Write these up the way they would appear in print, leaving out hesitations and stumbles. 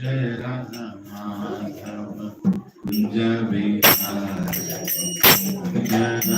Jai Radha Madhava Jai Vihari Jai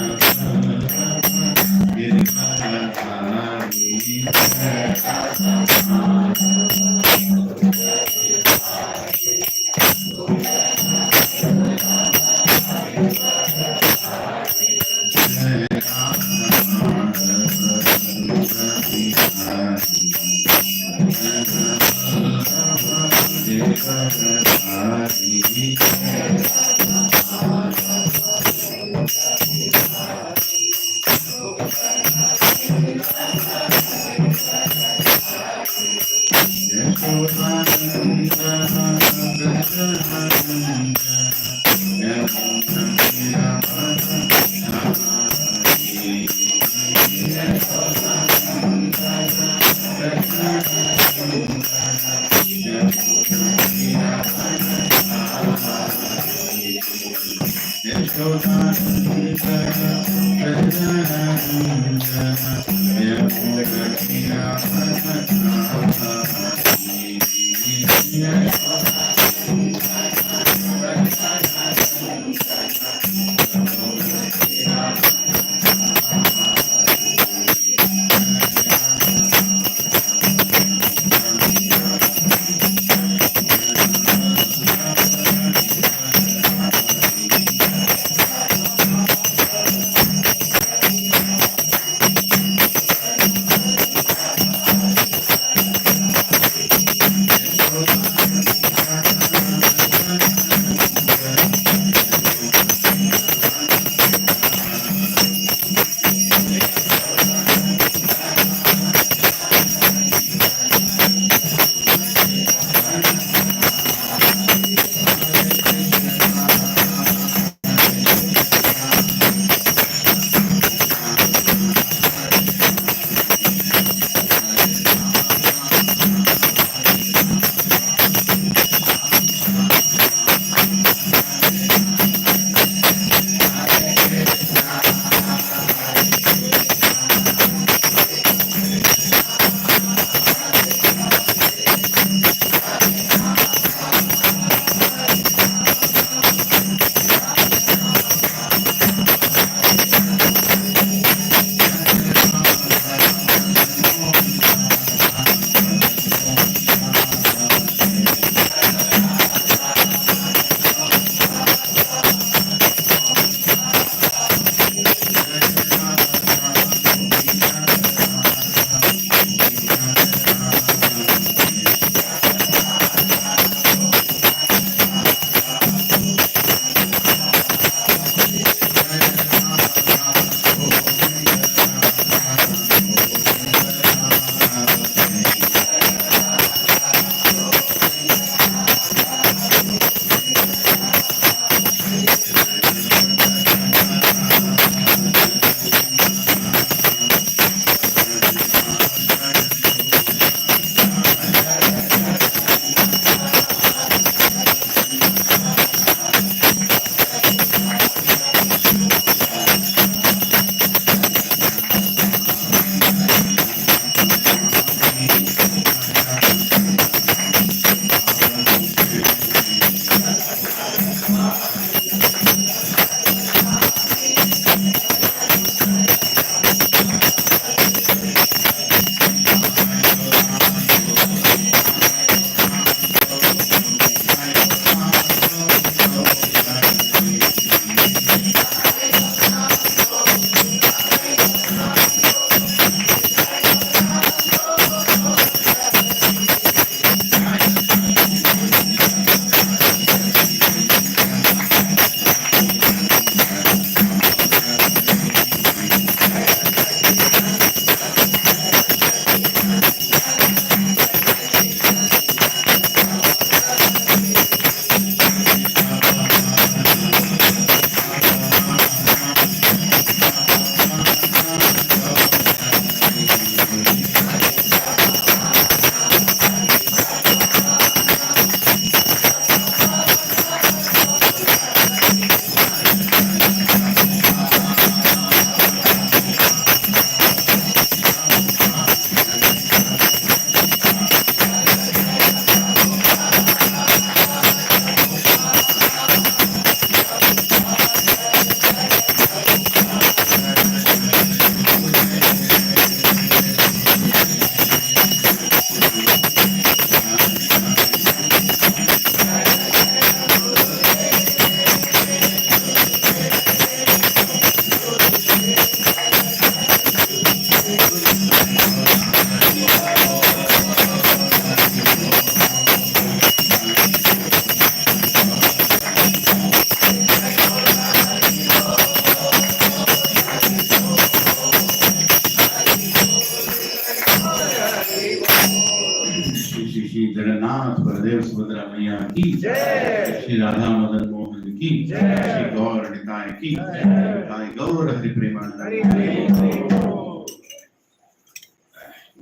की जय, श्री राधा मदन मोहन की जय, श्री गौर निताय की जय, निताय गौर हरि प्रेमानंद।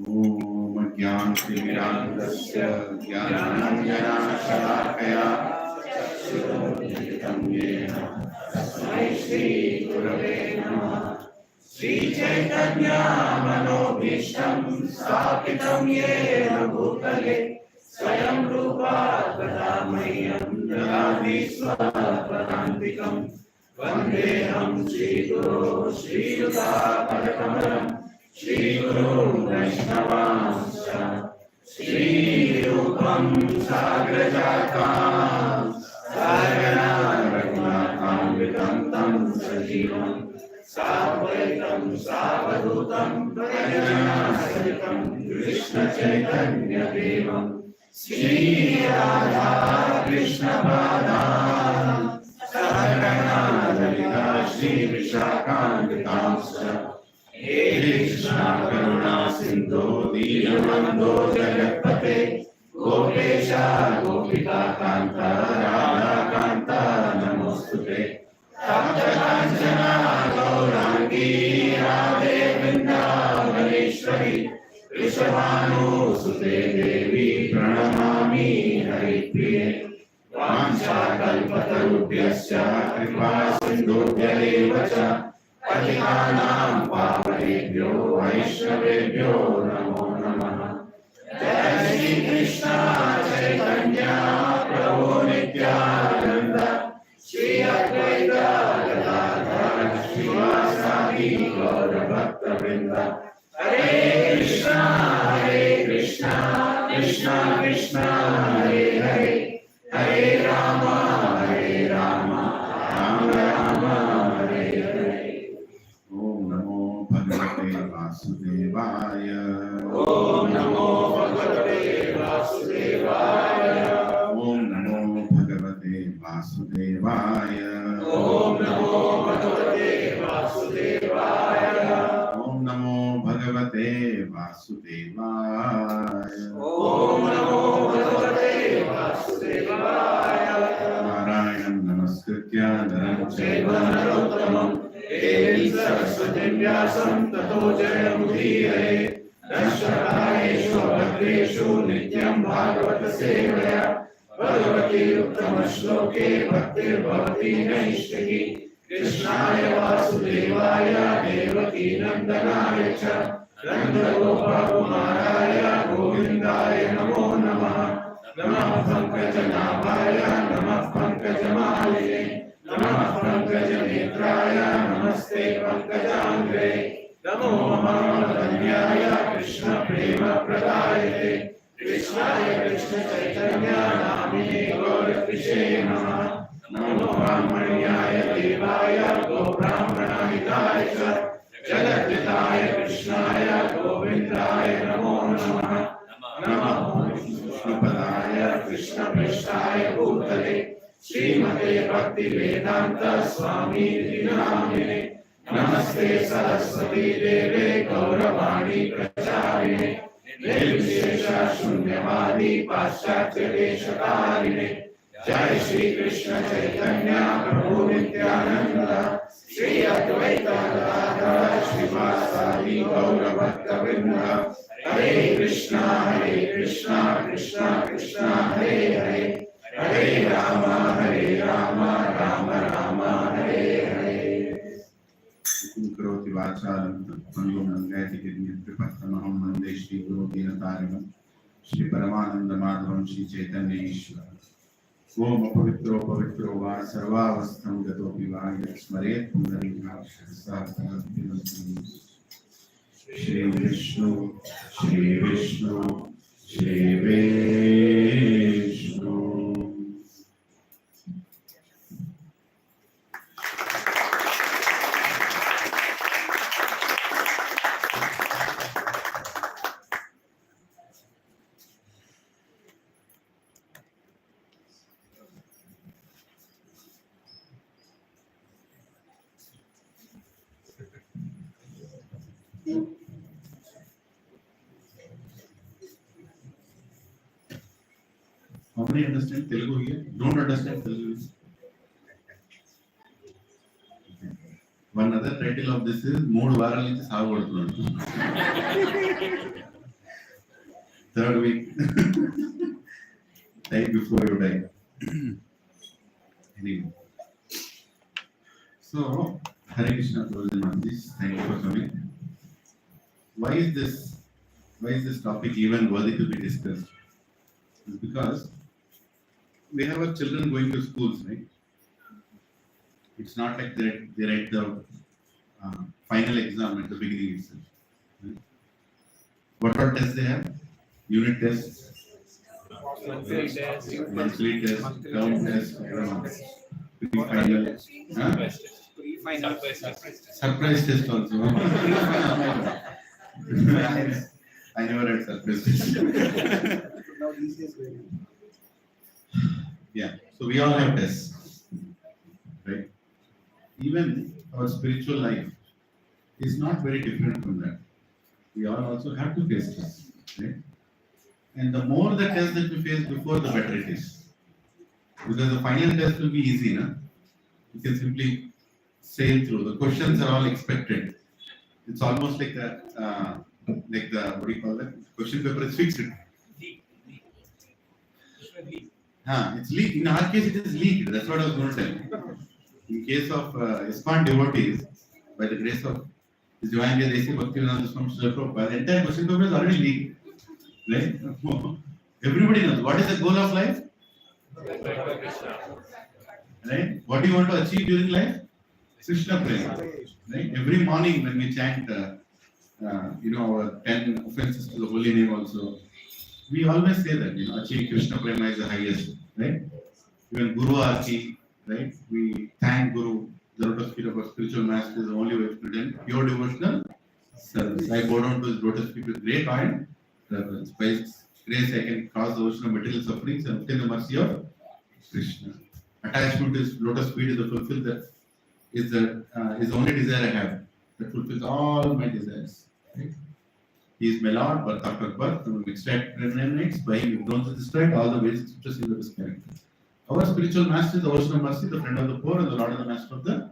ओम ज्ञानतिमिरान्धस्य ज्ञानाञ्जनशलाकया चक्षुरुन्मिलितं येन तस्मै श्रीगुरवे नमः। श्रीचैतन्यमनोभीष्टं स्थापितं येन भूतले स्वयं रूपा तदा मह्यं ददाति स्वपदान्तिकं। वन्देऽहं श्रीगुरो श्रीयुतापदकमलं श्रीगुरो वैष्णवांश्च श्रीरूपं साग्रजातां सहगना रघुनाथान्वितं तं सजीवं साद्वैतं सावधूतं परिजनसहितं कृष्णचैतन्यदेवं श्रीराधा कृष्णपादान् सहगना ललिता श्रीविशाखान्वितांश्च हे कृष्णा करुणा सिन्धो दीनबन्धो जगत्पते गोपेशा गोपिका कान्ता राधा कान्ता नमोस्तुते। तप्तकाञ्चना गौराङ्गी राधे वृन्दावनेश्वरी वृषभानुसुते देवी प्रणमामि हरिप्रिये। वाञ्छाकल्पतरुभ्यश्च कृपा सिन्धुभ्यैव च पतितानां पावनेभ्यो वैष्णवेभ्यो नमो नमः। जय श्री कृष्ण चैतन्य प्रभु नित्यानंद श्री अद्वैत गदाधर श्रीवासादि गौर भक्तवृंद। हरे कृष्णा कृष्णा कृष्णा हरे हरे, हरे राम राम राम हरे हरे। ओम नमो भगवते वासुदेवाय। ओम नमो भगवते वासुदेवाय। ओम नमो भगवते वासुदेवाय। ओम नमो भगवते वासुदेवाय। ओम नमो भगवते वासुदेवाय। ओम नमो भगवते वासुदेवाय। नारायणं नमस्कृत्य नरं चैव नरोत्तमं देवीं सरस्वतीं व्यासं ततो जयमुदीरये। नश्वरायेषु भद्रेषु नित्यं भागवत सेवया भगवती उत्तमश्लोके भक्तिर्भवति नैष्टिकी। कृष्णाय वासुदेवाय देवकी नन्दनाय च नन्दगोपकुमाराय गोविन्दाय नमो नमः। नमः पङ्कजनाभाय नमः पङ्कजमालिने नमः पङ्कजनेत्राय नमस्ते पङ्कजाङ्घ्रे। नमो महावदन्याय कृष्ण प्रेम प्रदायते कृष्णाय कृष्ण चैतन्य नामिने गौरकृष्णे नमः। नमो ब्राह्मण्याय देवाय गोब्राह्मणहिताय च जगद्धिताय कृष्णाय गोविन्दाय नमो नमः। नमः विष्णुपदाय कृष्णपृष्ठाय भूतले श्रीमते भक्ति वेदांत स्वामी नामिने। नमस्ते सरस्वती देवे गौरवाणी प्रचारिणे निर्विशेष शून्यवादी पाश्चात्य देशकारिणे। जय श्री कृष्ण चैतन्य प्रभु नित्यानंद श्री अद्वैत गदाधर श्रीवासादि गौर भक्तवृंद। हरे कृष्णा कृष्णा कृष्णा हरे हरे, हरे राम राम राम हरे हरे। करोति वाचालं तत्त्वं गयतिकृपत्तमहं वन्दे श्रीगुरो दीनतारिणं श्री परमानंद माधवं श्री चैतन्य ईश्वर। ओम पवित्रो पवित्रो वा सर्वावस्थं गतोऽपि वा यत् पुण्डरीकाक्षः श्री विष्णु श्री विष्णु श्री विष्णु। हम many understand Telugu here? Don't understand Telugu? One other title of this is Mood Varal నుంచి సాగబడుతున్నాడు. Third week. Die before you die. Anyway. So, Hare Krishna, brothers and sisters. Thank you for coming. Why is this topic even worthy to be discussed? It's because we have our children going to schools, right? It's not like they write the final exam at the beginning itself. Right? What all tests they have? Unit tests, monthly tests, term tests, pre-final, surprise test also. I never had surprise test. Yeah, so we all have tests, right? Even our spiritual life is not very different from that. We all also have to face tests, right? And the more the tests that we face before, the better it is. Because the final test will be easy, na? You can simply sail through. The questions are all expected. It's almost like the what do you call that? Question paper is fixed. It's leaked. In our case, it is leaked. That's what I was going to tell you. In case of ISKCON devotees, by the grace of His Divine Grace, Bhakti, the entire question paper is already leaked. Right? Everybody knows what is the goal of life. Right? What do you want to achieve during life? Krishna Prema. Right? Every morning when we chant, our 10 offenses to the holy name also, we always say that, achieve Krishna Prema is the highest. Right? Even Guru Arti, right? We thank Guru, the lotus feet of our spiritual master is the only way to present pure devotional service. I bow down to his lotus feet with great honor. By His grace, I can cross the ocean of material sufferings and obtain the mercy of Krishna. Attachment to His lotus feet is the fulfill that is the only desire I have that fulfills all my desires. Right? He is my Lord, birth after birth, from extract remnants, by Him groans is destroyed, all the ways expressed in the character. Our spiritual master is the ocean of mercy, the friend of the poor, and the Lord and the master of the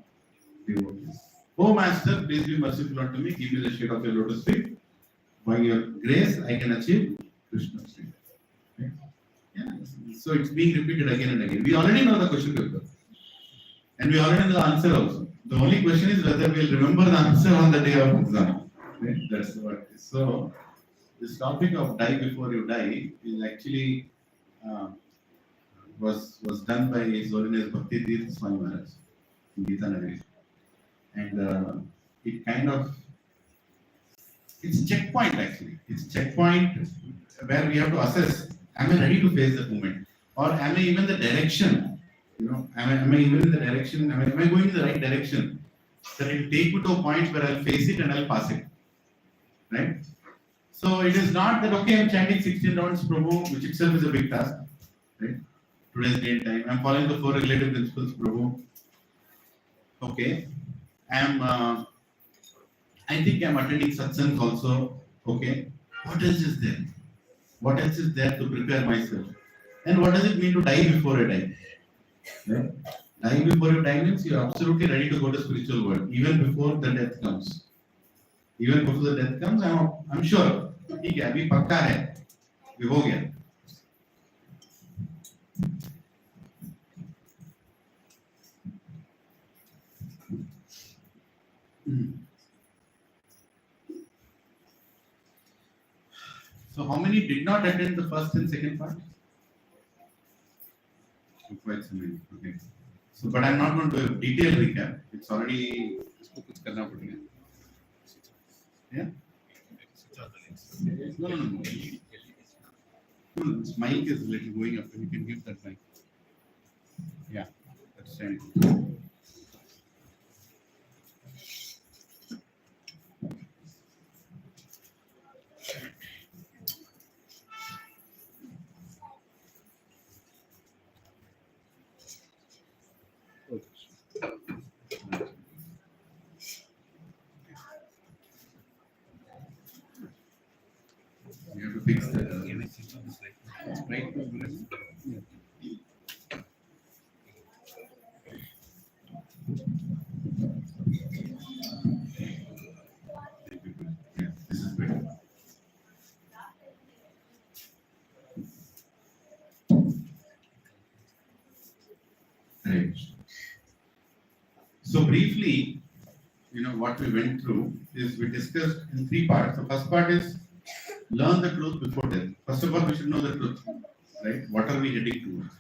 devotees. Oh Master, please be merciful unto me, give me the shade of your lotus feet. By your grace, I can achieve Krishna's feet. Right? Yeah. So it's being repeated again and again. We already know the question paper. And we already know the answer also. The only question is whether we'll remember the answer on the day of exam. Right? That's what it is. So, this topic of die before you die is actually was done by His Holiness Bhakti Swami Maharaj in Gita Nagari. And it kind of, it's a checkpoint actually. It's a checkpoint where we have to assess, am I ready to face that moment? Or am I even the direction? Am I even in the direction? Am I going in the right direction? That it will take me to a point where I'll face it and I'll pass it. Right? So it is not that, okay, I'm chanting 16 rounds Prabhu, which itself is a big task. Right? Today's day and time. I'm following the 4 regulative principles, Prabhu. Okay. I think I'm attending satsangs also. Okay. What else is there? What else is there to prepare myself? And what does it mean to die before I die? Right? Dying before you die means you're absolutely ready to go to spiritual world, even before the death comes. Even before the death comes, I'm sure. ठीक है, अभी पक्का है, ये हो गया. So how many did not attend the first and second part? Quite so many. Okay. So, but I'm not going to do a detailed recap. It's already. इसको कुछ करना पड़ेगा. Yeah. No. This mic is a little going up. You can give that mic. Yeah. That's fine. You have to fix that. Right? So briefly, what we went through is we discussed in three parts. The first part is learn the truth before death. First of all, we should know the truth, right? What are we heading towards?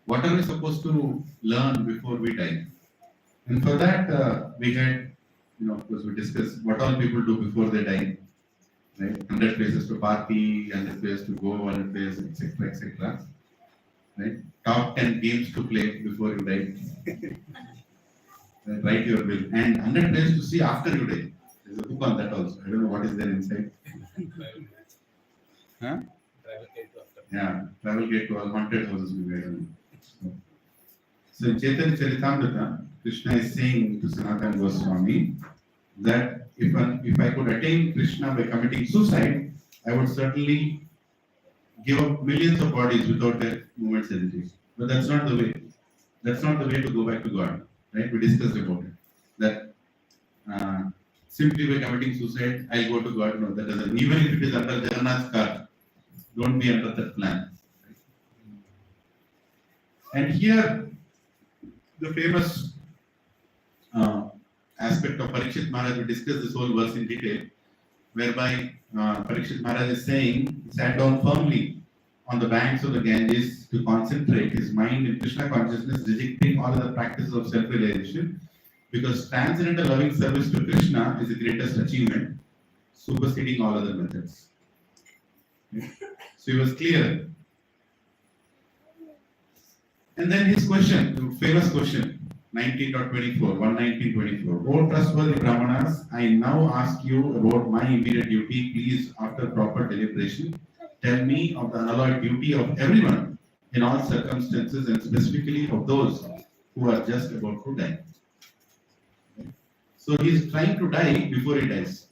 What are we supposed to learn before we die? And for that, we had, of course, we discussed what all people do before they die, right? 100 places to party, 100 places to go, 100 places, etc., etc. Right? Top 10 games to play before you die. Write your will. And 100 places to see after you die. There's a book on that also. I don't know what is there inside. Huh? Yeah, travel gate to all haunted houses we made. So in Chaitanya Charitamrita, Krishna is saying to Sanatana Goswami that if I could attain Krishna by committing suicide, I would certainly give up millions of bodies without a moment's hesitation. But that's not the way. That's not the way to go back to God. Right? We discussed about it. That simply by committing suicide, I'll go to God. No, that doesn't. Even if it is under Jagannath's car, don't be under that plan. Right? And here, the famous aspect of Parikshit Maharaj, we discussed this whole verse in detail, whereby Parikshit Maharaj is saying, he sat down firmly on the banks of the Ganges to concentrate his mind in Krishna consciousness, rejecting all other practices of self-realization, because transcendental loving service to Krishna is the greatest achievement, superseding all other methods. Okay? So he was clear. And then his question, the famous question, 19.24, 119.24. O trustworthy Brahmanas, I now ask you about my immediate duty. Please, after proper deliberation, tell me of the unalloyed duty of everyone in all circumstances, and specifically of those who are just about to die. So he is trying to die before he dies.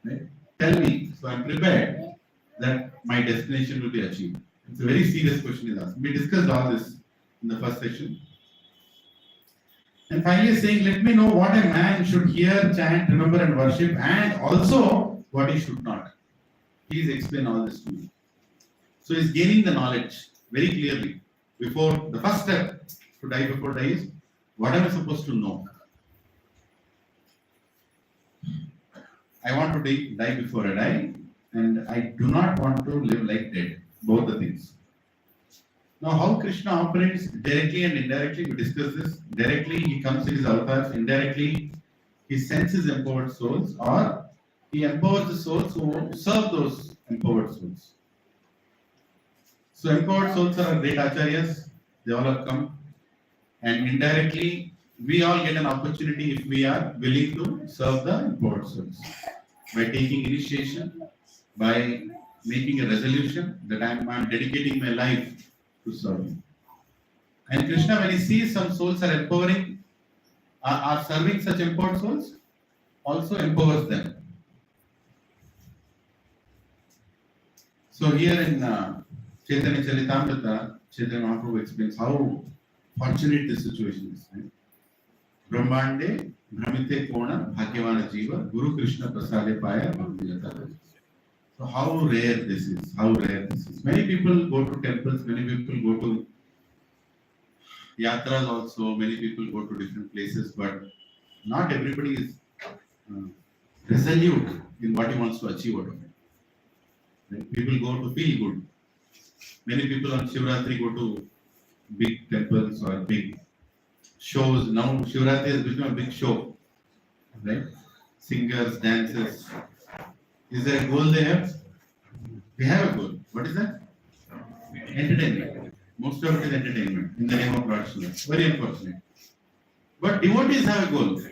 Right? Tell me, so I am prepared that my destination will be achieved. It's a very serious question he asked. We discussed all this in the first session. And finally saying, let me know what a man should hear, chant, remember and worship, and also what he should not. Please explain all this to me. So he's gaining the knowledge very clearly. Before the first step to die before die is, what am I supposed to know? I want to die before I die, and I do not want to live like dead. Both the things. Now, how Krishna operates directly and indirectly, we discussed this. Directly, he comes in his avatars. Indirectly, he sends his empowered souls, or he empowers the souls who serve those empowered souls. So, empowered souls are great acharyas. They all have come. And indirectly, we all get an opportunity if we are willing to serve the empowered souls. By taking initiation, by making a resolution that I am dedicating my life to serve him. And Krishna, when he sees some souls are empowering, are serving such empowered souls, also empowers them. So here in Chaitanya Charitamrita, Chaitanya Mahaprabhu explains how fortunate this situation is. Right? Brahmande Brahmite Kona Bhagyavana Jiva Guru Krishna Prasade Paya Bhakti. So how rare this is, how rare this is. Many people go to temples, many people go to yatras also, many people go to different places, but not everybody is resolute in what he wants to achieve out of it. Right? People go to feel good. Many people on Shivratri go to big temples or big shows. Now Shivratri has become a big show. Right? Singers, dancers. Is there a goal they have? They have a goal. What is that? Entertainment. Most of it is entertainment in the name of Lord Shiva. Very unfortunate. But devotees have a goal.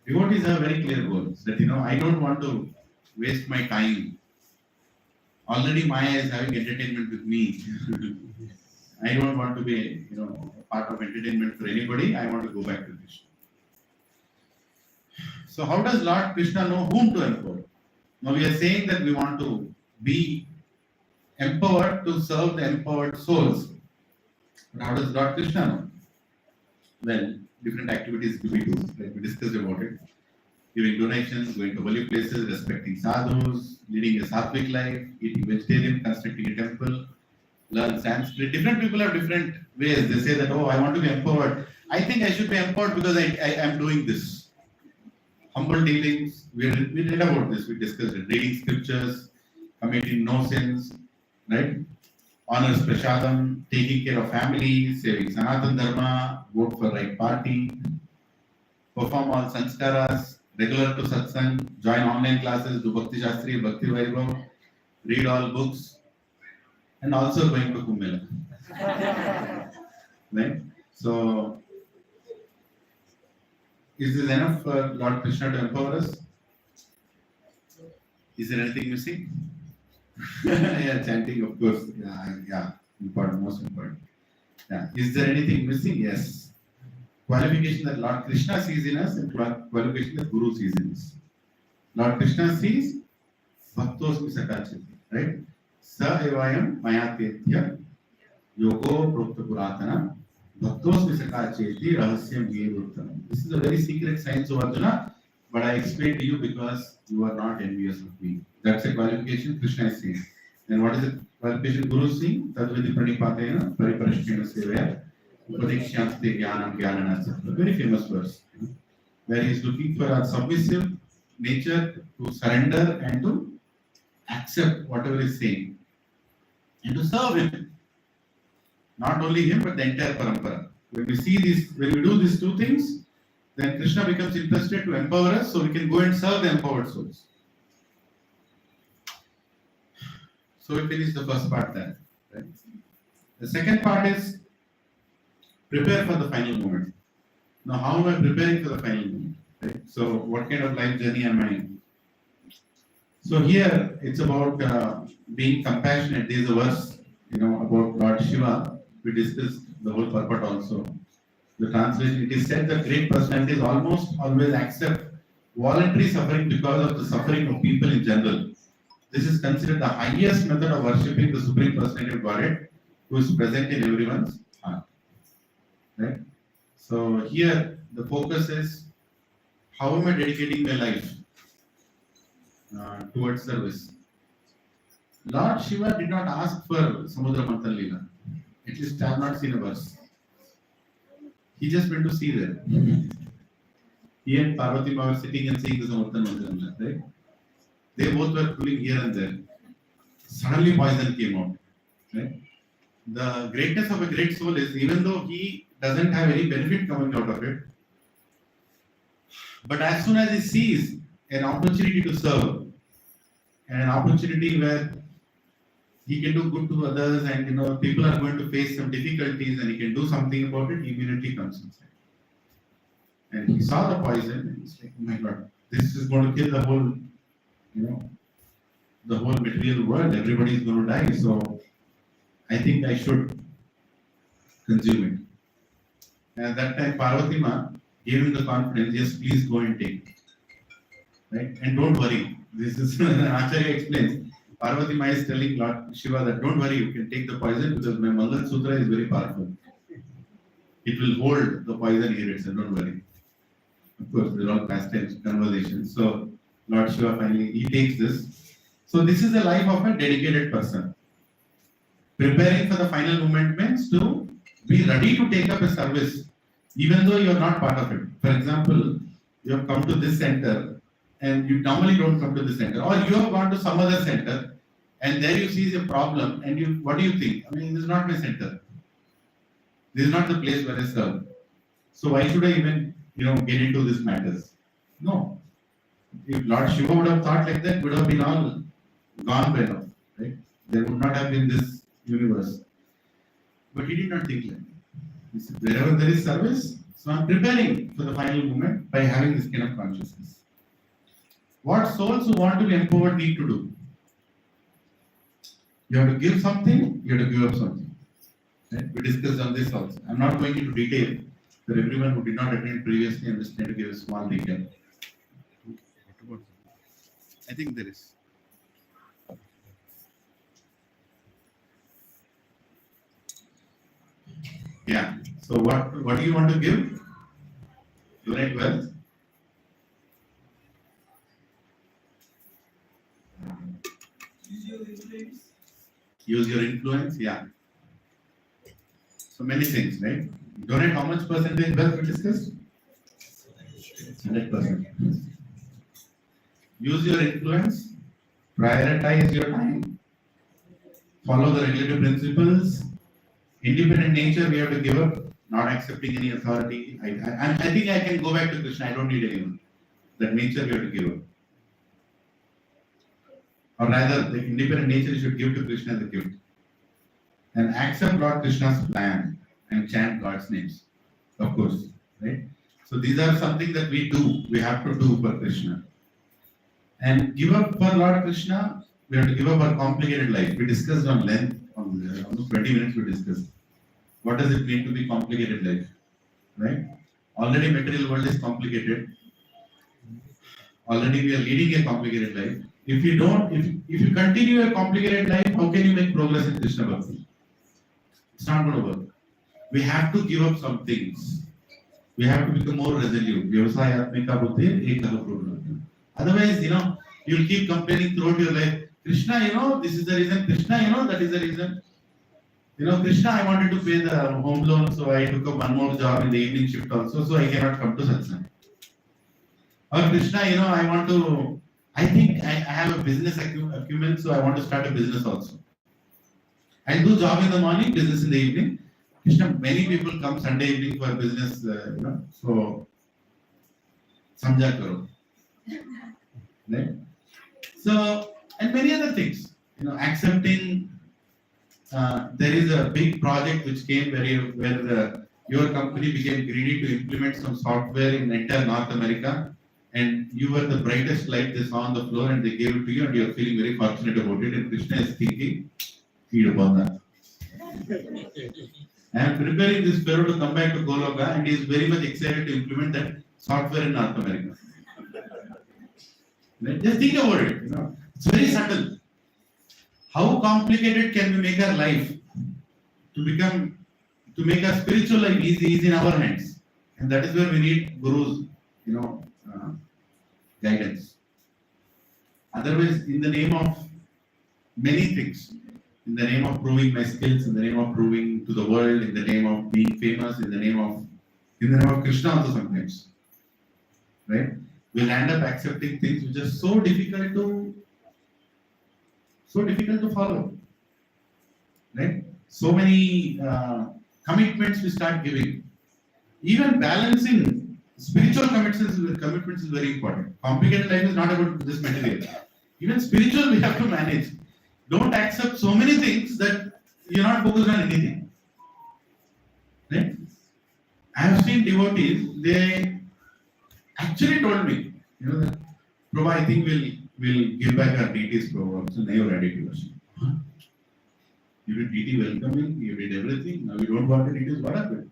Devotees have very clear goals that I don't want to waste my time. Already Maya is having entertainment with me. I don't want to be part of entertainment for anybody. I want to go back to Krishna. So how does Lord Krishna know whom to empower? Now we are saying that we want to be empowered to serve the empowered souls. But how does Lord Krishna know? Well, different activities we do, like we discussed about it. Giving donations, going to holy places, respecting sadhus, leading a sattvic life, eating vegetarian, constructing a temple, learn Sanskrit. Different people have different ways. They say that, I want to be empowered. I think I should be empowered because I am doing this. Humble dealings, we read about this, we discussed it. Reading scriptures, committing no sins, right? Honors Prashadam, taking care of family, saving Sanatan Dharma, vote for right party, perform all sanskaras, regular to satsang, join online classes, do Bhakti Shastri, Bhakti Vaibhav, read all books, and also going to Kumbh Mela. Right? So, is this enough for Lord Krishna to empower us? Is there anything missing? Yeah, chanting, of course. Yeah, important, most important. Yeah. Is there anything missing? Yes. Qualification that Lord Krishna sees in us and qualification that Guru sees in us. Lord Krishna sees Bhaktos Sakachati, right? Sa evayam mayatethya yogo prokta puratana Bhaktos Sakachati rahasyam yevuttam. This is a very secret science of Arjuna, but I explained to you because you are not envious of me. That's a qualification Krishna is saying. And what is the qualification Guru is saying? Tadvidi pranipatena pariparashtena sevaya upadikshyanste jnanam jnananasa. A very famous verse, where he is looking for a submissive nature to surrender and to accept whatever he is saying and to serve him. Not only him, but the entire parampara. When we see these, when we do these two things, then Krishna becomes interested to empower us so we can go and serve the empowered souls. So we finish the first part there. Right? The second part is prepare for the final moment. Now, how am I preparing for the final moment? Right? So, what kind of life journey am I in? So here it's about being compassionate. There is a verse, about Lord Shiva. We discussed the whole purport also. The translation, it is said that great personalities almost always accept voluntary suffering because of the suffering of people in general. This is considered the highest method of worshipping the Supreme Personality of Godhead, who is present in everyone's heart. Right? So here the focus is, how am I dedicating my life towards service? Lord Shiva did not ask for Samudra Manthan Leela. At least I have not seen a verse. He just went to see there. He and Parvati Ma were sitting and seeing the Samudra Manthan Leela, right? They both were pulling here and there. Suddenly poison came out. Right? The greatness of a great soul is, even though he doesn't have any benefit coming out of it, but as soon as he sees an opportunity to serve and an opportunity where he can do good to others, and people are going to face some difficulties and he can do something about it, he immediately comes inside. And he saw the poison and he's like, oh my God, this is going to kill the whole material world. Everybody is going to die. So I think I should consume it. And at that time, Parvati Ma gave him the confidence, yes, please go and take it. Right? And don't worry. This is Acharya explains. Parvati Ma is telling Lord Shiva that don't worry, you can take the poison because my Mangal Sutra is very powerful. It will hold the poison here itself, don't worry. Of course, they're all past tense conversations. So Lord Shiva finally, he takes this. So this is the life of a dedicated person. Preparing for the final moment means to be ready to take up a service, even though you are not part of it. For example, you have come to this center and you normally don't come to this center, or you have gone to some other center and there you see a problem and what do you think? I mean, this is not my center. This is not the place where I serve. So why should I even, get into these matters? No. If Lord Shiva would have thought like that, would have been all gone by now, right? There would not have been this universe. But he did not think like that. He said, wherever there is service, so I'm preparing for the final moment by having this kind of consciousness. What souls who want to be empowered need to do? You have to give something, you have to give up something. Right? We discussed on this also. I'm not going into detail for everyone who did not attend previously. I'm just trying to give a small detail. I think there is. Yeah. So what do you want to give? Unite wealth. Use your influence. Yeah. So many things, right? Donate how much percentage wealth we discussed? 100%. Use your influence, prioritize your time, follow the regulative principles. Independent nature we have to give up, not accepting any authority. I think I can go back to Krishna, I don't need anyone. That nature we have to give up. Or rather, the independent nature you should give to Krishna as a gift. And accept Lord Krishna's plan and chant God's names. Of course, right? So these are something that we do, we have to do for Krishna. And give up for Lord Krishna, we have to give up our complicated life. We discussed on length, almost 20 minutes we discussed. What does it mean to be complicated life? Right? Already material world is complicated. Already we are leading a complicated life. If you continue a complicated life, how can you make progress in Krishna Bhakti? It's not going to work. We have to give up some things. We have to become more resolute. Vyavasayatmika buddhi ekaha purnam. Otherwise, you'll keep complaining throughout your life. Krishna, this is the reason. Krishna, that is the reason. Krishna, I wanted to pay the home loan, so I took up one more job in the evening shift also, so I cannot come to satsang. Or Krishna, I think I have a business acumen, so I want to start a business also. I do job in the morning, business in the evening. Krishna, many people come Sunday evening for business, so samjha karo. Right? So, and many other things, accepting. There is a big project which came where your company became greedy to implement some software in entire North America, and you were the brightest light they saw on the floor, and they gave it to you, and you are feeling very fortunate about it. And Krishna is thinking, feed upon that. I am preparing this fellow to come back to Goloka, and he is very much excited to implement that software in North America. Just think about it. It's very subtle. How complicated can we make our life to make our spiritual life easy is in our hands, and that is where we need Guru's, guidance. Otherwise, in the name of many things, in the name of proving my skills, in the name of proving to the world, in the name of being famous, in the name of Krishna also sometimes, right? We'll end up accepting things which are so difficult to follow, right? So many commitments we start giving. Even balancing spiritual commitments is very important. Complicated life is not about this material. Even spiritual we have to manage. Don't accept so many things that you're not focused on anything. Right? I have seen devotees, they actually told me, that Prabhu, I think we'll give back our deities, Prabhu. So now you're ready to worship. Huh? You did deity welcoming, you did everything, now you don't want the deities, what happened?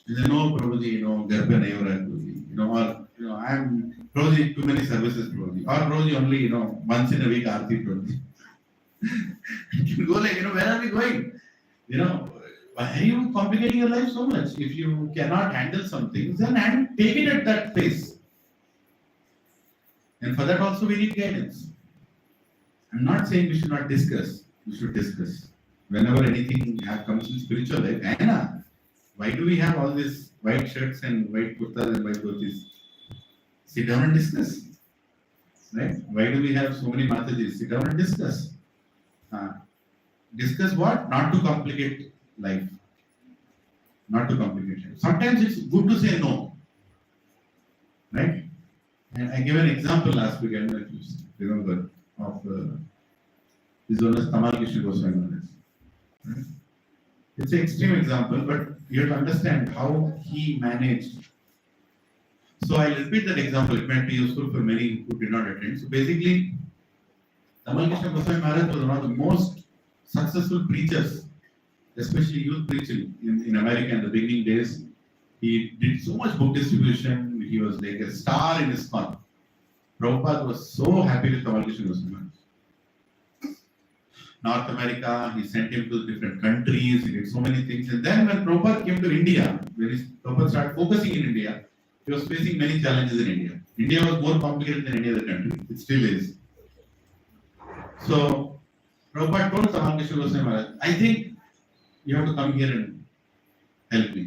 He said, no, Prabhuji, Garbha nahi ho raha hai, Prabhuji. Or, I'm, Prabhuji, too many services, Prabhuji. Or Prabhuji, only, once in a week, Aarti, Prabhuji. You go like, where are we going? Why are you complicating your life so much? If you cannot handle some things, then take it at that pace. And for that also we need guidance. I'm not saying we should not discuss. We should discuss. Whenever anything comes in spiritual life, Anna, why do we have all these white shirts and white kurtas and white dhotis? Sit down and discuss. Right? Why do we have so many Matajis? Sit down and discuss. Discuss what? Not to complicate life. Not to complicate life. Sometimes it's good to say no. Right? And I gave an example last week, I don't know if you remember, of his own as Tamal Krishna Goswami. Right? It's an extreme example, but you have to understand how he managed. So I'll repeat that example. It might be useful for many who did not attend. So basically, Tamal Krishna Goswami Maharaj was one of the most successful preachers, especially youth preaching in America in the beginning days. He did so much book distribution. He was like a star in his con. Prabhupada was so happy with Tamal Krishna Goswami. North America, he sent him to different countries, he did so many things. And then when Prabhupada came to India, when Prabhupada started focusing in India, he was facing many challenges in India. India was more complicated than any other country. It still is. So, Prabhupada told Tamal Krishna Goswami Maharaj, I think you have to come here and help me.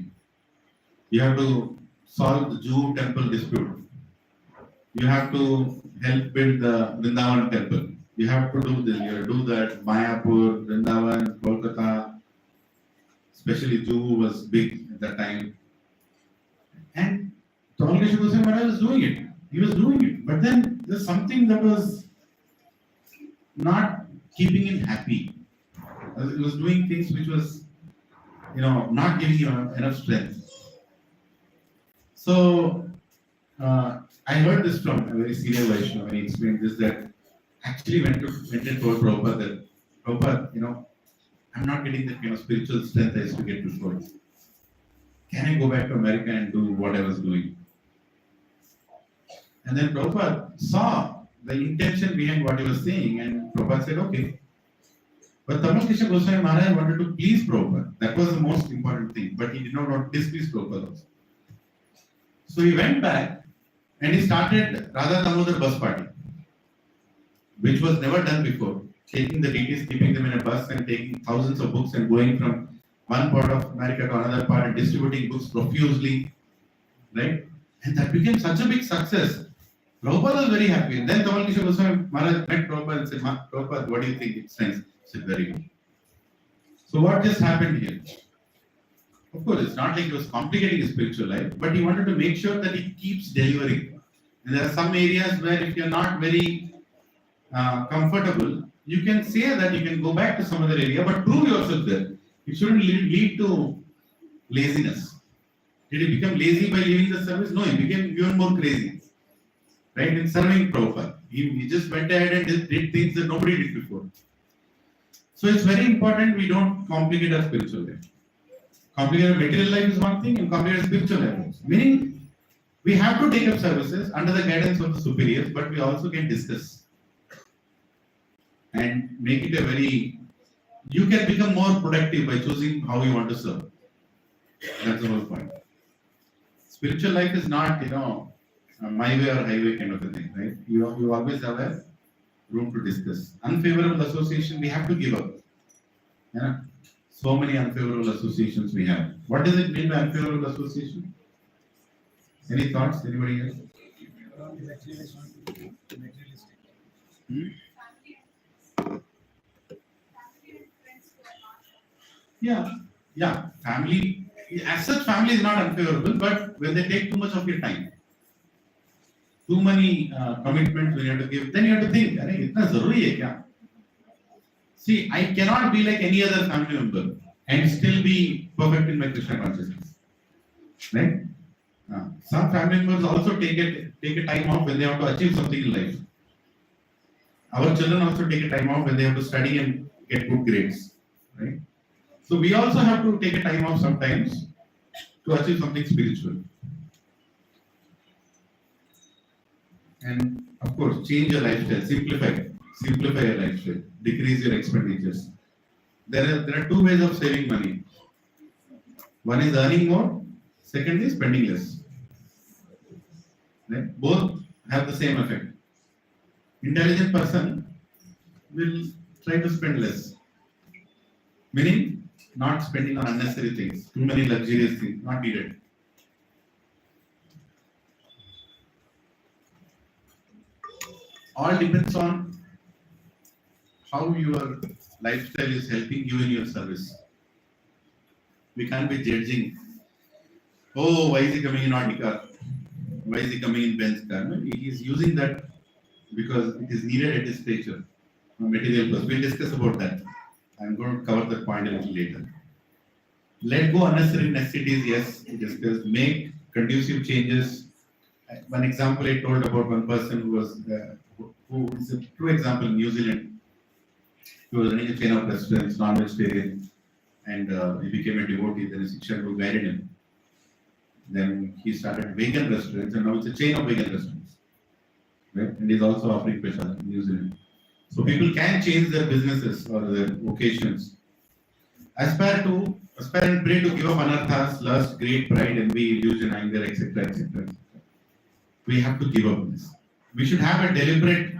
You have to solve the Jew temple dispute. You have to help build the Vrindavan temple. You have to do this, you have to do that. Mayapur, Vrindavan, Kolkata, especially Jew was big at that time. And Tamalkeshwar Goswami Maharaj was doing it. He was doing it. But then there's something that was not keeping him happy. He was doing things which was, not giving him enough strength. So, I heard this from a very senior Vaishnava when he explained this, that actually went and told Prabhupada that, Prabhupada, I'm not getting the kind of spiritual strength I used to get before. Can I go back to America and do what I was doing? And then Prabhupada saw the intention behind what he was saying, and Prabhupada said, okay. But Tamalkeshwar Goswami Maharaj wanted to please Prabhupada. That was the most important thing. But he did not want to displease Prabhupada also. So he went back and he started Radha Damodar bus party, which was never done before. Taking the deities, keeping them in a bus and taking thousands of books and going from one part of America to another part and distributing books profusely, right? And that became such a big success. Prabhupada was very happy. And then Tamalkeshwar Goswami Maharaj met Prabhupada and said, Prabhupada, what do you think? It's nice. He said, very good. So what just happened here? Of course, it's not like he was complicating his spiritual life, but he wanted to make sure that he keeps delivering. And there are some areas where if you're not very comfortable, you can say that you can go back to some other area, but prove yourself there. It shouldn't lead to laziness. Did he become lazy by leaving the service? No, he became even more crazy. Right? In serving Prabhupada. He just went ahead and did things that nobody did before. So it's very important we don't complicate our spiritual life. Complicated material life is one thing, and complicated spiritual life is. Meaning, we have to take up services under the guidance of the superiors, but we also can discuss and make it a very. You can become more productive by choosing how you want to serve. That's the whole point. Spiritual life is not, my way or highway kind of a thing, right? You always have a room to discuss. Unfavorable association, we have to give up. Yeah? So many unfavorable associations we have. What does it mean by unfavorable association? Any thoughts? Anybody else? Yeah. Family, as such, family is not unfavorable, but when they take too much of your time, too many commitments when you have to give, then you have to think, itna zaruri hai kya? See, I cannot be like any other family member and still be perfect in my Krishna consciousness. Right? Some family members also take a time off when they have to achieve something in life. Our children also take a time off when they have to study and get good grades. Right? So we also have to take a time off sometimes to achieve something spiritual. And of course, change your lifestyle, simplify your lifestyle, decrease your expenditures. There are two ways of saving money. One is earning more, second is spending less. Right? Both have the same effect. Intelligent person will try to spend less. Meaning, not spending on unnecessary things, too many luxurious things, not needed. All depends on how your lifestyle is helping you in your service. We can't be judging. Oh, why is he coming in Audi car? Why is he coming in Benz car? No, he is using that because it is needed at his stature. Material plus. We'll discuss about that. I'm going to cover that point a little later. Let go unnecessary necessities, yes, discuss. Make conducive changes. One example I told about one person who is a true example in New Zealand. He was running a chain of restaurants, non-vegetarian, and he became a devotee. Then a Shiksha Guru guided him. Then he started vegan restaurants, and now it's a chain of vegan restaurants. Right? And he's also offering prasad in New Zealand. So people can change their businesses or their vocations. Aspire and pray to give up anarthas, lust, greed, pride, envy, illusion, anger, etc., etc. We have to give up this. We should have a deliberate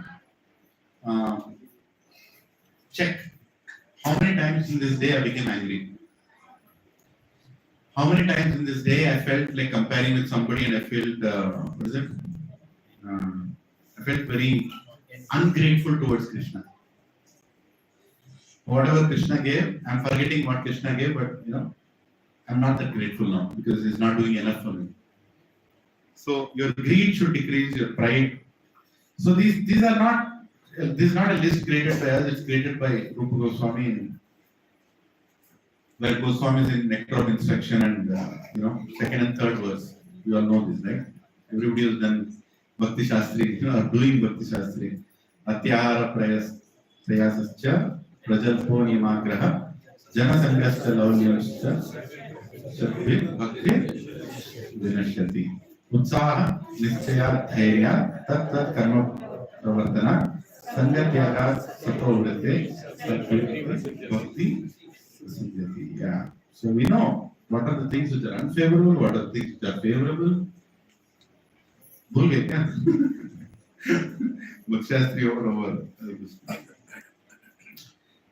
check. How many times in this day I became angry? How many times in this day I felt like comparing with somebody and I felt, what is it? I felt very ungrateful towards Krishna. Whatever Krishna gave, I'm forgetting what Krishna gave, but I'm not that grateful now because he's not doing enough for me. So your greed should decrease, your pride. So these are not, this is not a list created by us, it's created by Rupa Goswami, where Goswami is in nectar of instruction and second and third verse. You all know this, right? Everybody has done Bhakti Shastri, are doing Bhakti Shastri. Atyahara prayasascha prajalpo nimagraha jana sangascha launyascha Shakti Bhakti Vinashyati Utsaha Nischaya Dhairya Tat Tat Karma Pravartana Sangatyaga Sapravrate Bhakti Siddhati. Yeah. So we know what are the things which are unfavorable, what are the things which are favorable. Bhul gaye kya? Bhakshastri over.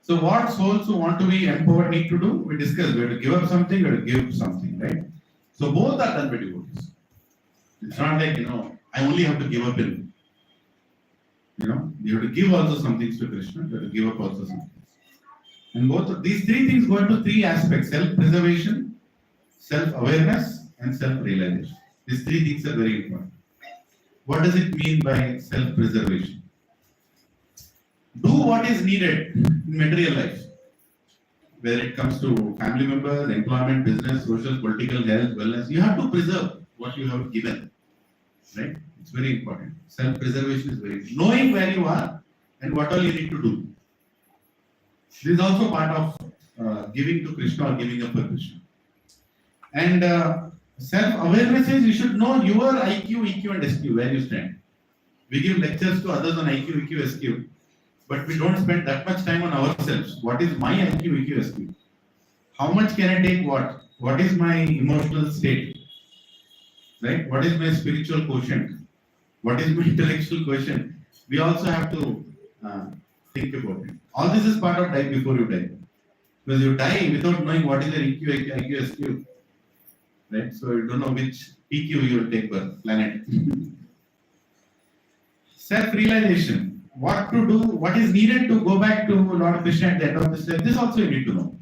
So what souls who want to be empowered need to do? We discussed. We have to give up something, we have to give something, right? So both are done by devotees. It's not like, I only have to give up in. You have to give also some things to Krishna, you have to give up also something. And both of these three things go into three aspects: self-preservation, self-awareness, and self-realization. These three things are very important. What does it mean by self-preservation? Do what is needed in material life. Whether it comes to family members, employment, business, social, political, health, wellness, you have to preserve what you have given. Right? It's very important. Self-preservation is very important. Knowing where you are and what all you need to do. This is also part of giving to Krishna or giving up for Krishna. And self-awareness is you should know your IQ, EQ and SQ, where you stand. We give lectures to others on IQ, EQ, SQ, but we don't spend that much time on ourselves. What is my IQ, EQ, SQ? How much can I take what? What is my emotional state? Right? What is my spiritual quotient? What is my intellectual quotient? We also have to think about it. All this is part of die before you die. Because you die without knowing what is your EQ, IQ, SQ. Right? So you don't know which EQ you will take per planet. Self-realization. What to do, what is needed to go back to Lord Krishna at the end of this life. This also you need to know.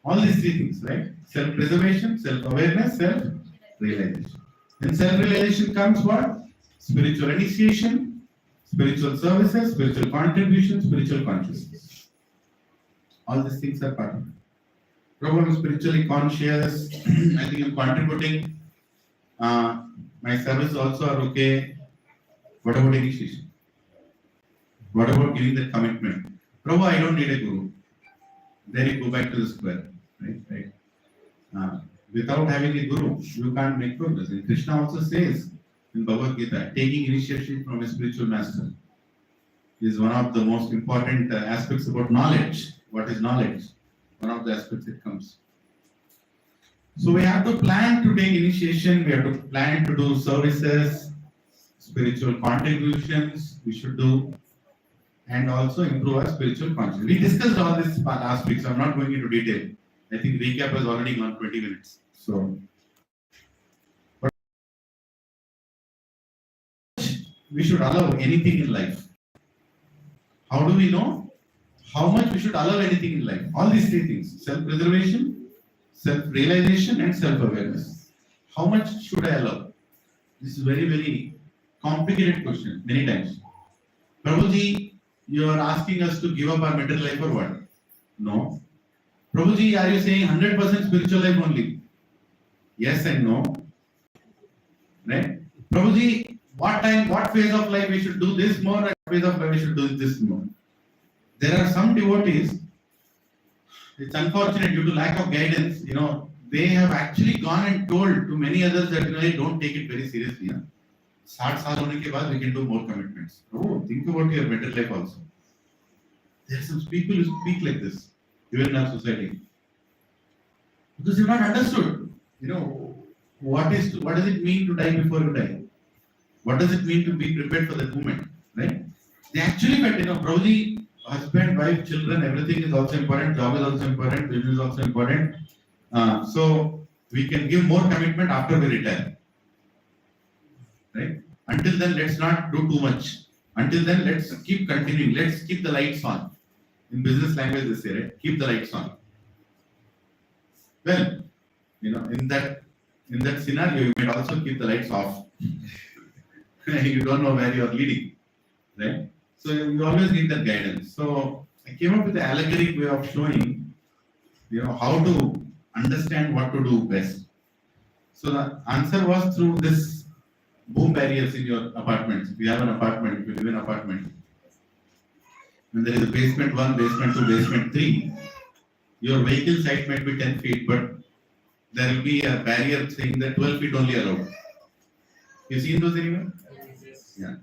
All these three things, right? Self-preservation, self-awareness, self-realization. In self-realization comes what? Spiritual initiation, spiritual services, spiritual contribution, spiritual consciousness. All these things are part of it. Prabhu, I'm spiritually conscious. I think I'm contributing. My services also are okay. What about initiation? What about giving that commitment? Prabhu, I don't need a guru. Then you go back to the square. Right? Without having a guru, you can't make progress. And Krishna also says in Bhagavad Gita, taking initiation from a spiritual master is one of the most important aspects about knowledge. What is knowledge? One of the aspects it comes. So we have to plan to take initiation, we have to plan to do services, spiritual contributions we should do, and also improve our spiritual consciousness. We discussed all this last week, so I'm not going into detail. I think recap has already gone 20 minutes. So, but we should allow anything in life. How do we know how much we should allow anything in life? All these three things: self-preservation, self-realization, and self-awareness. How much should I allow? This is very, very complicated question many times. Prabhuji, you are asking us to give up our material life or what? No. Prabhuji, are you saying 100% spiritual life only? Yes and no. Right? Prabhuji, what time, what phase of life we should do this more, what phase of life we should do this more? There are some devotees, it's unfortunate due to lack of guidance, they have actually gone and told to many others that they don't take it very seriously. 60 saal hone ke baad we can do more commitments. Oh, think about your mental life also. There are some people who speak like this, even in our society. Because you've not understood, what does it mean to die before you die? What does it mean to be prepared for that moment? Right? They actually felt, Prabhuji, husband, wife, children, everything is also important, job is also important, business is also important. So we can give more commitment after we retire. Right? Until then, let's not do too much. Until then, let's keep continuing. Let's keep the lights on. In business language, they say, right? Keep the lights on. Well, in that scenario, you might also keep the lights off. You don't know where you are leading, right? So you always need that guidance. So I came up with an allegoric way of showing, how to understand what to do best. So the answer was through this boom barriers in your apartments. If you have an apartment, if you live in an apartment, when there is a basement 1, basement 2, basement 3, your vehicle height might be 10 feet, but there will be a barrier saying that 12 feet only allowed. You seen those anywhere? Yeah.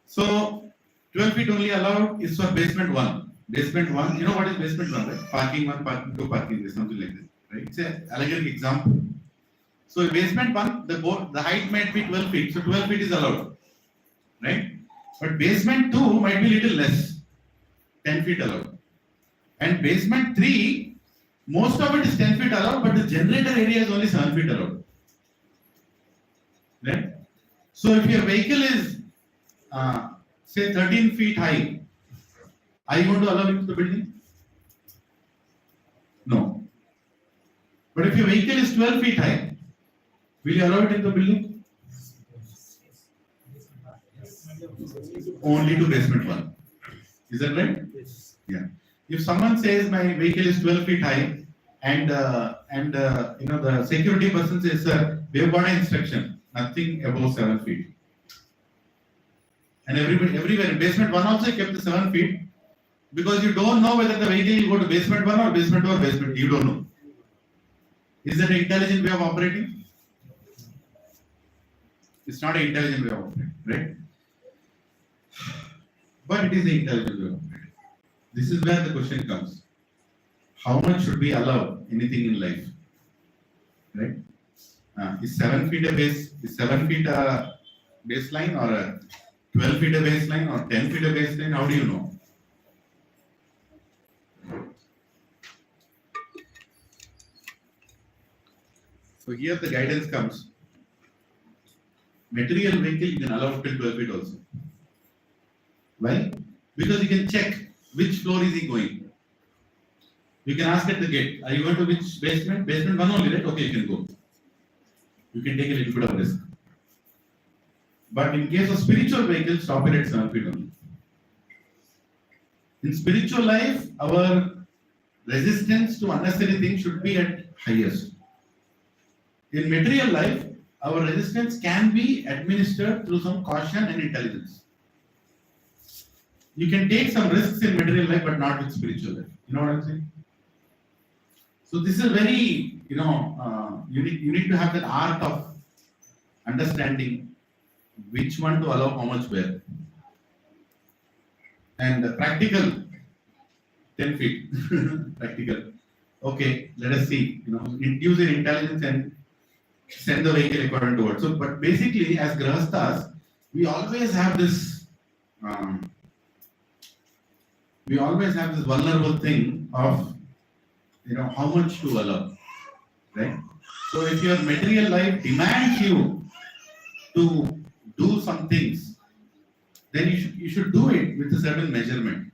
So 12 feet only allowed is for basement 1. Basement 1, you know what is basement 1, right? Parking 1, parking 2, parking 3, something like this, right? It's an allegoric example. So basement 1, the height might be 12 feet, so 12 feet is allowed, right? But basement 2 might be little less, 10 feet allowed. And basement 3, most of it is 10 feet allowed, but the generator area is only 7 feet allowed. Right? So if your vehicle is, say 13 feet high, are you going to allow it to the building? No. But if your vehicle is 12 feet high, will you allow it in the building? Only to basement 1. Is that right? Yeah. If someone says my vehicle is 12 feet high and the security person says, sir, we have got an instruction, nothing above 7 feet. And everywhere in basement 1 also kept the 7 feet because you don't know whether the vehicle will go to basement 1 or basement 2 or basement 2. You don't know. Is that an intelligent way of operating? It's not an intelligent way of operating, right? But it is an intelligent way of operating. This is where the question comes. How much should we allow anything in life? Right? Is 7 feet a baseline or a 12 feet a baseline or 10 feet a baseline? How do you know? So here the guidance comes. Material vehicle you can allow till 12 feet also. Why? Because you can check which floor is he going. You can ask at the gate, are you going to which basement? Basement 1 only, right? Okay, you can go. You can take a little bit of risk. But in case of spiritual vehicles, stop it at 7 feet only. In spiritual life, our resistance to unnecessary things should be at highest. In material life, our resistance can be administered through some caution and intelligence. You can take some risks in material life, but not with spiritual life. You know what I'm saying? So this is very, you need to have that art of understanding which one to allow how much where. And practical, 10 feet. Practical. Okay, let us see. Use your intelligence and send the vehicle according to what. So, but basically, as grahasthas, we always have this vulnerable thing of how much to allow, right? So if your material life demands you to do some things, then you should do it with a certain measurement,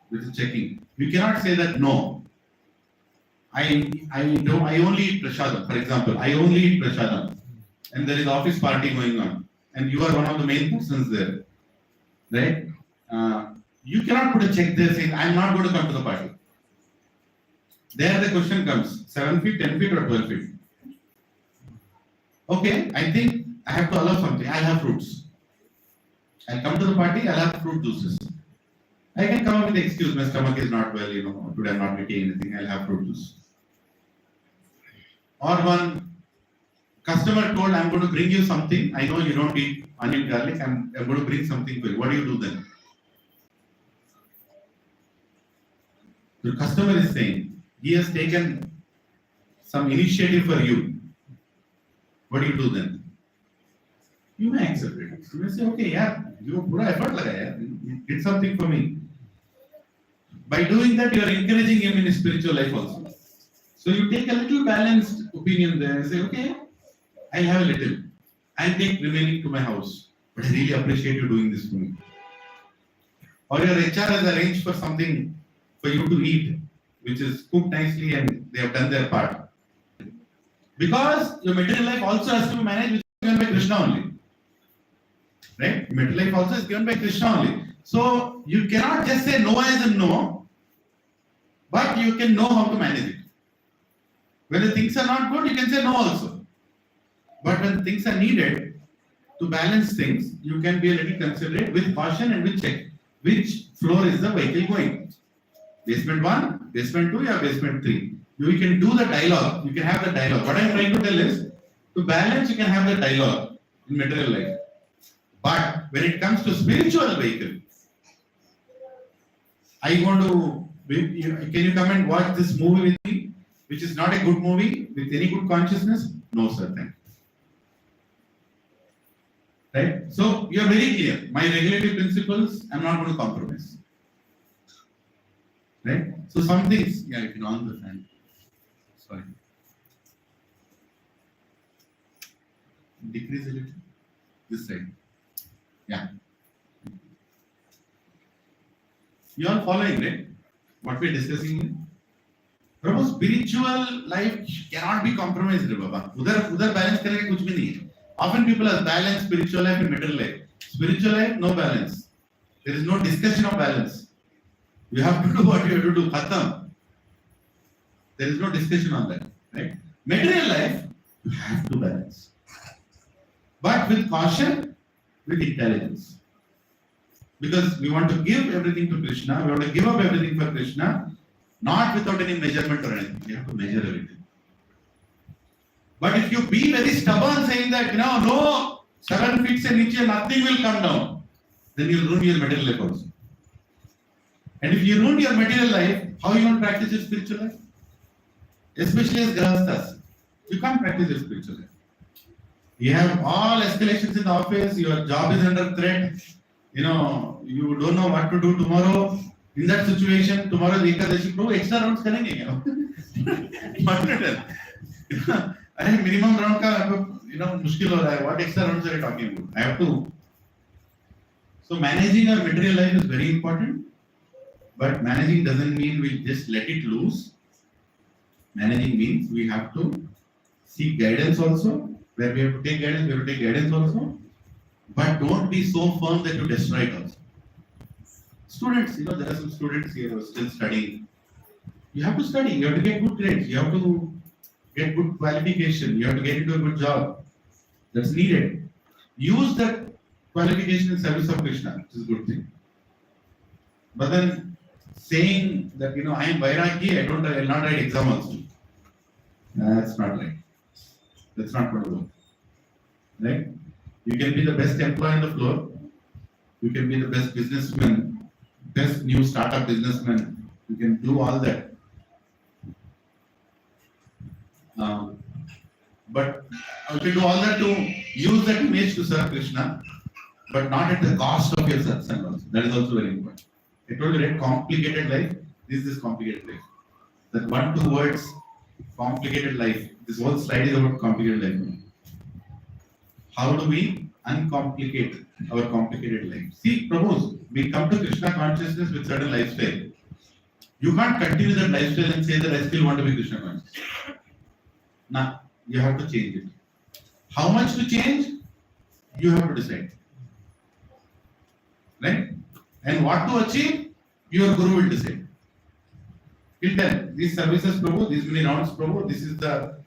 with a checking. You cannot say that no. I only eat prasadam. For example, I only eat prasadam, and there is office party going on, and you are one of the main persons there, right? You cannot put a check there saying I am not going to come to the party. There the question comes: 7 feet, 10 feet, or 12 feet? Okay, I think I have to allow something. I'll have fruits. I'll come to the party. I'll have fruit juices. I can come up with the excuse, my stomach is not well. Today I'm not eating anything. I'll have fruit juice. Or one customer told, I'm going to bring you something. I know you don't eat onion garlic. I'm going to bring something for you. What do you do then? The customer is saying, he has taken some initiative for you. What do you do then? You may accept it. You may say, okay, yeah, you put effort lagaya, you did something for me. By doing that, you are encouraging him in his spiritual life also. So you take a little balanced opinion there and say, okay, I have a little. I'll take remaining to my house. But I really appreciate you doing this for me. Or your HR has arranged for something for you to eat, which is cooked nicely and they have done their part. Because your material life also has to be managed, which is given by Krishna only. Right? Material life also is given by Krishna only. So you cannot just say no as in no, but you can know how to manage it. When the things are not good, you can say no also. But when things are needed to balance things, you can be a little considerate with caution and with check. Which floor is the vehicle going? Basement 1, basement 2, or basement 3? You can do the dialogue. You can have the dialogue. What I am trying to tell is, to balance, you can have the dialogue in material life. But when it comes to spiritual vehicle, I want to, can you come and watch this movie with me, which is not a good movie, with any good consciousness? No, sir, thank you. Right? So, you are very clear. My regulatory principles, I am not going to compromise. Right? So, some things, yeah, you can on the fan. Sorry. Decrease a little. This side. Yeah. You are following, right? What we are discussing. Prabhu, spiritual life cannot be compromised, Baba. Udhar balance karenge kuch bhi nahi hai. Often people have balanced spiritual life and material life. Spiritual life, no balance. There is no discussion of balance. You have to do what you have to do. Khatam. There is no discussion on that. Right? Material life, you have to balance. But with caution, with intelligence. Because we want to give everything to Krishna, we want to give up everything for Krishna, not without any measurement or anything. You have to measure everything. But if you be very stubborn saying that, no, 7 feet se niche, nothing will come down, then you will ruin your material life also. And if you ruin your material life, how you want to practice your spiritual life? Especially as grahasthas. You can't practice your spiritual life. You have all escalations in the office, your job is under threat, you don't know what to do tomorrow. In that situation, tomorrow is Ekadashi, Prabhu, extra rounds karenge kya? What to tell? Minimum round ka, mushkil ho raha hai. What extra rounds are you talking about? I have to. So managing our material life is very important, but managing doesn't mean we just let it loose. Managing means we have to seek guidance also. Where we have to take guidance, we have to take guidance also. But don't be so firm that you destroy it also. Students, there are some students here who are still studying. You have to study, you have to get good grades, you have to get good qualification, you have to get into a good job. That's needed. Use that qualification in service of Krishna, which is a good thing. But then saying that, I am Vairagi, I will not write exam also. That's not right. That's not going to work. Right? You can be the best employee on the floor. You can be the best businessman, best new startup businessman. You can do all that. But you can do all that to use that image to serve Krishna, but not at the cost of your satsang also. That is also very important. I told you, right? Complicated life. This is complicated life. That 1-2 words, complicated life. This whole slide is about complicated life. How do we uncomplicate our complicated life? See, Prabhu, we come to Krishna consciousness with certain lifestyle. You can't continue that lifestyle and say that I still want to be Krishna conscious. Nah, you have to change it. How much to change? You have to decide. Right? And what to achieve? Your Guru will decide. He'll tell, these services, Prabhu, these many rounds, Prabhu, this is the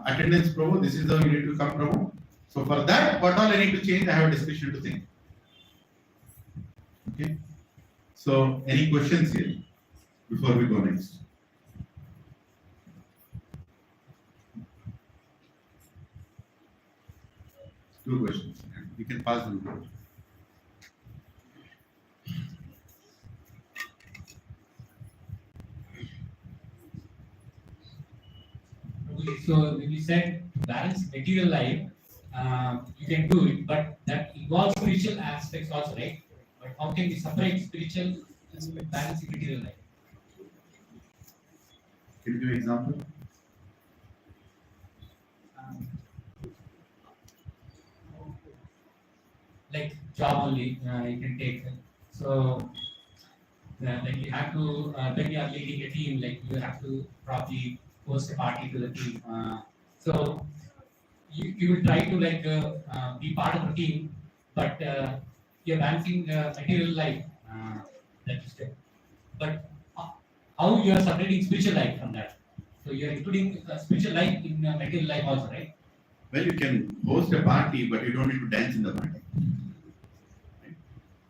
attendance, Prabhu, this is how you need to come, Prabhu. So for that, what all I need to change, I have a discussion to think. Okay. So, any questions here before we go next? Two questions. You can pass them. So when you said balance material life, you can do it, but that involves spiritual aspects also, right? But how can we separate spiritual and balance material life? Can you give an example? Um, like job only, you can take. So like you have to when you are leading a team, like you have to probably host a party to the team. So you will try to like be part of the team, but you're balancing material life. That is it. But how you are separating spiritual life from that? So you are including spiritual life in material life also, right? Well, you can host a party, but you don't need to dance in the party. Right?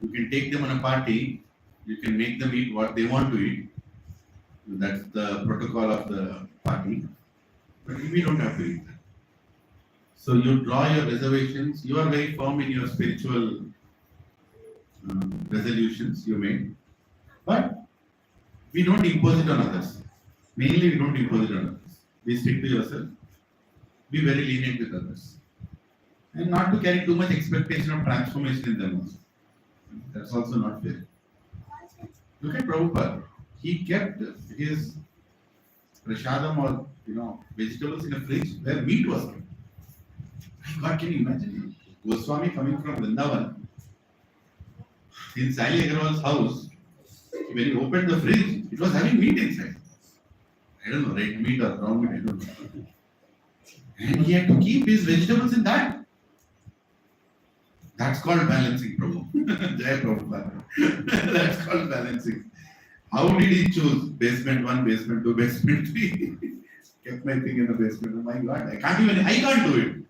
You can take them on a party, you can make them eat what they want to eat. That's the protocol of the party. But we don't have to eat that. So you draw your reservations. You are very firm in your spiritual resolutions you made, but we don't impose it on others. Mainly, we don't impose it on others. We stick to yourself. Be very lenient with others, and not to carry too much expectation of transformation in them also. That's also not fair. Look at Prabhupada. He kept his prashadam or vegetables in a fridge where meat was kept. My God, can you imagine? Goswami coming from Vrindavan in Sally Agarwal's house, when he opened the fridge, it was having meat inside. I don't know, red meat or brown meat, I don't know. And he had to keep his vegetables in that. That's called balancing, Prabhu. Jai Prabhupada. That's called balancing. How did he choose? Basement 1, basement 2, basement 3. Kept my thing in the basement. Oh my God, I can't do it.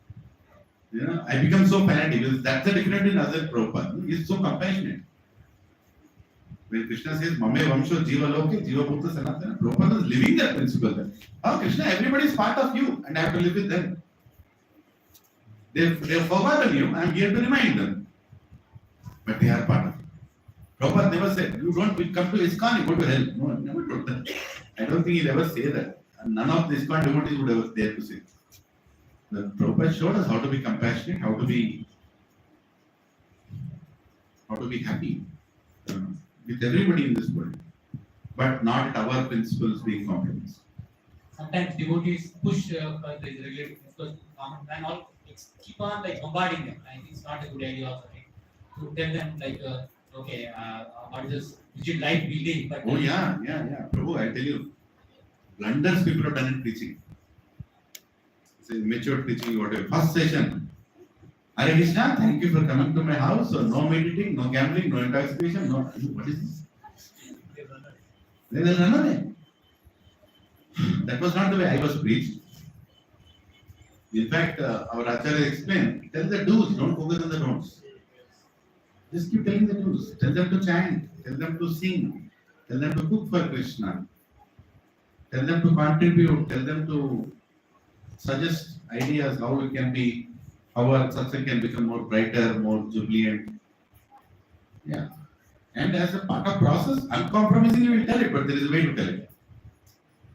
I become so fanatic because that's the difference in other Prabhupada. He's so compassionate. When Krishna says, Mame Vamsho Jiva Loke, Jiva Bhutta Sanatana, Prabhupada is living that principle there. Oh, Krishna, everybody is part of you and I have to live with them. They've forgotten you, I am here to remind them. But they are part of you. Prabhupada never said, you don't come to ISKCON, you go to hell. No, never told that. I don't think he'll ever say that. And none of the ISKCON devotees would ever dare to say it. The Prabhupada showed us how to be compassionate, how to be happy with everybody in this world, but not our principles being compromised. Sometimes devotees push for the related because common man all keep on like bombarding them. I think it's not a good idea also, right? To tell them like, okay, what is this rigid life we live? But Oh yeah. Prabhu, I tell you, blunders people have done in preaching. It's a immature preaching, whatever. First session. Hare Krishna, thank you for coming to my house. So no meditating, no gambling, no intoxication, no. What is this? They will run away. That was not the way I was preached. In fact, our Acharya explained, tell the do's, don't focus on the don'ts. Just keep telling the do's. Tell them to chant, tell them to sing, tell them to cook for Krishna, tell them to contribute, tell them to suggest ideas how it can be, how our satsang can become more brighter, more jubilant. Yeah. And as a part of process, uncompromisingly we will tell it, but there is a way to tell it.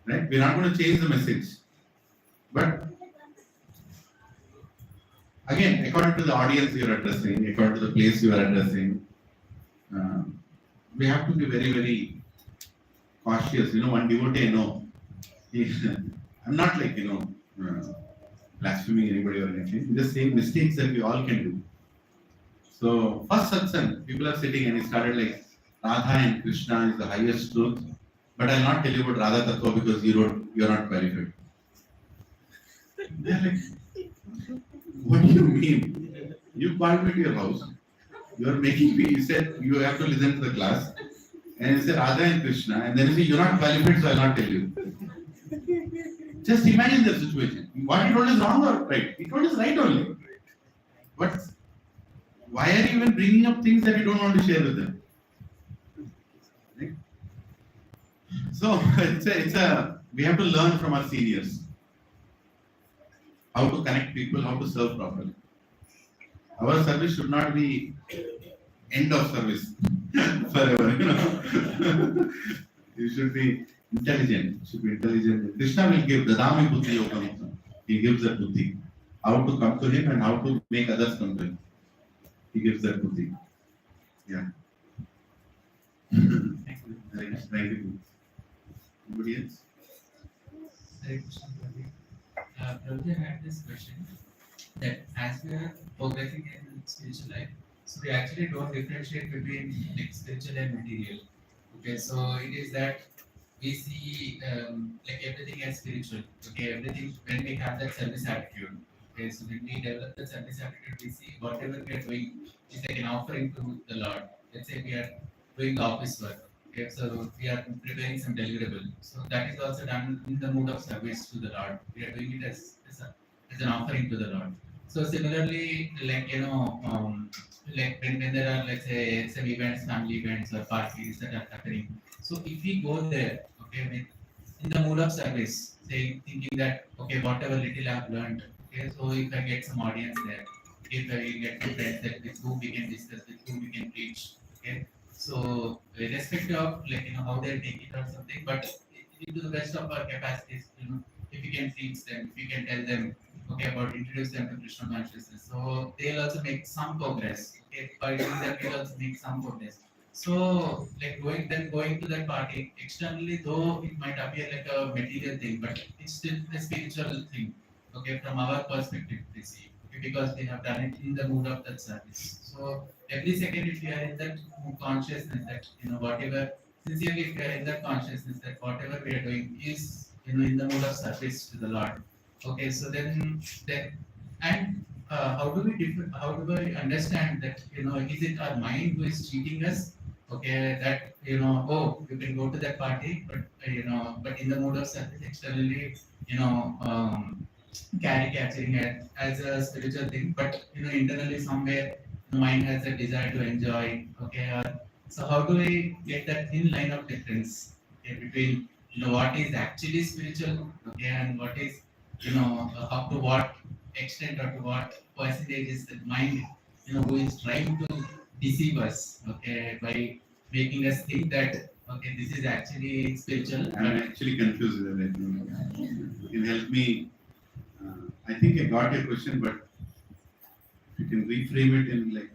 Right? We're not going to change the message. But again, according to the audience you are addressing, according to the place you are addressing, we have to be very, very cautious. One devotee I know, I'm not like, blaspheming anybody or anything. Just saying mistakes that we all can do. So, first satsang, people are sitting and he started like, Radha and Krishna is the highest truth. But I'll not tell you about Radha Tattva because you're not qualified. They're like, what do you mean? You called me to your house. You are making me, you said you have to listen to the class. And you say Radha and Krishna, and then you say you're not qualified, so I'll not tell you. Just imagine the situation. What he told is wrong or right? He told is right only. But why are you even bringing up things that you don't want to share with them? Right? So we have to learn from our seniors how to connect people, how to serve properly. Our service should not be end of service forever. You should be intelligent. Krishna will give Dadami Buddhi Yogam. He gives that buddhi. How to come to him and how to make others come to him. He gives that buddhi. Yeah. Thank you. Anybody else? Hare Krishna, Prabhu. Prabhu, I had this question that as we are progressing in spiritual life, so we actually don't differentiate between like spiritual and material. Okay, so it is that we see like everything as spiritual. Okay, everything when we have that service attitude. Okay, so when we develop the service attitude, we see whatever we are doing is like an offering to the Lord. Let's say we are doing the office work. Okay, so we are preparing some deliverable. So that is also done in the mood of service to the Lord. We are doing it as an offering to the Lord. So similarly, like like when there are, let's say, some events, family events or parties that are happening. So if we go there, okay, in the mood of service, say thinking that okay, whatever little I've learned, okay, so if I get some audience there, if I get some friends that with whom we can discuss, with whom we can preach, okay. So irrespective of like how they take it or something, but into the best of our capacities, if we can teach them, if we can tell them, okay, about introduce them to Krishna consciousness, so they'll also make some progress. Okay, by doing that, we'll also make some progress. So, like going to that party externally, though it might appear like a material thing, but it's still a spiritual thing. Okay, from our perspective, we see, okay, because we have done it in the mood of that service. So every second, if we are in that consciousness that whatever sincerely, if we are in that consciousness that whatever we are doing is in the mood of service to the Lord. Okay, so then and how do we how do we understand that is it our mind who is cheating us? Okay, that oh, you can go to that party, but but in the mood of service externally, carrying it as a spiritual thing, but internally somewhere the mind has a desire to enjoy. Okay, so how do we get that thin line of difference, okay, between what is actually spiritual, okay, and what is up to what extent or to what percentage is the mind who is trying to deceive us, okay, by making us think that okay, this is actually spiritual. I'm actually confused with it. You can help me. I think I got your question, but you can reframe it in like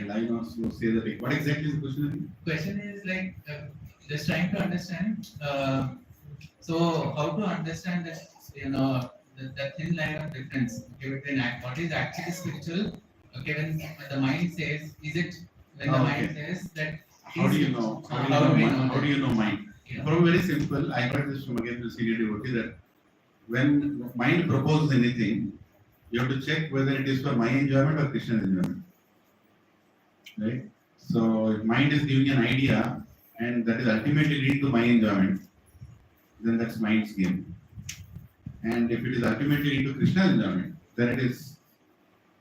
a line or so. Say that. What exactly is the question again? Question is like just trying to understand. So how to understand that the thin line of difference, okay, between what is actually spiritual, okay, when the mind says, is it when the mind says that. How do you know? How do you know mind? Yeah. Probably very simple. I got this from again the senior devotee that when mind proposes anything, you have to check whether it is for my enjoyment or Krishna's enjoyment. Right? So if mind is giving an idea and that is ultimately leading to my enjoyment, then that's mind's game. And if it is ultimately leading to Krishna's enjoyment, then it is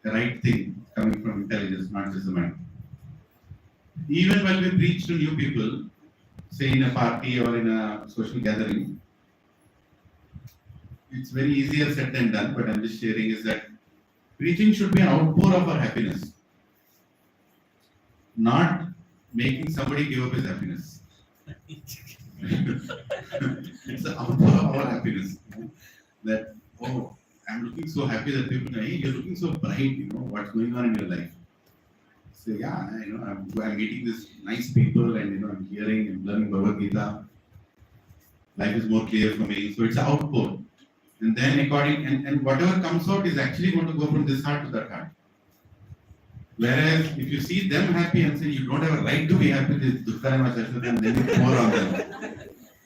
the right thing coming from intelligence, not just the mind. Even when we preach to new people, say in a party or in a social gathering, it's very easier said than done, but I'm just sharing is that preaching should be an outpour of our happiness, not making somebody give up his happiness. It's an outpour of our happiness. That, oh, I'm looking so happy that people say, hey, you're looking so bright, what's going on in your life? So yeah, I'm meeting this nice people and I'm hearing and learning Bhagavad Gita. Life is more clear for me. So it's an outpour. And then and whatever comes out is actually going to go from this heart to that heart. Whereas if you see them happy and say you don't have a right to be happy, this Dukkarama Shashwata, then you pour on them.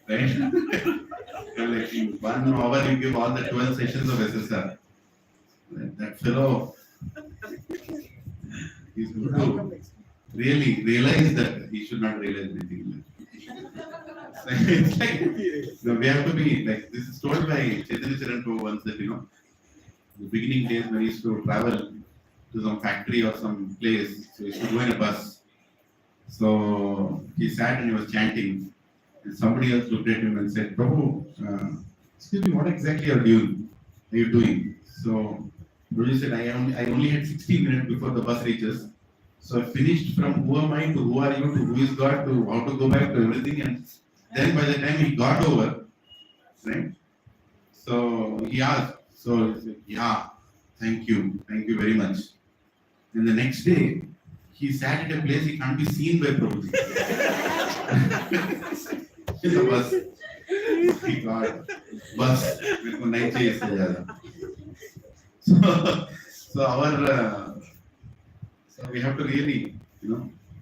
Right? Like in 1 hour you give all the 12 sessions of SSR. That fellow, he's going to really realize that he should not realize anything. It's like, we have to be like, this is told by Chaitanya Charan Prabhu once that, the beginning days when he used to travel to some factory or some place, so he used to go in a bus. So he sat and he was chanting. And somebody else looked at him and said, Prabhu, excuse me, what exactly are you doing? So Prabhuji said, I only had 16 minutes before the bus reaches. So I finished from who am I to who are you to who is God to how to go back to everything. And then by the time he got over, right? So he asked, so he said, yeah, thank you very much. And the next day, he sat at a place he can't be seen by Prabhuji. In the bus. My God, बस मेरे को नहीं चाहिए इससे ज़्यादा. So, so so we have to really,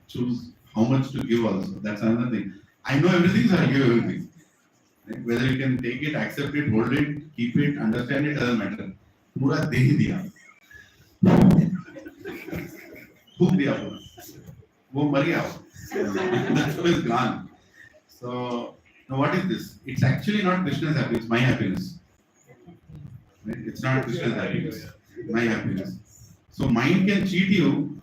choose how much to give also. That's another thing. I know everything, so I give everything. Right? Whether you can take it, accept it, hold it, keep it, understand it, doesn't matter. पूरा दे ही दिया. फूक दिया पूरा. वो मर गया. That's why it's gone. So now what is this? It's actually not Krishna's happiness, it's my happiness. Right? It's not Krishna's happiness, my happiness. So mind can cheat you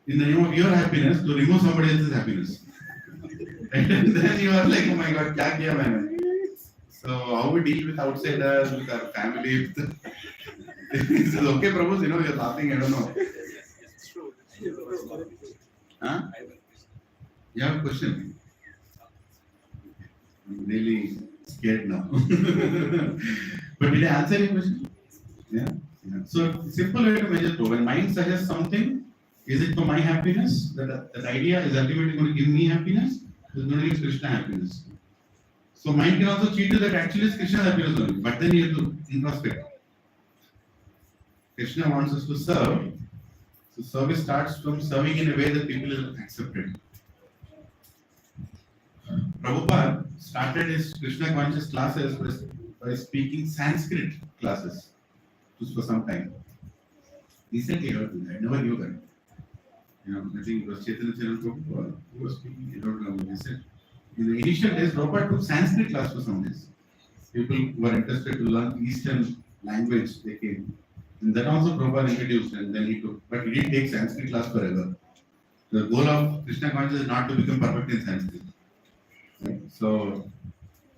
in the name of your happiness to remove somebody else's happiness. Right? And then you are like, oh my God, kya kiya maine? So how we deal with outsiders, with our family? This is okay, Prabhu. You're laughing. I don't know. Huh? You have a question? I'm really scared now. But did I answer your question? Yeah. So simple way to measure when mind suggests something, is it for my happiness? That idea is ultimately going to give me happiness. It's going to give Krishna happiness. So mind can also cheat you that actually it's Krishna's happiness only. But then you have to introspect. Krishna wants us to serve. So service starts from serving in a way that people will accept it. Prabhupada started his Krishna conscious classes by speaking Sanskrit classes just for some time. Recently I heard that. I never knew that. I think it was Chaitanya Prabhupada who was speaking. I don't remember. He said, in the initial days, Prabhupada took Sanskrit class for some days. People who were interested to learn Eastern language, they came. And then also Prabhupada introduced, and then he took, but he didn't take Sanskrit class forever. The goal of Krishna consciousness is not to become perfect in Sanskrit. Right? So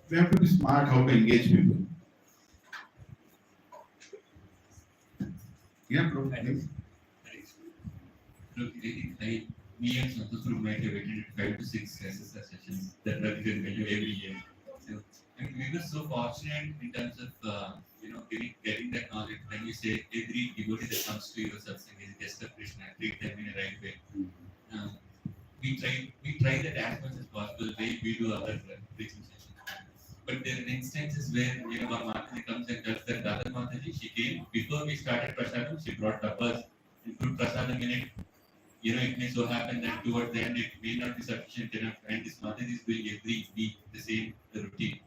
we have to be smart how to engage people. Yeah, Prabhupada. Look, me and Santosh might have attended 5 to 6 SSR sessions that were given value every year. So, we were so fortunate in terms of getting that knowledge. When you say every devotee that comes to your satsang is a guest of Krishna, treat them in a right way. We try that as much as possible. We do our preaching sessions. But there are instances where one Mataji comes and tells that Dada Mataji, she came before we started prasadam. She brought tapas and put prasadam in it. It may so happen that towards the end it may not be sufficient enough, and this Mataji is doing every week the same routine.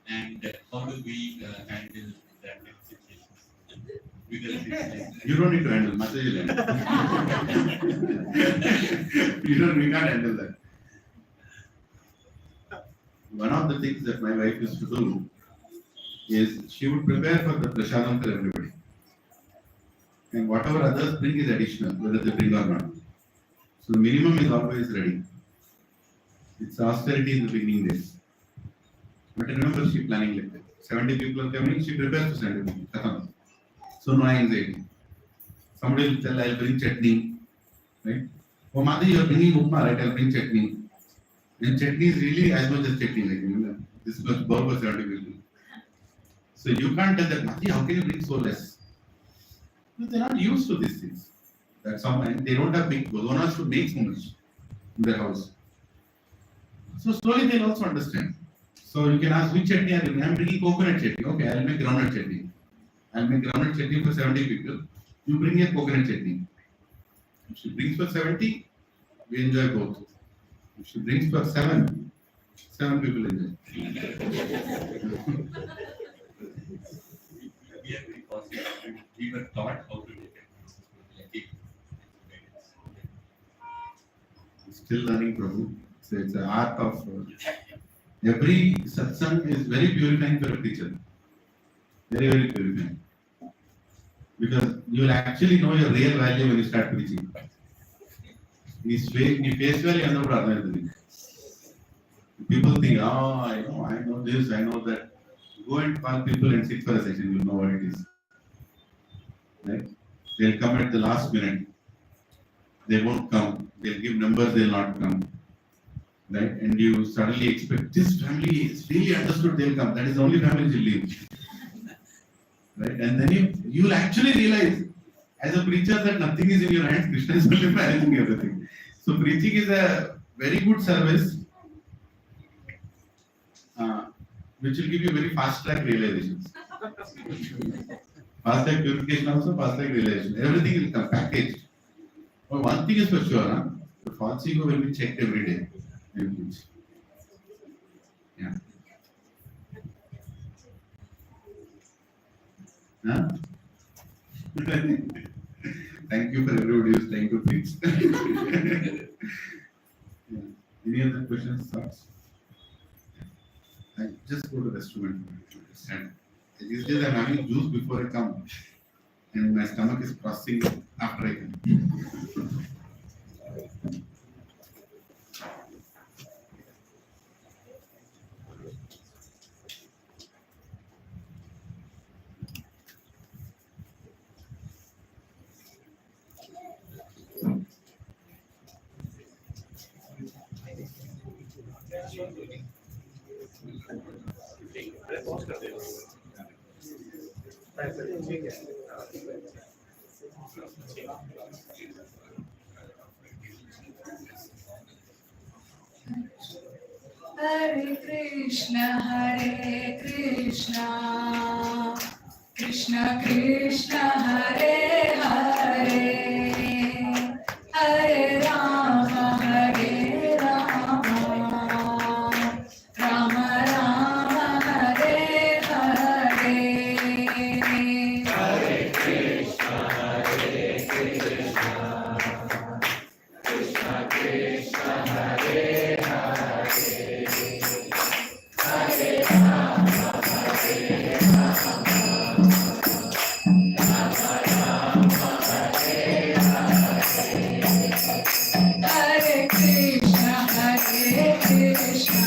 And how do we handle that kind of situations? You don't need to handle, Mataji will handle. We can't handle that. One of the things that my wife used to do is she would prepare for the prasadam for everybody. And whatever others bring is additional, whether they bring or not. So the minimum is always ready. It's austerity in the beginning days. But I remember she planning like that. 70 people are coming, she prepares for 70 people. So no anxiety. Somebody will tell, I'll bring chutney. Right? Oh, Mother, you're bringing upma, right? I'll bring chutney. And chutney is really as much as chutney. This was burr for 70 people. So you can't tell that, Mother, how can you bring so less? Because they're not used to these things. That's how, and they don't have big godonas to make so much in their house. So slowly they'll also understand. So you can ask which chutney are you bringing? I'm bringing coconut chutney. Okay, I'll make groundnut chutney. I'll make groundnut chutney for 70 people. You bring a coconut chutney. If she brings for 70, we enjoy both. If she brings for 7 people enjoy. We are very positive. We were taught how to take it. Still learning, Prabhu. So it's an art of every satsang is very purifying for a teacher. Very, very purifying. Because you will actually know your real value when you start preaching. Face value. People think, oh, I know this, I know that. Go and call people and sit for a session, you'll know what it is. Right? They'll come at the last minute. They won't come. They'll give numbers, they'll not come. Right? And you suddenly expect this family is really understood, they'll come. That is the only family you'll leave. Right? And then you'll actually realize, as a preacher, that nothing is in your hands, Krishna is only managing everything. So preaching is a very good service. which will give you very fast track realizations. Fast track purification also, fast track realization. Everything will come packaged. But one thing is for sure, huh? The false ego will be checked every day. Yeah. Huh? Thank you for everybody who's trying to fix. Yeah. Any other questions, thoughts? I just go to the restaurant. These days I'm having juice before I come, and my stomach is processing after I come. Hare Krishna, Krishna Krishna, Hare Hare, Hare Rama, Rama Rama, Hare Hare. Hare Krishna, Krishna Krishna, Hare Hare Krishna.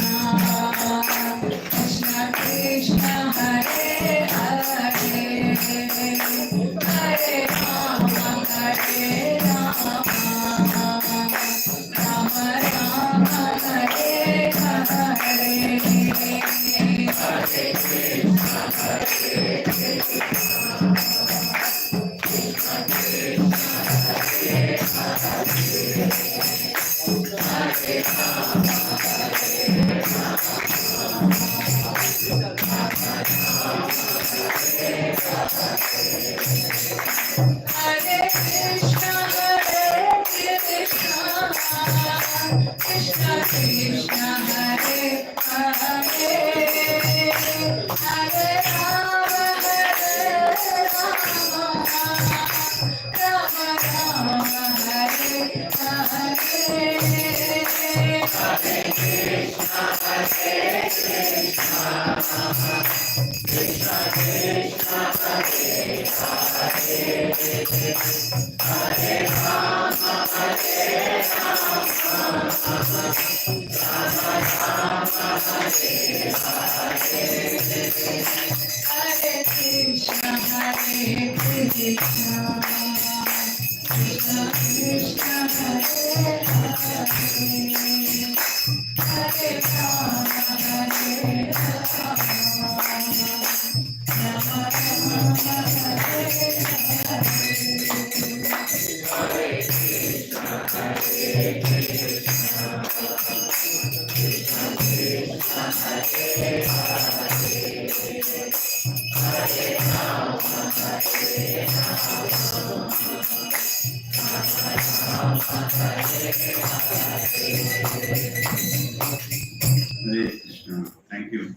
Thank you.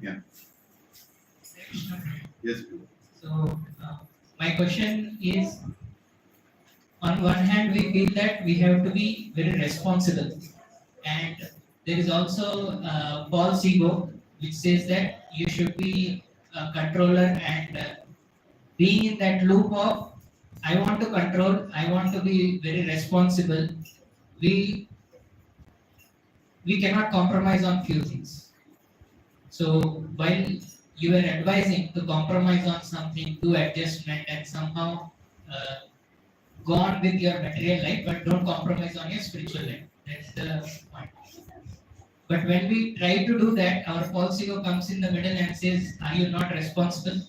Yeah. Yes, Guru. So, my question is, on one hand, we feel that we have to be very responsible, and there is also false ego, which says that you should be a controller, and being in that loop of I want to control, I want to be very responsible. We we cannot compromise on few things. So while you were advising to compromise on something, do adjustment, and somehow go on with your material life, but don't compromise on your spiritual life. That's the point. But when we try to do that, our false ego comes in the middle and says, "Are you not responsible?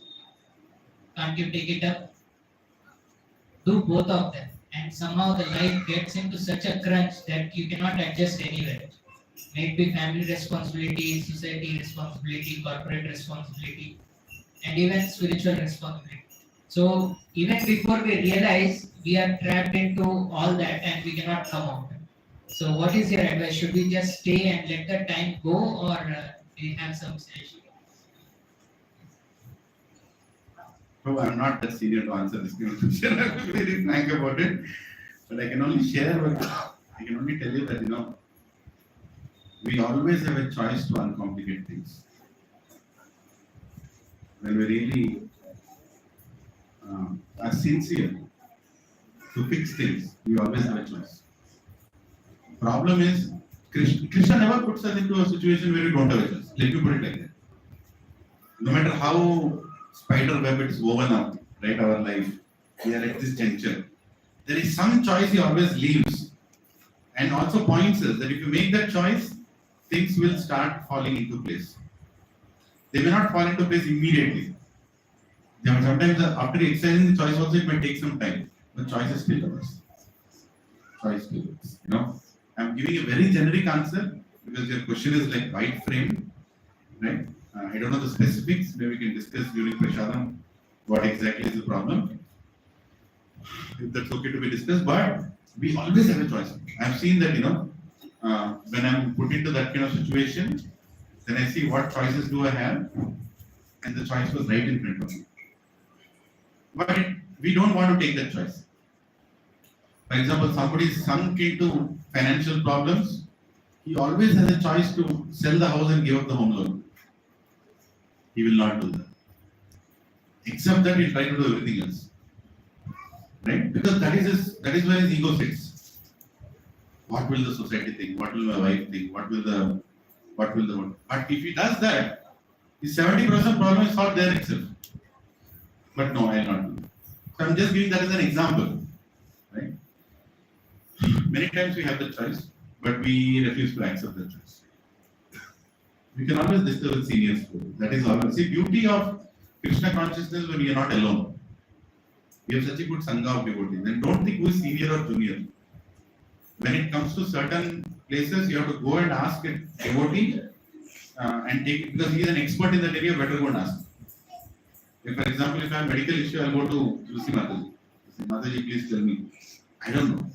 Can't you take it up?" Do both of them, and somehow the life gets into such a crunch that you cannot adjust anywhere. May it be family responsibility, society responsibility, corporate responsibility, and even spiritual responsibility. So even before we realize, we are trapped into all that and we cannot come out. So what is your advice? Should we just stay and let the time go, or do you have some suggestion? So I'm not that senior to answer this kind of question. I'm very frank about it. But I can only share what I can only tell you that we always have a choice to uncomplicate things. When we really are sincere to fix things, we always have a choice. Problem is, Krishna never puts us into a situation where we don't have a choice. Let me put it like that. No matter how spider web it's woven up, right, our life, we are at this juncture. There is some choice he always leaves and also points us that if you make that choice, things will start falling into place. They may not fall into place immediately. Sometimes after exercising the choice also it may take some time, but choice is still ours. Choice still ours. I'm giving a very generic answer because your question is like wide frame, right? I don't know the specifics. Maybe we can discuss during Prashadam what exactly is the problem. If that's okay to be discussed, but we always have a choice. I've seen that, when I'm put into that kind of situation, then I see what choices do I have, and the choice was right in front of me. But we don't want to take that choice. For example, somebody is sunk into financial problems, he always has a choice to sell the house and give up the home loan. He will not do that. Except that he'll try to do everything else. Right? Because that is where his ego sits. What will the society think? What will my wife think? What will the But if he does that, his 70% problem is solved there itself. But no, I'll not do that. So I'm just giving that as an example. Right? Many times we have the choice, but we refuse to accept the choice. We can always discuss with seniors. That is always the beauty of Krishna consciousness when we are not alone. We have such a good sangha of devotees. And don't think who is senior or junior. When it comes to certain places, you have to go and ask a devotee and take it because he is an expert in that area. Better go and ask. If, for example, if I have a medical issue, I'll go to Lucy Mataji. Mataji, please tell me. I don't know.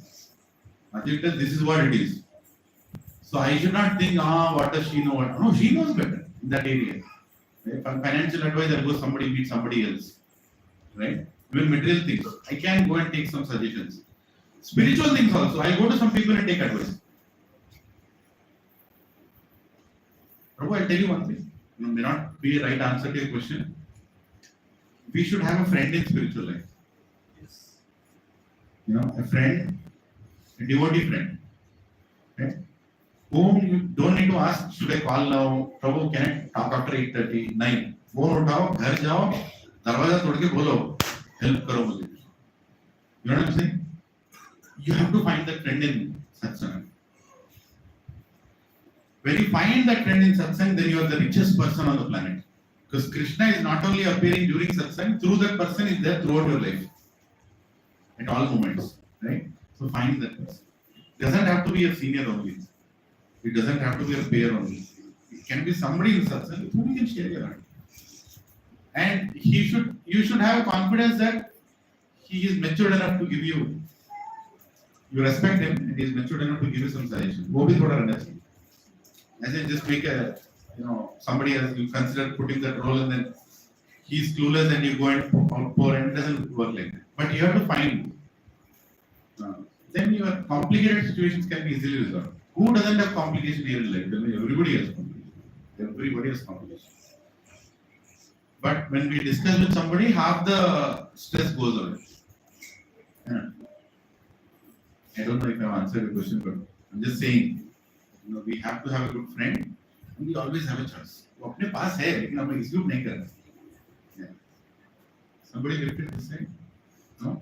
Mataji says this is what it is. So I should not think, what does she know? No, she knows better in that area. If I'm financial advice, I'll go meet somebody else. Right? Even material things. I can go and take some suggestions. Spiritual things also. I go to some people and take advice. Prabhu, I'll tell you one thing. It may not be a right answer to your question. We should have a friend in spiritual life. Yes. A friend, a devotee friend. Right? Whom you don't need to ask, should I call now? Prabhu, can I talk after 8:30? 9. Phone उठाओ, घर जाओ, दरवाजा तोड़ के बोलो, help करो मुझे. You know what I'm saying? You have to find that friend in satsang. When you find that friend in satsang, then you are the richest person on the planet. Because Krishna is not only appearing during satsang, through that person is there throughout your life. At all moments. Right? So find that person. It doesn't have to be a senior only. It doesn't have to be a peer only. It can be somebody in satsang with whom you can share your heart. And you should have confidence that he is matured enough to give you. You respect him and he is matured enough to give you some suggestion. Wo bhi thoda rehna chahiye. As in just make somebody else, you consider putting that role and then he's clueless and you go and pour and it doesn't work like that. But you have to find. Then your complicated situations can be easily resolved. Who doesn't have complication here in life? Everybody has complication. Everybody has complication. But when we discuss with somebody, half the stress goes away. Yeah. I don't know if I've answered your question, but I'm just saying, we have to have a good friend and we always have a choice. वो अपने पास है, लेकिन हम execute नहीं कर रहे. Somebody repeat this thing? No?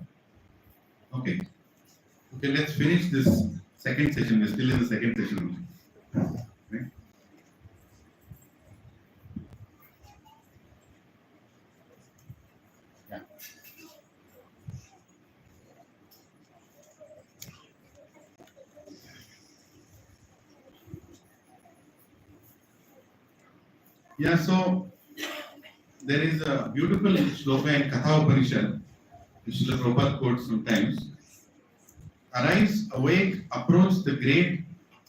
Okay. Okay, let's finish this second session. We're still in the second session. Okay. Yeah. Yeah, so there is a beautiful shloka in Katha Upanishad, which Srila Prabhupada quotes sometimes. Arise, awake, approach the great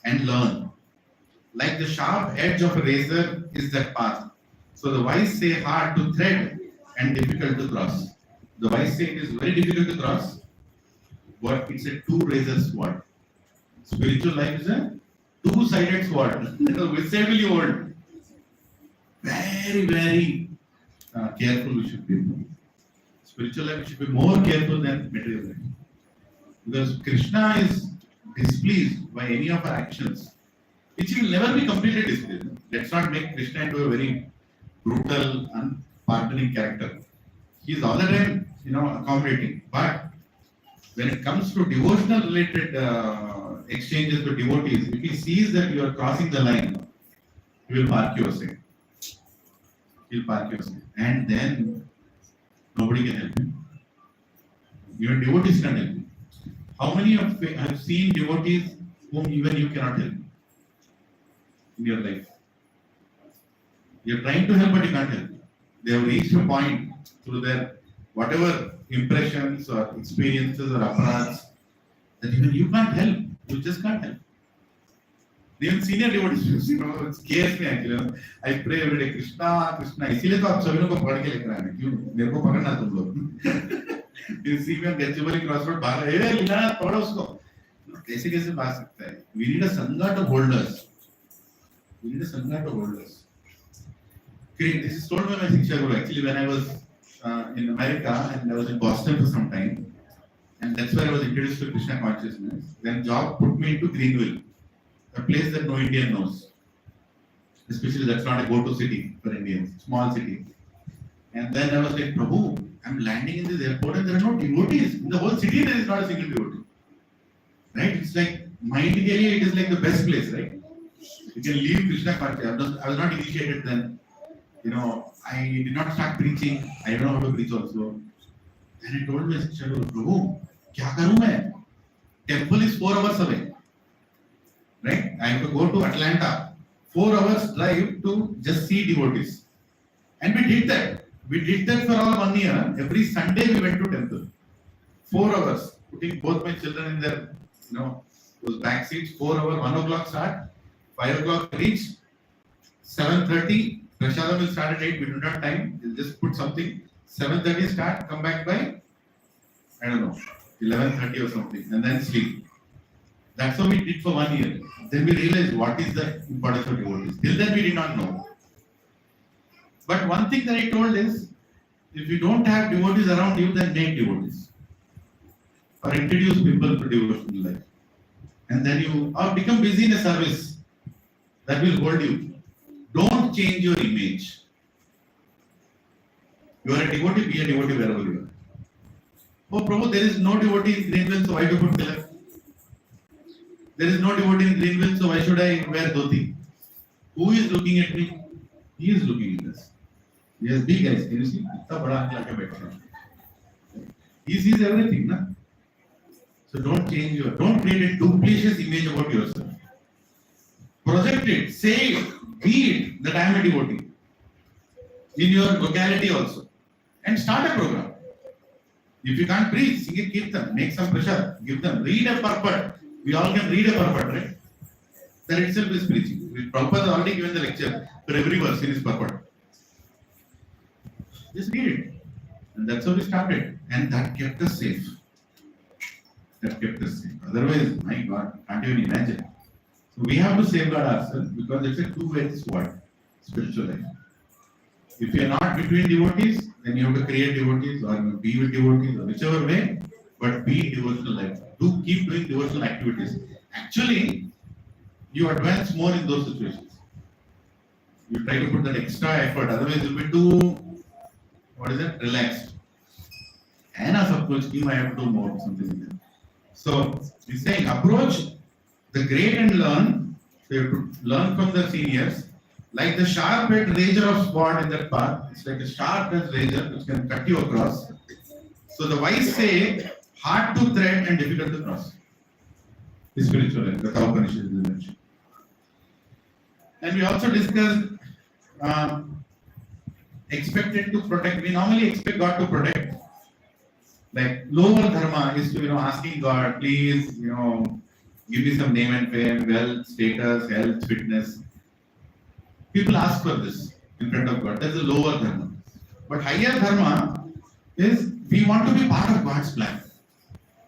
and learn. Like the sharp edge of a razor is that path. So the wise say hard to thread and difficult to cross. The wise say it is very difficult to cross, but it's a two-razor sword. Spiritual life is a two-sided sword. Which side will you hold? Very, very careful we should be. Spiritual life should be more careful than material life. Because Krishna is displeased by any of our actions, which will never be completely displeased. Let's not make Krishna into a very brutal, unpardoning character. He is all the time, accommodating. But when it comes to devotional related exchanges with devotees, if he sees that you are crossing the line, he will park you aside. He'll park you aside. And then nobody can help you. Even devotees can't help you. How many of you have seen devotees whom even you cannot help in your life? You're trying to help, but you can't help. They have reached a point through their whatever impressions or experiences or aparatus that even you can't help. You just can't help. Even senior devotees, it scares me actually. I pray every day, Krishna, Krishna. इसीलिए तो आप सभी लोग को पढ़ के लेकर आए क्यों? मेरे को पकड़ना तुम लोग. You see me on Gachibowli crossroad, बाहर है, Lilananda पढ़ो उसको. कैसे कैसे बात सकता है? We need a sangha to hold us. We need a sangha to hold us. Okay, this is told by my Shiksha Guru. Actually, when I was in America and I was in Boston for some time, and that's where I was introduced to Krishna consciousness. Then job put me into Greenville, a place that no Indian knows. Especially that's not a go-to city for Indians, small city. And then I was like, Prabhu, I'm landing in this airport and there are no devotees. In the whole city there is not a single devotee. Right? It's like, mindically it is like the best place, right? You can leave Krishna consciousness. I was not initiated then. I did not start preaching. I don't know how to preach also. Then I told my sister, Prabhu, क्या करूँ मैं? Temple is 4 hours away. Right? I have to go to Atlanta. 4 hours drive to just see devotees. And we did that. We did that for all 1 year. Every Sunday we went to temple. 4 hours. Putting both my children in their, those back seats. 4 hours, 1 o'clock start. 5 o'clock reach. 7:30. Prashadam will start at 8. We do not time. We'll just put something. 7:30 start. Come back by, 11:30 or something. And then sleep. That's what we did for 1 year. Then we realized what is the importance of devotees. Till then we did not know. But one thing that I told is, if you don't have devotees around you, then make devotees. Or introduce people to devotional life. And then you become busy in a service that will hold you. Don't change your image. You are a devotee, be a devotee wherever you are. Oh Prabhu, there is no devotee in Greenville, so why do you put tilak? There is no devotee in Greenville, so why should I wear dhoti? Who is looking at me? He is looking at us. He has big eyes. Can you see? He sees everything, na? So don't create a duplicitous image about yourself. Project it, say it, be it that I am a devotee. In your locality also. And start a program. If you can't preach, sing a kirtan, make some pressure, give them, read a purport. We all can read a purport, right? That itself is preaching. Prabhupada has already given the lecture for every verse in his purport. Just read it. And that's how we started. And that kept us safe. Otherwise, my God, can't even imagine. So we have to safeguard ourselves because it's a two-edged sword, spiritual life. If you are not between devotees, then you have to create devotees or be with devotees or whichever way, but be devotional life. Keep doing devotional activities. Actually, you advance more in those situations. You try to put that extra effort, otherwise you'll be too, relaxed. And as approach team, I have to do more, something like that. So, he's saying, approach the great and learn. So you have to learn from the seniors. Like the sharp-edged razor of sword in that path, it's like a sharp-edged razor which can cut you across. So the wise say, hard to thread and difficult to cross. Is spiritual life, the Upanishad is mentioned. And we also discussed expected to protect. We normally expect God to protect. Like lower dharma is to asking God, please give me some name and fame, wealth, status, health, fitness. People ask for this in front of God. That's the lower dharma. But higher dharma is we want to be part of God's plan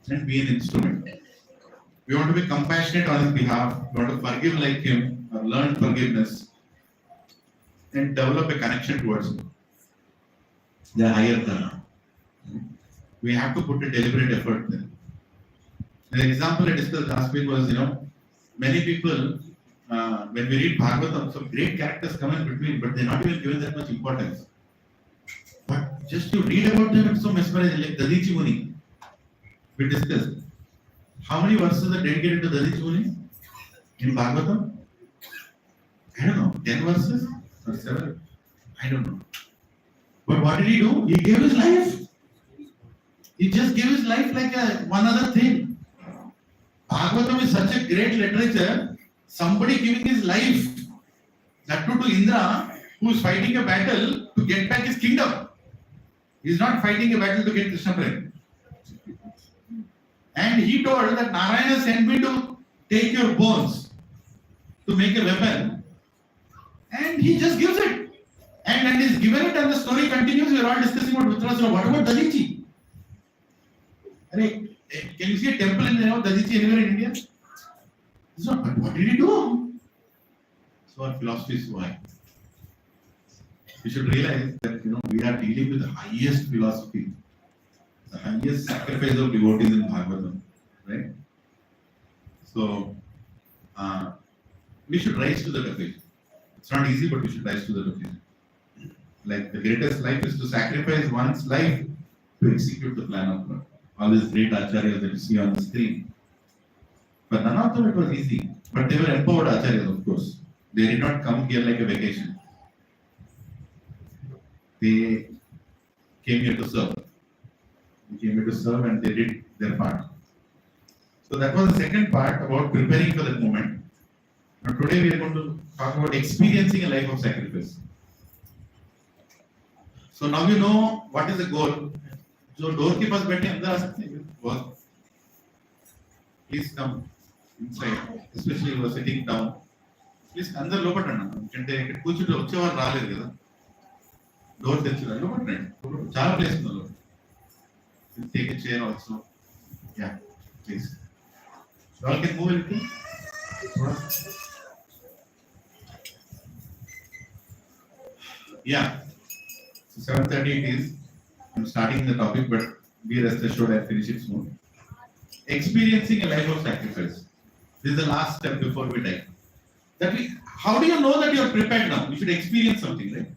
and be an instrument. We want to be compassionate on His behalf. We want to forgive like Him or learn forgiveness and develop a connection towards Him. The higher dharma. We have to put a deliberate effort there. An example I discussed last week was, many people, when we read Bhagavatam, some great characters come in between, but they're not even given that much importance. But just to read about them, it's so mesmerizing, like Dadichi Muni. We discussed. How many verses are dedicated to Dadichi Muni in Bhagavatam? I don't know, 10 verses or 7? I don't know. But what did he do? He gave his life. He just gave his life like one other thing. Bhagavatam is such a great literature. Somebody giving his life, that too to Indra, who is fighting a battle to get back his kingdom. He is not fighting a battle to get Krishna Prem. And he told that Narayana sent me to take your bones to make a weapon. And he just gives it. And he's given it and the story continues. We are all discussing about Vitrasura. What about Dadichi? Can you see a temple in the name of Dadichi anywhere in India? It's not, but what did he do? So our philosophy is why. We should realize that we are dealing with the highest philosophy, the highest sacrifice of devotees in Bhagavatam, right? So we should rise to the occasion. It's not easy, but we should rise to the occasion. Like the greatest life is to sacrifice one's life to execute the plan of God. All these great acharyas that you see on the screen. But none of them it was easy. But they were empowered acharyas, of course. They did not come here like a vacation. They came here to serve. They came here to serve and they did their part. So that was the second part about preparing for that moment. Now today we are going to talk about experiencing a life of sacrifice. So now you know what is the goal. जो door के पास बैठे अंदर आ सकते हैं बहुत please come inside especially you are sitting down please అందరూ లోపటండి అంటే ఇక్కడ కూర్చుంటే వచ్చేవారు రాలేదు కదా డోర్ తెచ్చారు లోపటండి చాలా ప్లేస్ ఉంది లోపల take a chair also yeah please all can move it yeah so 7:30 it is. I'm starting the topic, but be rest assured I'll finish it soon. Experiencing a life of sacrifice. This is the last step before we die. How do you know that you are prepared now? You should experience something, right?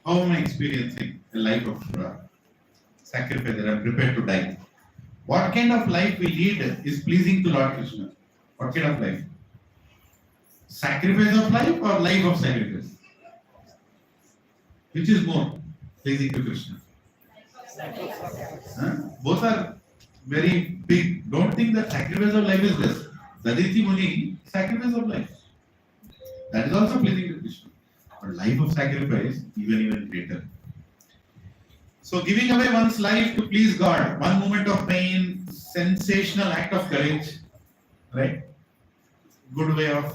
How am I experiencing a life of sacrifice that I'm prepared to die? What kind of life we lead is pleasing to Lord Krishna? What kind of life? Sacrifice of life or life of sacrifice? Which is more pleasing to Krishna? Both are very big. Don't think that sacrifice of life is less. Dadichi Muni, sacrifice of life. That is also pleasing to Krishna. But life of sacrifice, even greater. So giving away one's life to please God, one moment of pain, sensational act of courage, right? Good way of,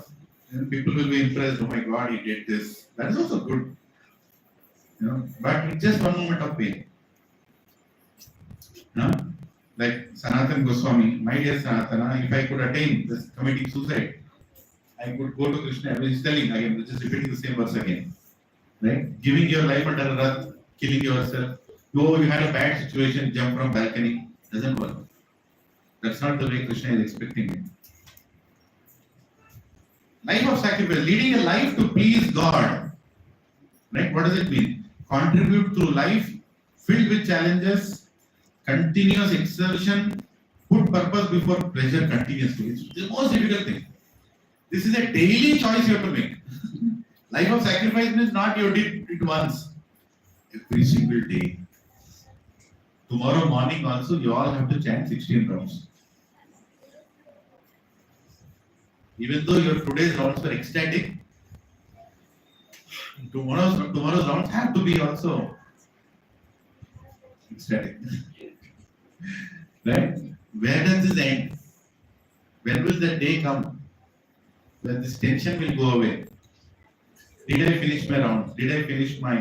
people will be impressed, oh my God, he did this. That is also good. But it's just one moment of pain. Like Sanatana Goswami, my dear Sanatana, if I could attain this committing suicide, I could go to Krishna. I was telling again, just repeating the same verse again, right? Giving your life under a rath, killing yourself. Oh, you had a bad situation, jump from balcony, doesn't work. That's not the way Krishna is expecting it. Life of sacrifice, leading a life to please God, right? What does it mean? Contribute through life filled with challenges, continuous exertion, put purpose before pleasure continuously. It's the most difficult thing. This is a daily choice you have to make. Life of sacrifice means not you did it once. Every single day. Tomorrow morning also you all have to chant 16 rounds. Even though your today's rounds were ecstatic, tomorrow's rounds have to be also ecstatic. Right? Where does this end? When will that day come? When this tension will go away? Did I finish my rounds? Did I finish my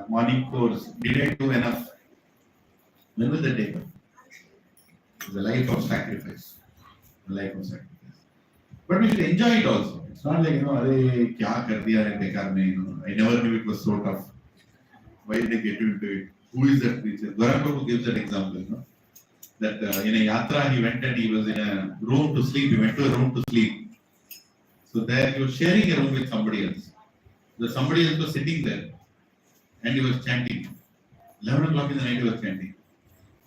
morning course? Did I do enough? When will that day come? It's a life of sacrifice. A life of sacrifice. But we should enjoy it also. It's not like, Arey, kya kar diya hai bekar mein, I never knew it was so tough. Why did I get into it? Who is that preacher? Garam Prabhu gives that example, that in a yatra he went and he was in a room to sleep. He went to a room to sleep. So there he was sharing a room with somebody else. So somebody else was sitting there and he was chanting. 11 o'clock in the night he was chanting.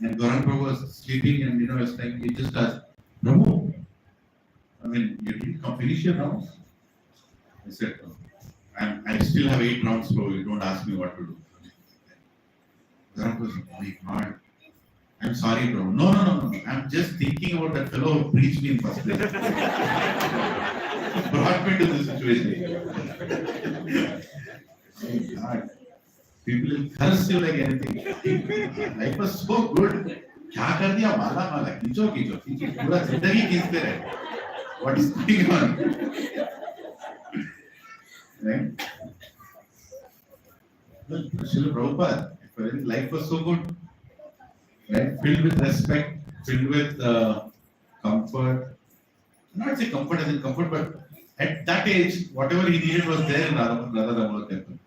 And Garam Prabhu was sleeping and it's like he just asked, Prabhu, you didn't finish your rounds? I said, no. I still have 8 rounds, so you don't ask me what to do. Garam Prabhu said, oh my God. I'm sorry, bro. No. I'm just thinking about that fellow who preached me in first place. Brought me to this situation. Oh God. People will curse you like anything. Life was so good. क्या कर दिया माला खींचो पूरा जिंदगी खींचते रहे. What is going on? Right? Well, Srila Prabhupada, life was so good. Right? Filled with respect, filled with comfort. Not say comfort as in comfort, but at that age, whatever he needed was there in Radha Damodar temple.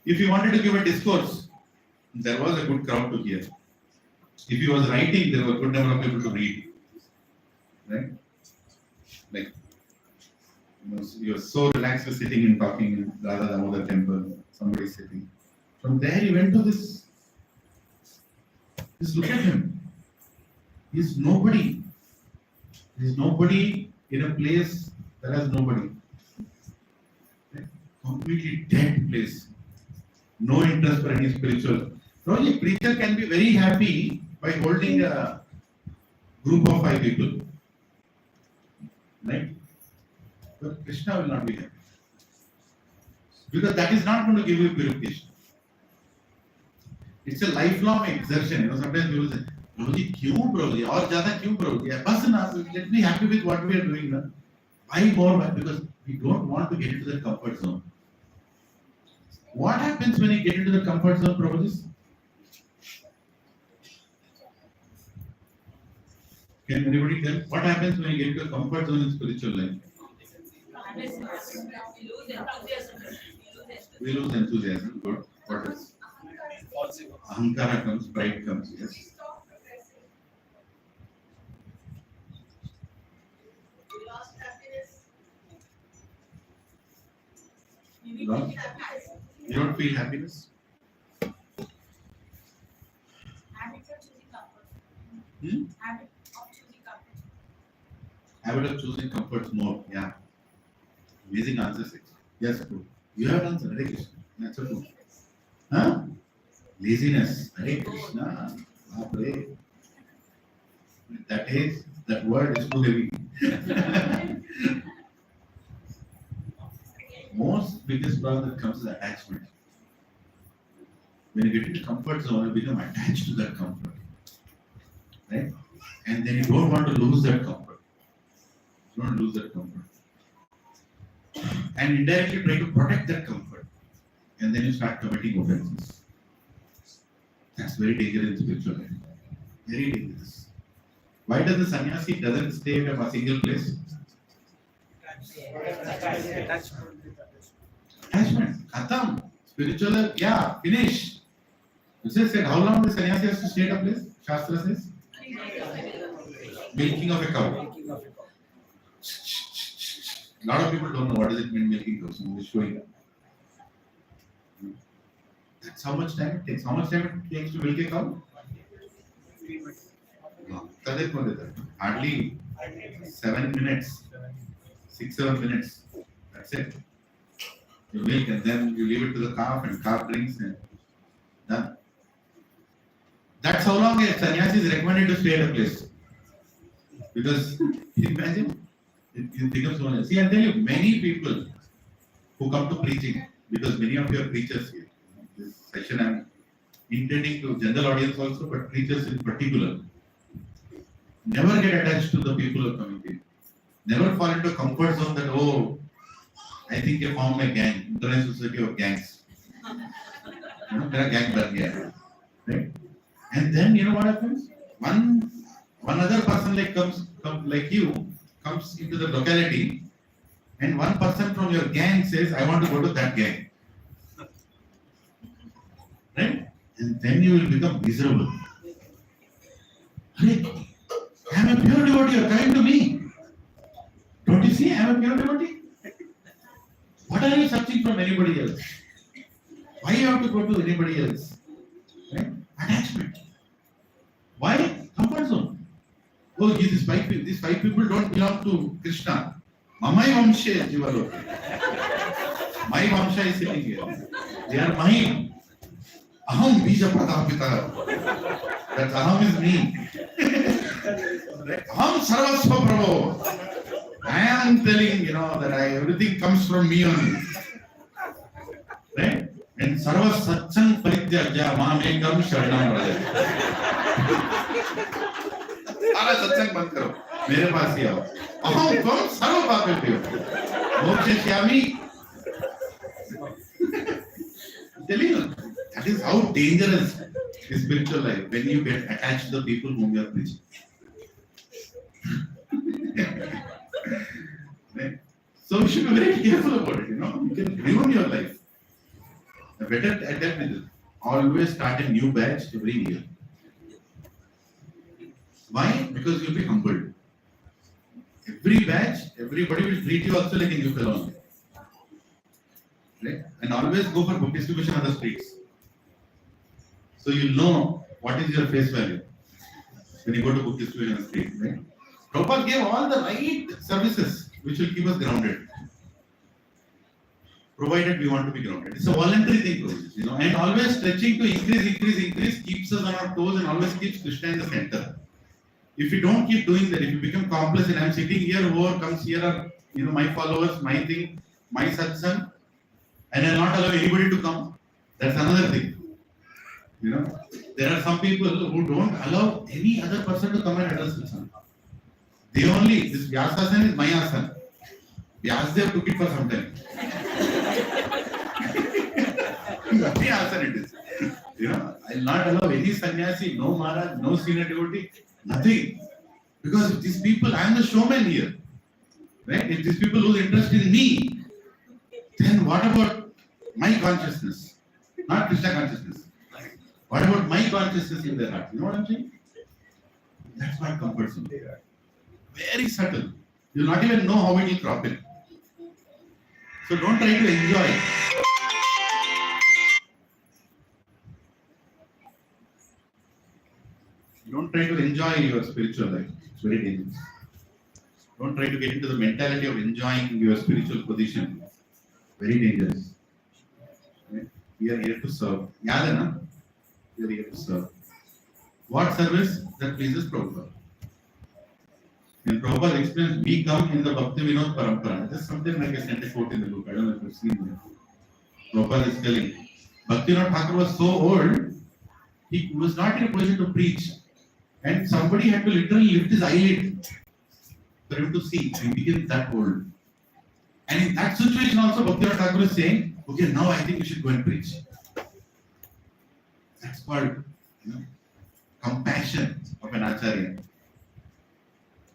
If he wanted to give a discourse, there was a good crowd to hear. If he was writing, there were a good number of people to read. Right? Like, you were so relaxed with sitting and talking in Radha Damodar temple, somebody sitting. From there, he went to this. Just look at him. He's nobody. He's nobody in a place that has nobody. Right? Completely dead place. No interest for any spiritual. Probably a preacher can be very happy by holding a group of 5 people. Right? But Krishna will not be happy. Because that is not going to give you purification. It's a lifelong exertion. Sometimes people say, Prabhuji, kyun Prabhuji? Aur jyada kyun Prabhuji? Bas na, let me happy with what we are doing now. Why more? Because we don't want to get into the comfort zone. What happens when you get into the comfort zone, Prabhuji? Can anybody tell? What happens when you get into a comfort zone in spiritual life? We lose enthusiasm. Good. What else? Ahankara comes, pride comes, yes. No? You don't feel happiness? Habit of choosing comfort more, yeah. Amazing answers. Yes, true. You have answered, Hare Krishna. That's so true. Huh? Laziness. Hare Krishna. Baapre. That word is too heavy. Most biggest problem that comes is attachment. When you get into comfort zone, you become attached to that comfort. Right? And then you don't want to lose that comfort. You don't lose that comfort. And indirectly try to protect that comfort. And then you start committing offenses. That's very dangerous in spiritual life. Very dangerous. Why does the sannyasi doesn't stay at a single place? Attachment. Khatam. Spiritual life, yeah, finish. You said, how long the sannyasi has to stay at a place? Shastra says? Milking of a cow. A lot of people don't know what does it mean milking cows. I'm just showing them. That's how much time it takes. How much time it takes to milk a cow? Hardly 7 minutes. 6-7 minutes. That's it. You milk and then you leave it to the calf and calf drinks and done. That's how long a sannyasi is recommended to stay at a place. Because imagine, it becomes one. See, I'll tell you, many people who come to preaching, because many of you are preachers here. This session I'm intending to general audience also, but preachers in particular. Never get attached to the people who are coming here. Never fall into a comfort zone that, oh, I think I found my gang, International Society of Gangs. You know, there are gang done here. Right? And then you know what happens? One other person comes like you comes into the locality, and one person from your gang says, I want to go to that gang. Right? And then you will become miserable. Hey, I am a pure devotee, you are coming to me. Don't you see I am a pure devotee? What are you searching from anybody else? Why you have to go to anybody else? Right? Attachment. Why? Comfort zone. Oh, these five people don't belong to Krishna. Mamai Vamshe Jivalo. My Vamsha is sitting here. They are mine. Aham Bija Pratapita. That Aham is me. Aham Sarvasva Prabhu. I am telling, that everything comes from me only. Right? And Sarva Satsang Parityaja Mahamekam Sharanam Raja. सारा सत्संग बंद करो मेरे पास ही आओ अहम त्वं सर्व पापेभ्यो मोक्षयिष्यामि telling you that is how dangerous is spiritual life when you get attached to the people whom you are preaching. Right? So you should be very careful about it. You can ruin your life. Better adapt with it. Always start a new batch every year. Why? Because you'll be humbled. Every batch, everybody will treat you also like a new fellow. Right? And always go for book distribution on the streets. So you'll know what is your face value when you go to book distribution on the street. Right? Prabhupada gave all the right services which will keep us grounded. Provided we want to be grounded. It's a voluntary thing, and always stretching to increase keeps us on our toes and always keeps Krishna in the center. If you don't keep doing that, if you become complacent, I'm sitting here, whoever comes here are, my followers, my thing, my satsang, and I'll not allow anybody to come. That's another thing. There are some people who don't allow any other person to come and address satsang. This Vyasasana is my asana. Vyasadev took it for some time. My asana it is. I'll not allow any sannyasi, no Maharaj, no senior devotee. Nothing. Because if these people, I am the showman here. Right? If these people lose interest in me, then what about my consciousness? Not Krishna consciousness. What about my consciousness in their heart? You know what I'm saying? That's what comforts them. Very subtle. You'll not even know how it will crop in. So don't try to enjoy. Don't try to enjoy your spiritual life. It's very dangerous. Don't try to get into the mentality of enjoying your spiritual position. Very dangerous. Right? We are here to serve. Yadana, we are here to serve. What service? That pleases Prabhupada. And Prabhupada explains, we come in the Bhakti Vinod Parampara. Just something like I sent a quote in the book. I don't know if you've seen that. Prabhupada is telling, Bhakti Vinod Thakur was so old, he was not in a position to preach. And somebody had to literally lift his eyelid for him to see. He became that old. And in that situation also, Bhakti Thakur is saying, okay, now I think we should go and preach. That's called compassion of an acharya.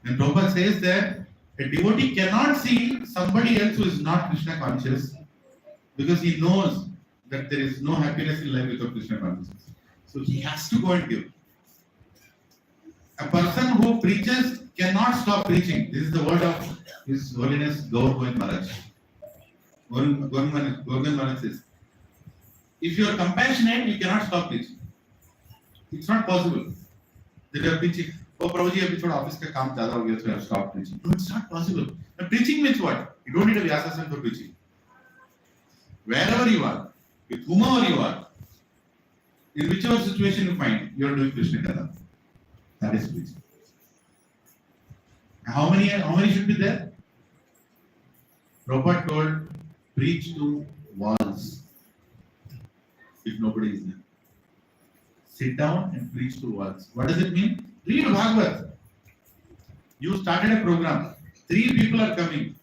And Prabhupada says that a devotee cannot see somebody else who is not Krishna conscious because he knows that there is no happiness in life without Krishna consciousness. So he has to go and give. A person who preaches cannot stop preaching. This is the word of His Holiness Gaur Govind Maharaj. Govind Maharaj says, if you are compassionate, you cannot stop preaching. It's not possible that you are preaching. Oh, Prabhuji, abhi thoda office ka kaam zyada ho gaya, so I have stopped preaching. No, it's not possible. Now, preaching means what? You don't need a Vyasasana for preaching. Wherever you are, with whomever you are, in whichever situation you find, you are doing Krishna Katha. That is preaching. How many should be there? Prabhupada told, preach to walls if nobody is there. Sit down and preach to walls. What does it mean? Read Bhagavad. You started a program. 3 people are coming.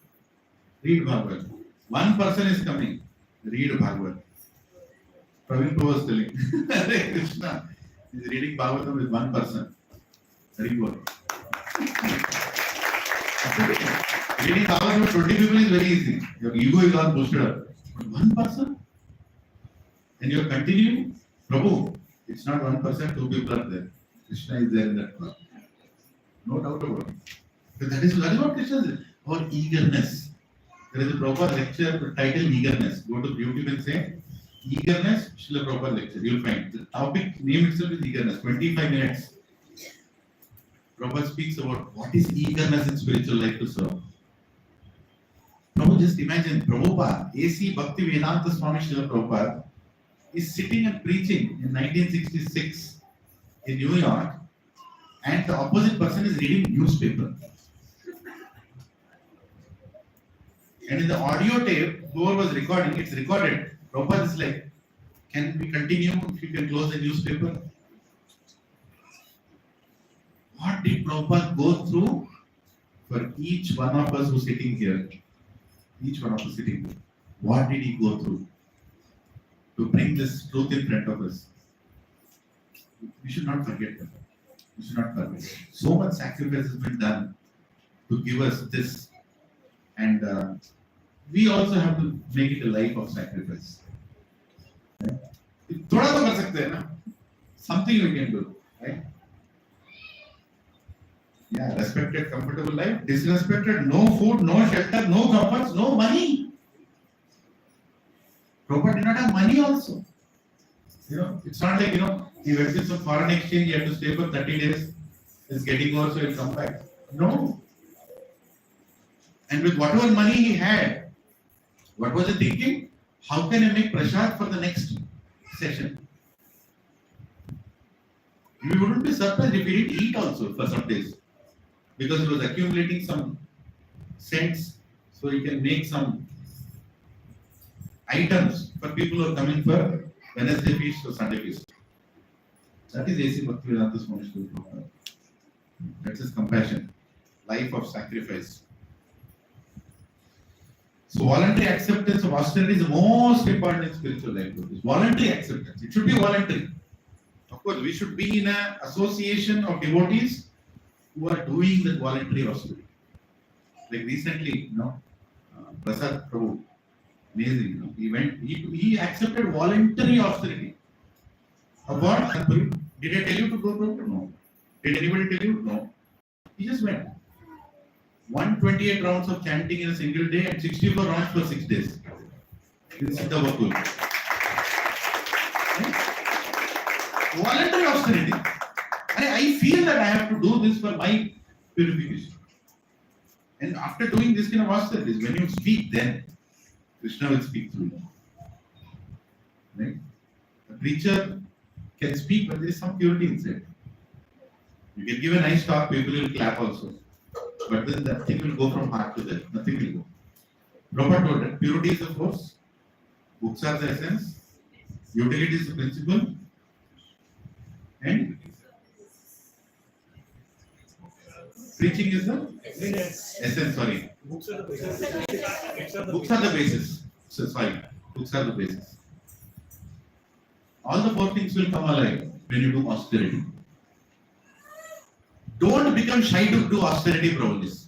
Read Bhagavad. 1 person is coming. Read Bhagavad. Praveen Prabhu was telling. Hare Krishna is reading Bhagavatam with 1 person. Very good. Reading Bhagavatam with 20 people is very easy. Your ego is all boosted up. But 1 person? And you are continuing? Prabhu, it's not 1 person, 2 people are there. Krishna is there in that club. No doubt about it. So that is what Krishna says. Our eagerness. There is a proper lecture titled Eagerness. Go to YouTube and say Eagerness, Srila Prabhupada lecture. You'll find the topic name itself is Eagerness. 25 minutes. Prabhupada speaks about what is eagerness in spiritual life to serve. Prabhu, just imagine Prabhupada, A.C. Bhakti Vedanta Swami Srila Prabhupada is sitting and preaching in 1966 in New York, and the opposite person is reading newspaper. And in the audio tape, whoever was recording, it's recorded. Prabhupada is like, can we continue if you can close the newspaper? What did Prabhupada go through for each one of us who's sitting here? Each one of us sitting here. What did he go through to bring this truth in front of us? We should not forget that. We should not forget. So much sacrifice has been done to give us this. And we also have to make it a life of sacrifice. थोड़ा तो कर सकते हैं ना? Something we can do, right? Yeah, respected, comfortable life. Disrespected, no food, no shelter, no comforts, no money. Prabhupada did not have money also. It's not like, he went to some foreign exchange, he had to stay for 30 days. He's getting over, so he'll come back. No. And with whatever money he had, what was he thinking? How can I make prasad for the next session? We wouldn't be surprised if he didn't eat also for some days. Because he was accumulating some cents, so he can make some items for people who are coming for Wednesday feast or Sunday feast. That is A.C. Bhakti Vedanta Swami Srila Prabhupada. That's his compassion, life of sacrifice. So voluntary acceptance of austerity is the most important in spiritual life. Voluntary acceptance. It should be voluntary. Of course, we should be in an association of devotees who are doing the voluntary austerity. Like recently, Prasad Prabhu, amazing. He accepted voluntary austerity. Of what? Did I tell you to go? No. Did anybody tell you? No. He just went. 128 rounds of chanting in a single day and 64 rounds for 6 days. In Siddha Bakul. Voluntary austerity. I feel that I have to do this for my purification. And after doing this kind of austerities, when you speak, then Krishna will speak through you. Right? The preacher can speak, but there is some purity inside. You can give a nice talk, people will clap also. But then that thing will go from heart to that. Nothing will go. Prabhupada told that purity is the force, books are the essence, utility is the principle, and preaching is the essence. Sorry. Books are the basis. So, sorry. Books are the basis. All the 4 things will come alive when you do austerity. Don't become shy to do austerity, Prabhuji.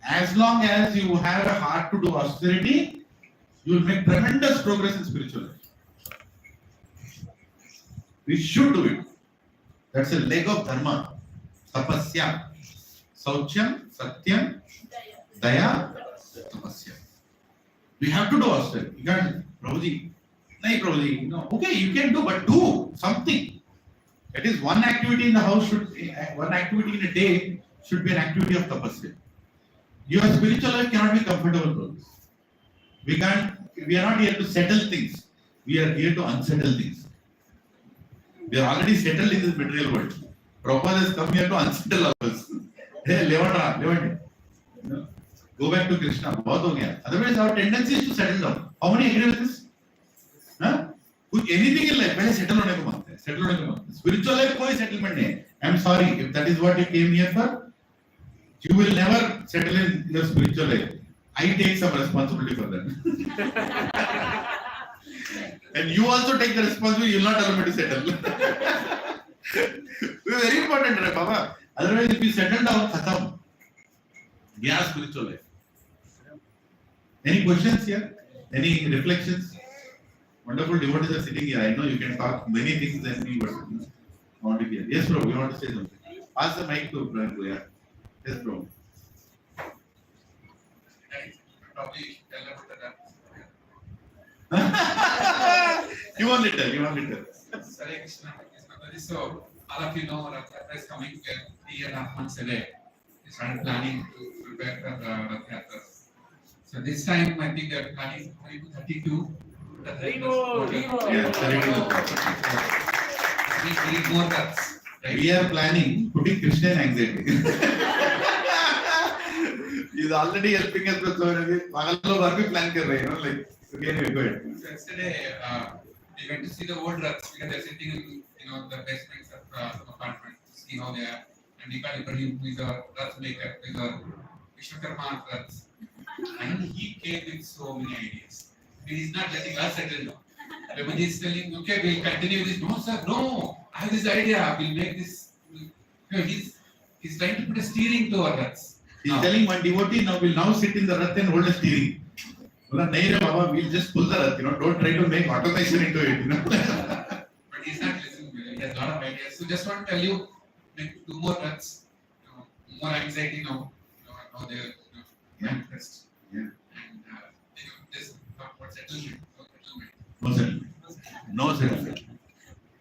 As long as you have a heart to do austerity, you will make tremendous progress in spiritual life. We should do it. That's a leg of dharma. Tapasya. Sauchyam, Satyam, Daya, Tapasya. We have to do austerity. You can't, Prabhuji. No. Okay, you can do, but do something. That is, one activity in the house one activity in a day should be an activity of tapasya. Your spiritual life cannot be comfortable. We are not here to settle things. We are here to unsettle things. We are already settled in this material world. Prabhupada has come here to unsettle us. Hey, Levanta. Go back to Krishna. बहुत हो गया. Otherwise, our tendency is to settle down. How many agree with this? Huh? Anything in life, पहले settle होने को मांगते हैं. Settle होने को मांगते हैं. Spiritual life कोई settlement नहीं है. I'm sorry if that is what you came here for. You will never settle in your spiritual life. I take some responsibility for that. And you also take the responsibility. You will not allow me to settle. Very important, right, Baba? Otherwise, if you settle down, khatam. Yeah, spiritual life. Any questions here? Any reflections? Wonderful devotees are sitting here. I know you can talk many things than me, but I want to hear. Yes, bro, you want to say something? Pass the mic to Prabhu. Yeah. Yes, bro. Probably tell about that. You only tell. You only tell. Hare Krishna. So, all of you know Rath Yatra is coming 3.5 months away. We started planning to prepare for Rath Yatra. So this time I think they are planning 32 Rath Yatras. Yeah, 32. We need more Raths. Right? We are planning putting Krishna in anxiety. He is already helping us with so many. Pagal log aur bhi plan kar rahe hain, like okay, go ahead. So yesterday we went to see the old Raths because they're sitting in the basements of some apartment to see how they are. And Nikal Ibrahim, who is our Rath maker, who is our Vishwakarma Raths, and he came with so many ideas. He is not letting us settle down. Everybody is telling, okay, we'll continue this. No, sir, no. I have this idea. We'll make this. He's trying to put a steering to our Raths. He is telling one devotee now will now sit in the Rath and hold the steering. Nahi re Baba, we'll just pull the Rath. Don't try to make automation into it. But he's not listening. He has a lot of ideas. So just want to tell you, make 2 more Raths. More anxiety now. Now they're impressed. Yeah. And just talk about settlement. No settlement. No settlement.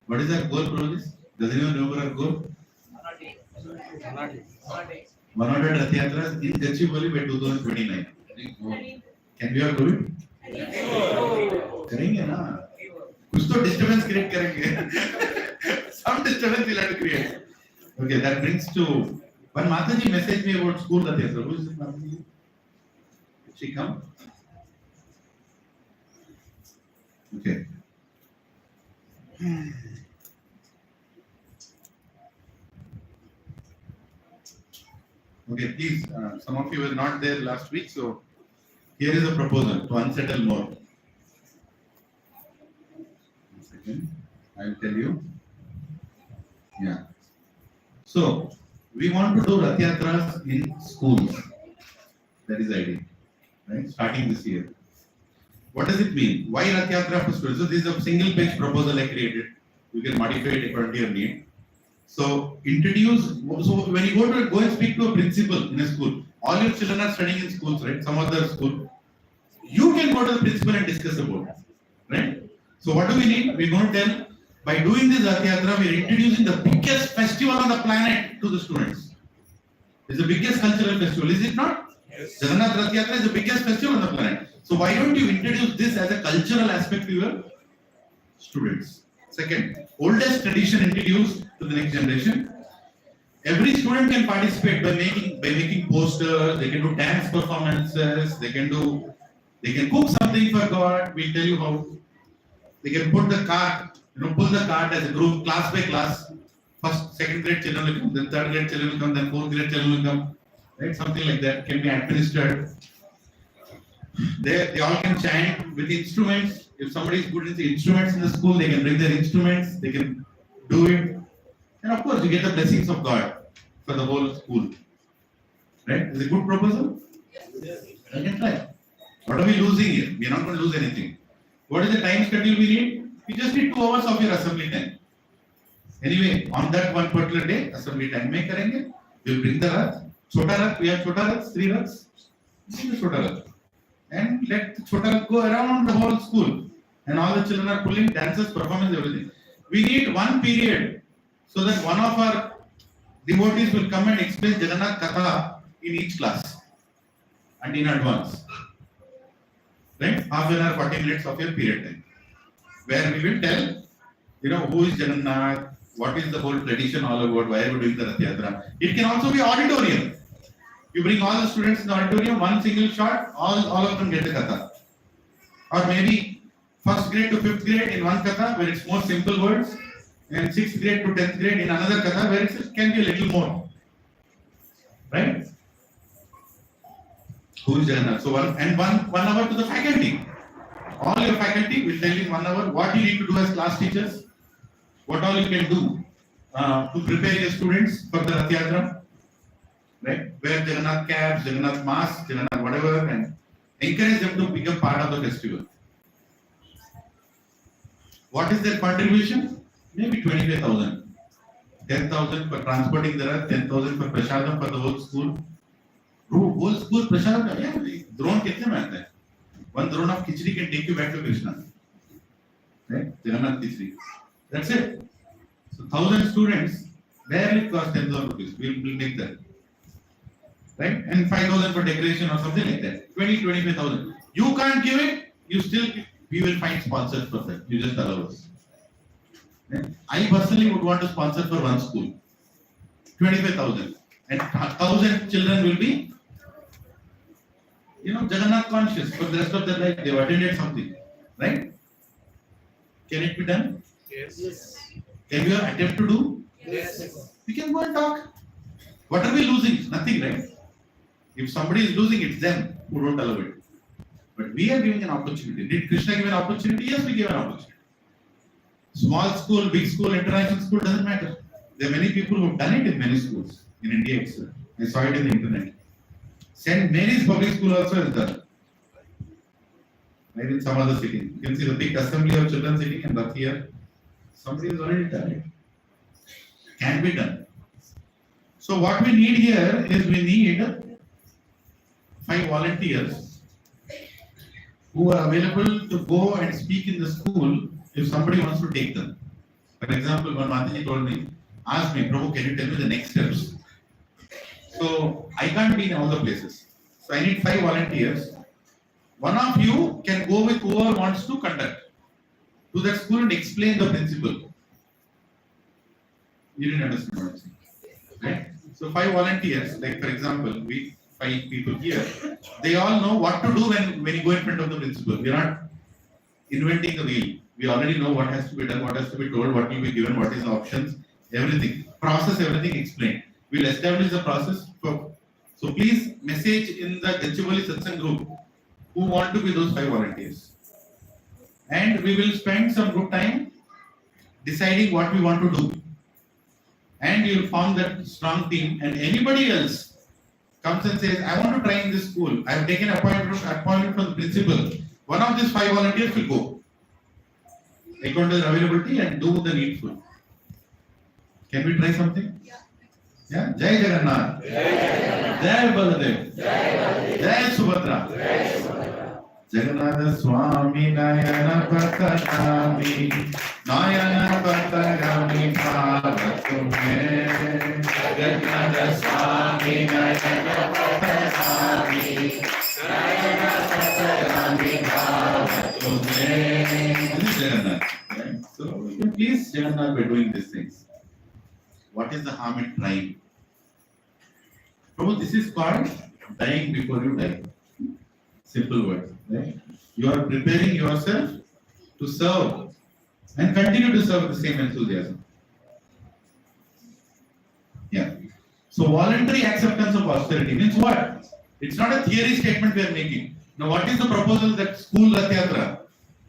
What is our goal, Prabhuji? Does anyone remember our goal? 100 Rath Yatras in Gachibowli by 2029. Can we all do it? करेंगे ना. कुछ तो disturbance create करेंगे. Some disturbance we'll have to create. Okay, that brings to one Mataji messaged me about school Rath Yatra. Who is it, Mataji? Did she come? Okay. Okay, please, some of you were not there last week, so here is a proposal to unsettle more. 1 second, I will tell you. Yeah. So, we want to do Rath Yatras in schools. That is the idea, right? Starting this year. What does it mean? Why Rath Yatra for students? So, this is a single page proposal I created. You can modify it according to your need. So introduce. So when you go and speak to a principal in a school, all your children are studying in schools, right? Some other school. You can go to the principal and discuss about it, right? So what do we need? We're going to tell by doing this Rath Yatra, we're introducing the biggest festival on the planet to the students. It's the biggest cultural festival, is it not? Yes. Jagannath Rath Yatra is the biggest festival on the planet. So why don't you introduce this as a cultural aspect to your students? Second, oldest tradition introduced to the next generation. Every student can participate by making posters. They can do dance performances. They can cook something for God. We'll tell you how. They can put the card, pull the card as a group, class by class. First, second grade children will come, then third grade children will come, then fourth grade children will come. Right, something like that can be administered. They all can chant with instruments. If somebody is good in the instruments in the school, they can bring their instruments, they can do it. And of course, you get the blessings of God for the whole school. Right? Is it a good proposal? Yes. I can try. What are we losing here? We are not going to lose anything. What is the time schedule we need? We just need 2 hours of your assembly time. Anyway, on that one particular day, assembly time mein karenge. We'll bring the Rath. Chota Rath, we have Chota Rath, 3 Raths. Bring the Chota Rath. And let the Chota Rath go around the whole school. And all the children are pulling dances, performance, everything. We need one period so that one of our devotees will come and explain Jagannath Katha in each class and in advance. Right? Half an hour, 40 minutes of your period time. Where we will tell, who is Jagannath, what is the whole tradition all about, why are we doing the Rath Yatra. It can also be auditorium. You bring all the students in the auditorium, one single shot, all of them get the katha. Or maybe first grade to fifth grade in one katha where it's more simple words, and sixth grade to 10th grade in another katha where it can be a little more. Right? Who is Jagannath? So one hour to the faculty. All your faculty will tell you in 1 hour what you need to do as class teachers, what all you can do to prepare your students for the Rath Yatra. Right? Wear Jagannath caps, Jagannath masks, Jagannath whatever, and encourage them to become part of the festival. What is their contribution? Maybe 25,000. 10,000 for transporting the Rath, 10,000 for Prasadam for the whole school. Whole school Prasadam, yeah, drone kitne mein aata hai? One drone of khichdi can take you back to Krishna. Right? Jagannath khichdi. That's it. So 1,000 students, barely cost 10,000 rupees. We'll make that. Right? And 5,000 for decoration or something like that. 25,000. You can't give it, we will find sponsors for that. You just allow us. Right? I personally would want to sponsor for one school. 25,000. And 1,000 children will be, Jagannath conscious for the rest of their life. They have attended something. Right? Can it be done? Yes. Can we attempt to do? Yes. We can go and talk. What are we losing? Nothing, right? If somebody is losing, it's them who don't allow it. But we are giving an opportunity. Did Krishna give an opportunity? Yes, we gave an opportunity. Small school, big school, international school, doesn't matter. There are many people who have done it in many schools in India itself. I saw it in the internet. St. Mary's public school also has done. Maybe in some other city. You can see the big assembly of children sitting and Bhakti here. Somebody has already done it. Can be done. So what we need here is we need 5 volunteers who are available to go and speak in the school if somebody wants to take them. For example, when Mataji asked me, Prabhu, can you tell me the next steps? So I can't be in all the places. So I need 5 volunteers. One of you can go with whoever wants to conduct to that school and explain the principle. You didn't understand what I'm saying. Right? So 5 volunteers, like for example, we 5 people here, they all know what to do when you go in front of the principal. We are not inventing the wheel. We already know what has to be done, what has to be told, what will be given, what is the options, everything. Process, everything explained. We'll establish the process. So please message in the Gachibowli Satsang group who want to be those 5 volunteers. And we will spend some good time deciding what we want to do. And you will form that strong team, and anybody else comes and says, I want to try in this school. I have taken appointment from the principal. One of these 5 volunteers will go. According to their availability and do the needful. Can we try something? Yeah? Jai Jagannath. Jai Baladev. Jai Subhadra. Jagannath Swami Nayana Patagami Nayana Patagami Bhavatumhe Jagannath Swami Nayana Patagami Nayana Patagami Bhavatumhe. This is Jagannath. Right? So you can please Jagannath by doing these things. What is the harm in trying? Prabhu, this is called dying before you die. Simple word. Right? You are preparing yourself to serve and continue to serve with the same enthusiasm. Yeah. So voluntary acceptance of austerity means what? It's not a theory statement we are making. Now what is the proposal that school Rath Yatra?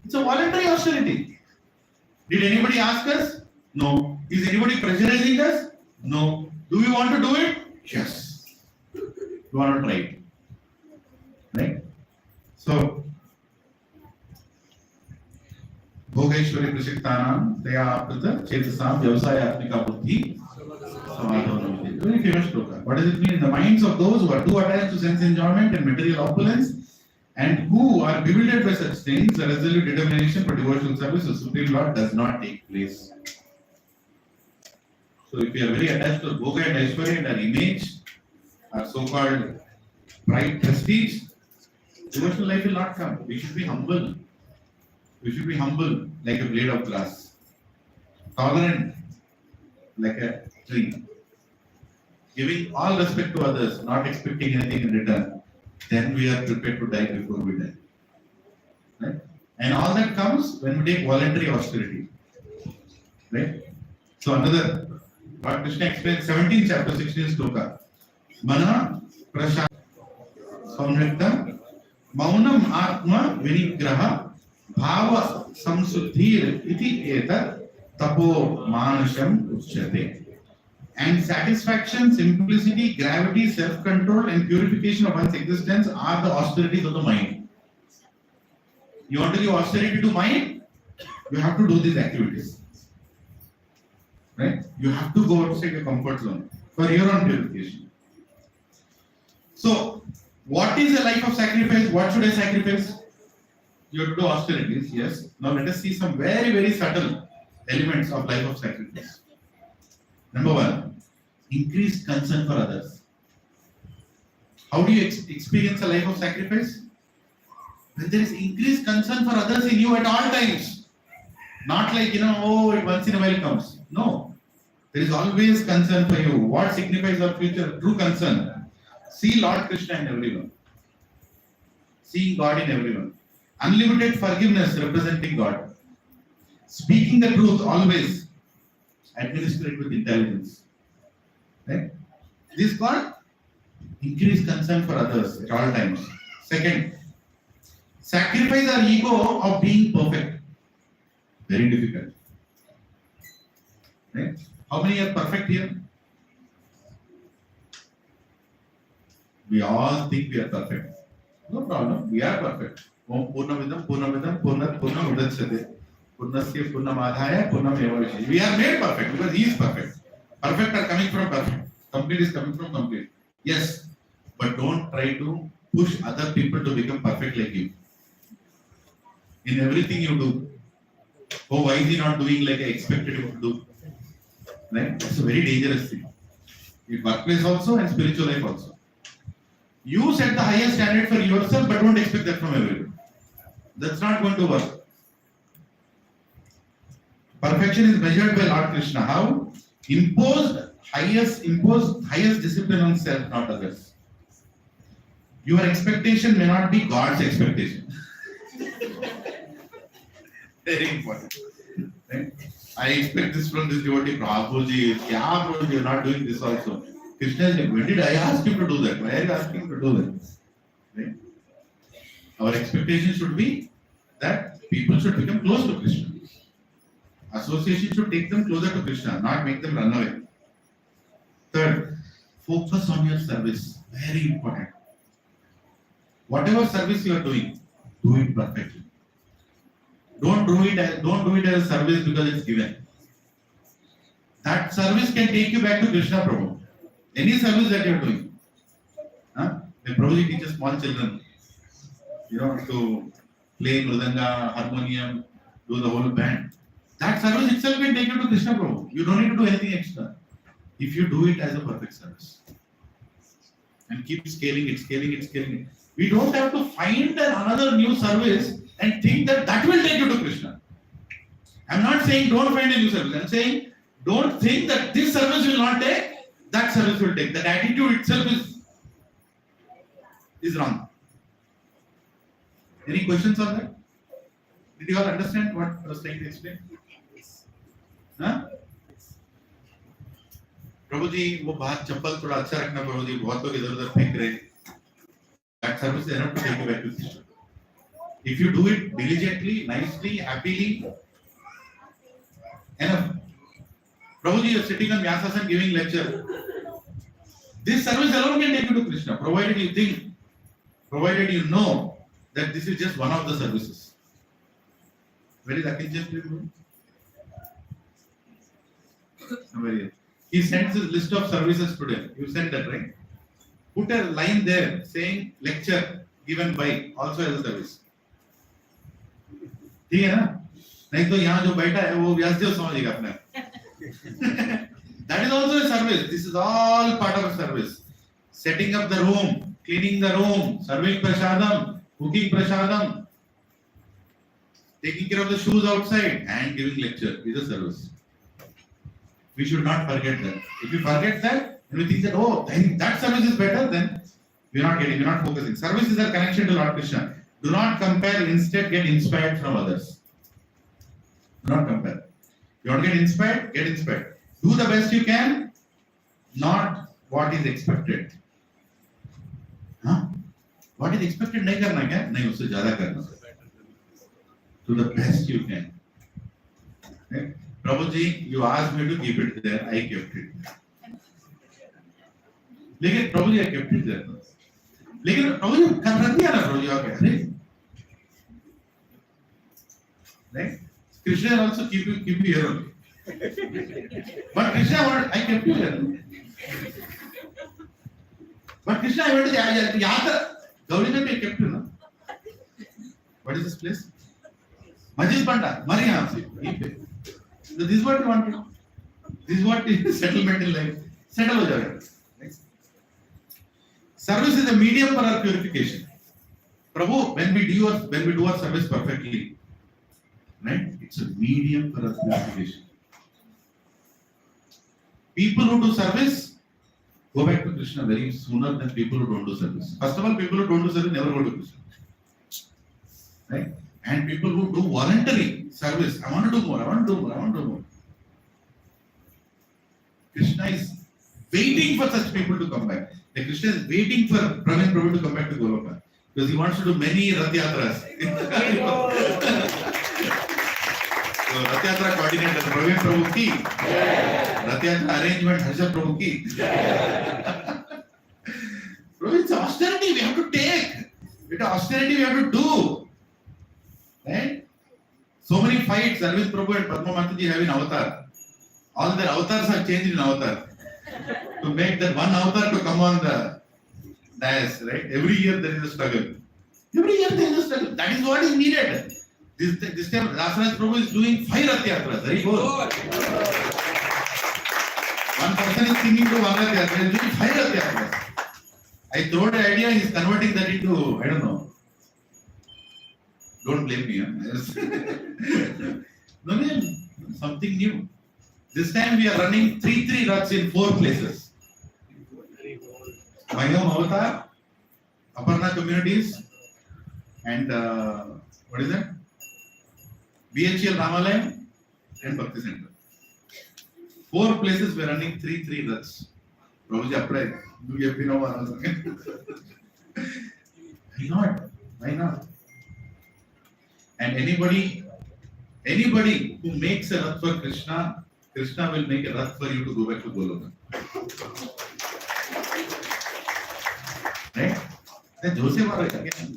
It's a voluntary austerity. Did anybody ask us? No. Is anybody pressurizing us? No. Do we want to do it? Yes. We want to try it. Right? So, Bhogaishwari Prashiktanam Taya Aprita Chetasam Vyavasayatmika Buddhi Samadhanam. Very famous shloka. What does it mean? In the minds of those who are too attached to sense enjoyment and material opulence and who are bewildered by such things, a resolute determination for devotional service to Supreme Lord does not take place. So, if we are very attached to Bhoga and Aishwarya and our image, our so-called pride, prestige, devotional life will not come. We should be humble. We should be humble like a blade of grass. Tolerant like a tree. giving all respect to others, not expecting anything in return, then we are prepared to die before we die. Right? And all that comes when we take voluntary austerity. Right? So another, what Krishna explains, 17th chapter, 16th sloka. Mana prasha samyukta maunam atma vinigraha bhava samsuddhir iti eta tapo manasham uchyate. And satisfaction, simplicity, gravity, self-control and purification of one's existence are the austerities of the mind. You want to give austerity to mind? You have to do these activities. Right? You have to go outside your comfort zone for your own purification. So, what is a life of sacrifice? What should I sacrifice? You have to do austerities, yes. Now let us see some very, very subtle elements of life of sacrifice. Number one, increased concern for others. How do you experience a life of sacrifice? When there is increased concern for others in you at all times. Not like, oh, it once in a while comes. No. There is always concern for you. What signifies our future? True concern. See Lord Krishna in everyone. Seeing God in everyone. Unlimited forgiveness representing God. Speaking the truth always. Administer it with intelligence. Right? This God, increased concern for others at all times. Second, sacrifice our ego of being perfect. Very difficult. Right? How many are perfect here? We all think we are perfect. No problem. We are perfect. Om Purnamidam Purnamidam Purnat Purnam Udachyate. Purnasya Purnamadhaya Purnameva Vishesha. We are made perfect because He is perfect. Perfect are coming from perfect. Complete is coming from complete. Yes, but don't try to push other people to become perfect like you. In everything you do. Oh, why is he not doing like I expected him to do? Right? It's a very dangerous thing. In workplace also and spiritual life also. You set the highest standard for yourself, but don't expect that from everyone. That's not going to work. Perfection is measured by Lord Krishna. How? Imposed highest discipline on self, not others. Your expectation may not be God's expectation. Very important. Right? I expect this from this devotee. Prabhuji, you're not doing this also. Krishna is like, when did I ask you to do that? Why are you asking to do that? Right? Our expectation should be that people should become close to Krishna. Association should take them closer to Krishna, not make them run away. Third, focus on your service. Very important. Whatever service you are doing, do it perfectly. Don't do it as a service because it's given. That service can take you back to Krishna Prabhu. Any service that you are doing. When Prabhuji teaches small children, to play mridanga, harmonium, do the whole band. That service itself can take you to Krishna Prabhu. You don't need to do anything extra. If you do it as a perfect service. And keep scaling it. We don't have to find another new service and think that will take you to Krishna. I'm not saying don't find a new service. I'm saying don't think that this service will not take, that service will take. That attitude itself is wrong. Any questions on that? Did you all understand what I was trying to explain? Huh? Prabhuji, वो बात चप्पल थोड़ा अच्छा रखना प्रभुजी बहुत लोग इधर उधर फेंक रहे that service is enough to take you back to Krishna. If you do it diligently, nicely, happily, enough. Prabhuji, you are sitting on Vyasasana giving lecture. This service alone can take you to Krishna, provided you know that this is just one of the services. Where is Akinjan? Somewhere here. He sends his list of services today. You sent that, right? Put a line there saying lecture given by also as a service. ठीक है ना? नहीं तो यहाँ जो बैठा है वो व्यासदेव समझेगा अपने. That is also a service. This is all part of a service. Setting up the room, cleaning the room, serving prasadam, cooking prasadam, taking care of the shoes outside, and giving lecture is a service. We should not forget that. If you forget that, And we think that, oh, then that service is better, then we're not focusing. Service is our connection to Lord Krishna. Do not compare, instead get inspired from others. Do not compare. You want to get inspired? Get inspired. Do the best you can, not what is expected. Huh? What is expected नहीं करना क्या? नहीं, उससे ज़्यादा करना. Do the best you can. Okay? Prabhuji, you asked me to keep it there. I kept it there. लेकिन Prabhuji, I kept it there. लेकिन Prabhuji कर रही है ना Prabhuji आप कह रहे. Right? Krishna also keep you here only. But Krishna wanted, I kept you here. But Krishna, I wanted to yaar Gauri mein I kept you na. What is this place? Majid Panda, Mari yahan se. So this is what you wanted. This is what is settlement in life. Settle ho jayega. Next. Service is a medium for our purification. Prabhu, when we do our service perfectly, right? It's a medium for our purification. People who do service go back to Krishna very sooner than people who don't do service. First of all, people who don't do service never go to Krishna. Right? And people who do voluntary service, I want to do more. Krishna is waiting for such people to come back. Like Krishna is waiting for Praveen Prabhu to come back to Goloka. Because he wants to do many Rath Yatras. So Rath Yatra coordinator Praveen Prabhu ki. Rath Yatra arrangement Harsha Prabhu ki. Bro, it's austerity we have to take. It's austerity we have to do. Right? So many fights Arvind Prabhu and Padma Mataji have in Avatar. All their avatars are changed in Avatar. To make that one avatar to come on the dais, right? Every year there is a struggle. That is what is needed. This time Rasaraj Prabhu is doing 5 Rath Yatras. Very good. One person is singing to one Rath Yatra, he is doing 5 Rath Yatras. I throw the idea, he is converting that into, I don't know. Don't blame me. Huh? No, something new. This time we are running 3 Raths in 4 places. Mayom Avatar, Aparna Communities, and what is that? BHL Ramalayam and Bhakti Center. 4 places we are running 3 Raths. Prabhuji apply. Do you know Why not? And anybody who makes a Rath for Krishna, Krishna will make a Rath for you to go back to Goloka. Right? Then Joseph are right again.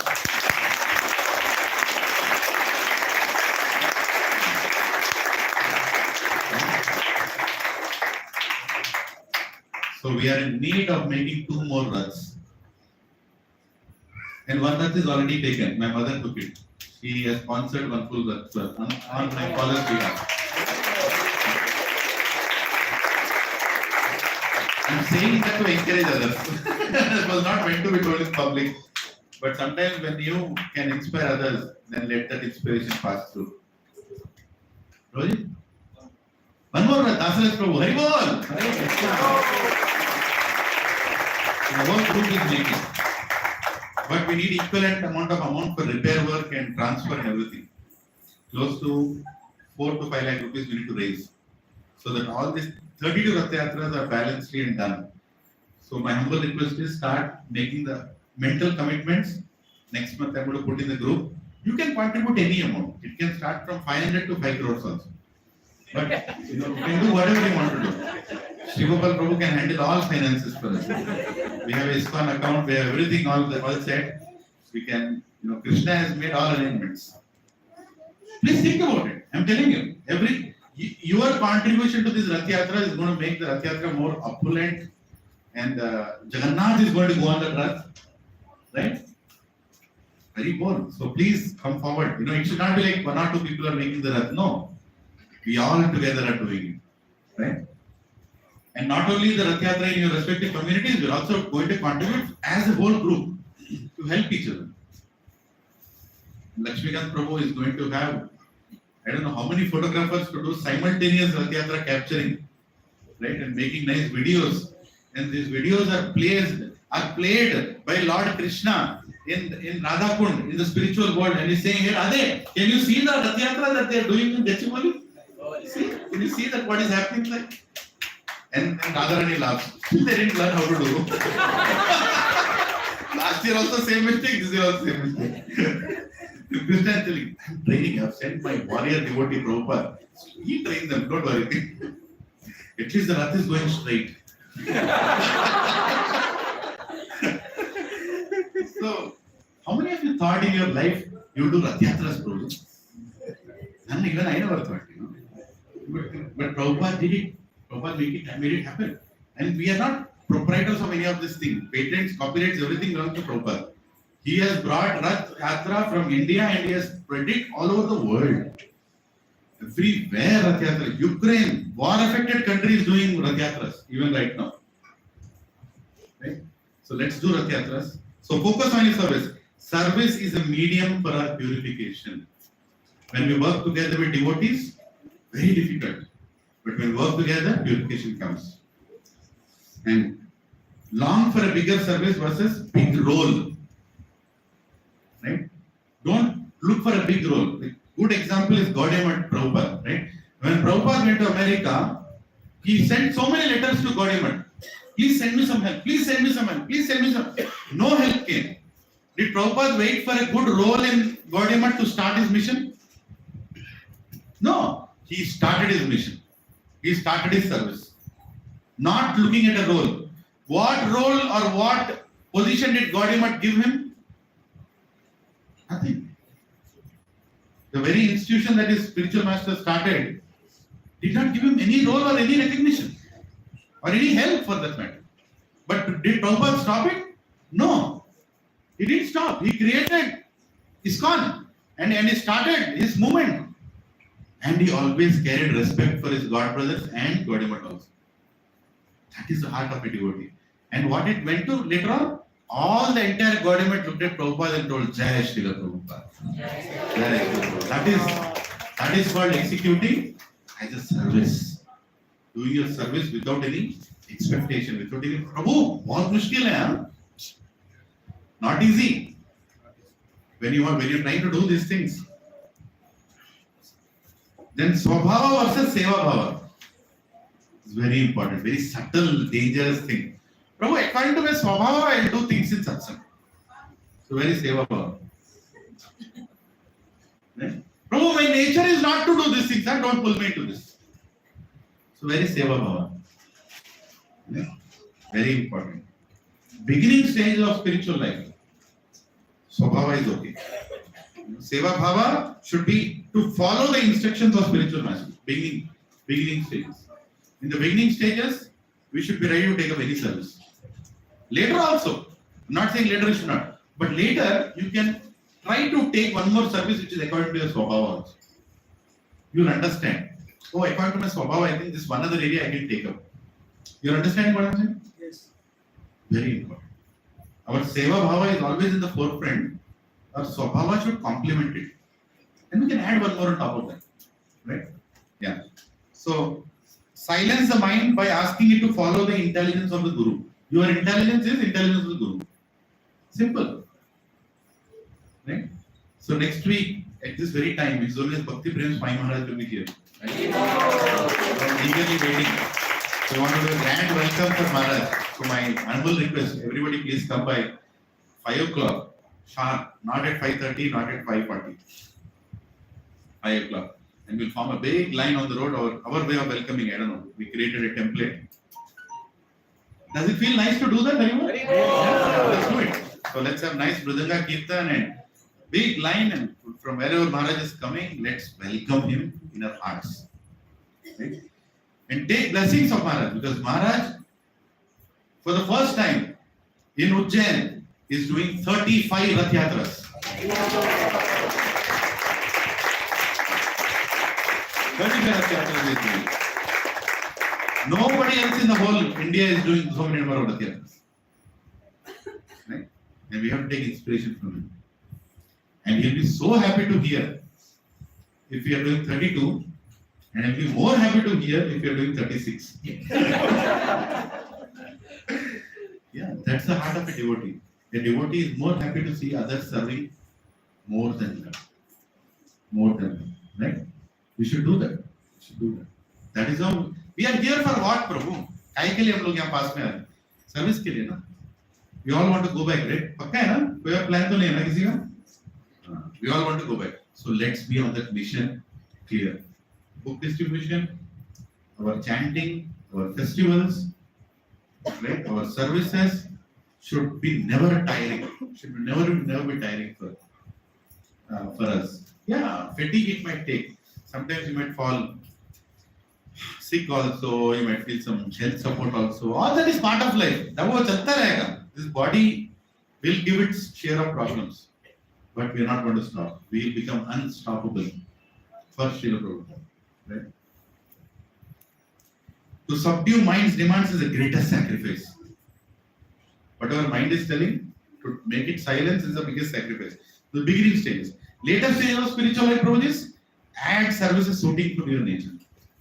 So we are in need of making 2 more Raths. And one Rath is already taken. My mother took it. She has sponsored one full Rath on my father's behalf. I'm saying that to encourage others. It was not meant to be told in public. But sometimes when you can inspire others, then let that inspiration pass through. Roji? One more Rath, Dasaraj Prabhu. Hari Bol! The whole group is making. But we need equivalent amount for repair work and transfer and everything. Close to 4 to 5 lakh rupees we need to raise. So that all these 32 Rath Yatras are balanced and done. So my humble request is start making the mental commitments. Next month I'm going to put in the group. You can contribute any amount. It can start from 500 to 5 crores also. But you can do whatever you want to do. Shivapal Prabhu can handle all finances for us. We have a ISKCON account, we have everything all set. We can, Krishna has made all arrangements. Please think about it. I'm telling you, your contribution to this Rath Yatra is going to make the Rath Yatra more opulent, and Jagannath is going to go on the Rath, right? Very cool. So please come forward. It should not be like 1 or 2 people are making the Rath. No, we all together are doing it, right? And not only the Rath Yatra in your respective communities, we are also going to contribute as a whole group to help each other. Lakshmikant Prabhu is going to have, I don't know how many photographers to do simultaneous Rath Yatra capturing, right, and making nice videos And these videos are played by Lord Krishna in Radha Kund, in the spiritual world, and he's saying here, Ade, can you see the Rath Yatra that they are doing in Gachibowli? See, can you see that what is happening like? And Radharani laughs. Still they didn't learn how to do. Last year also same mistake, this year also same mistake. Krishna is telling, I'm training, I've sent my warrior devotee Prabhupada. He trains them, don't worry. At least the Rath is going straight. So, how many of you thought in your life you do Rath Yatras, Prabhu? And even I never thought, But Prabhupada did it. Prabhupada made it happen. And we are not proprietors of any of these things. Patents, copyrights, everything belongs to Prabhupada. He has brought Rath Yatra from India and he has spread it all over the world. Everywhere Rath Yatra. Ukraine, war-affected country is doing Rath Yatras, even right now. Right? So let's do Rath Yatras. So focus on your service. Service is a medium for our purification. When we work together with devotees, very difficult. But when we work together, purification comes. And long for a bigger service versus big role. Right? Don't look for a big role. A good example is Gaudiya Prabhupada. Right? When Prabhupada went to America, he sent so many letters to Gaudiya. Please send me some help. Please send me some help. Please send me some. No help came. Did Prabhupada wait for a good role in Gaudiya to start his mission? No. He started his mission. He started his service. Not looking at a role. What role or what position did Gaudiya give him? Nothing. The very institution that his spiritual master started did not give him any role or any recognition or any help for that matter. But did Prabhupada stop it? No. He didn't stop. He created ISKCON and he started his movement. And he always carried respect for his God brothers and Gaudiya also. That is the heart of a devotee. And what it went to later on, all the entire Gaudiya looked at Prabhupada and told, Jai Srila Prabhupada. Jai Srila Prabhupada. That is called executing as a service. Doing your service without any expectation, without any, Prabhu, bahut mushkil hai, huh? Not easy. When you're trying to do these things. Then Swabhava versus Seva Bhava. It's very important, very subtle, dangerous thing. Prabhu, according to my Swabhava, I do things in satsang. So where is Seva Bhava? Right? Prabhu, my nature is not to do these things, huh? Don't pull me into this. So where is Seva Bhava? Yeah? Very important. Beginning stage of spiritual life. Swabhava is okay. Seva Bhava should be to follow the instructions of spiritual master. Beginning stages. In the beginning stages, we should be ready to take up any service. Later also, I'm not saying later you should not, but later you can try to take one more service which is according to your Swabhava also. You'll understand. Oh, according to my Swabhava, I think this one other area I can take up. You're understanding what I'm saying? Yes. Very important. Our Seva Bhava is always in the forefront. Our Swabhava should complement it. And we can add one more on top of that. Right? Yeah. So, silence the mind by asking it to follow the intelligence of the Guru. Your intelligence is intelligence of the Guru. Simple. Right? So, next week, at this very time, His Holiness Bhakti Prem Swami Maharaj will be here. Right? I'm eagerly waiting. So, I want to do a grand welcome for Maharaj. So, my humble request, everybody please come by 5 o'clock. Sharp, not at 5:30, not at 5:40. 5 o'clock. And we'll form a big line on the road, our way of welcoming, I don't know. We created a template. Does it feel nice to do that, anyone? Yeah, let's do it. So let's have nice Mridanga Kirtan and big line, and from wherever Maharaj is coming, let's welcome him in our hearts. Right? And take blessings of Maharaj, because Maharaj, for the first time in Ujjain, is doing 35 Rath Yatras. 35 Rath Yatras is doing. Nobody else in the whole India is doing so many number of Rath Yatras. Right? And we have to take inspiration from him. And he'll be so happy to hear if we are doing 32, and he'll be more happy to hear if you are doing 36. That's the heart of a devotee. A devotee is more happy to see others serving more than them. More than them. Right? We should do that. We should do that. That is how we are here for what, Prabhu? काय के लिए हम लोग यहाँ पास में आए? Service के लिए ना. We all want to go back, right? पक्का है ना? कोई और प्लान तो नहीं है ना किसी का? We all want to go back. So let's be on that mission clear. Book distribution, our chanting, our festivals, right? Our services should be never tiring. Should never be tiring for us. Yeah, fatigue it might take. Sometimes you might fall sick also, you might feel some health support also. All that is part of life. That वो चलता रहेगा. This body will give its share of problems. But we are not going to stop. We will become unstoppable for Srila Prabhupada. Right? To subdue mind's demands is the greatest sacrifice. Whatever mind is telling, to make it silence is the biggest sacrifice. The beginning stages. Later stage of spiritual life, Prabhupada is add services suiting to your nature.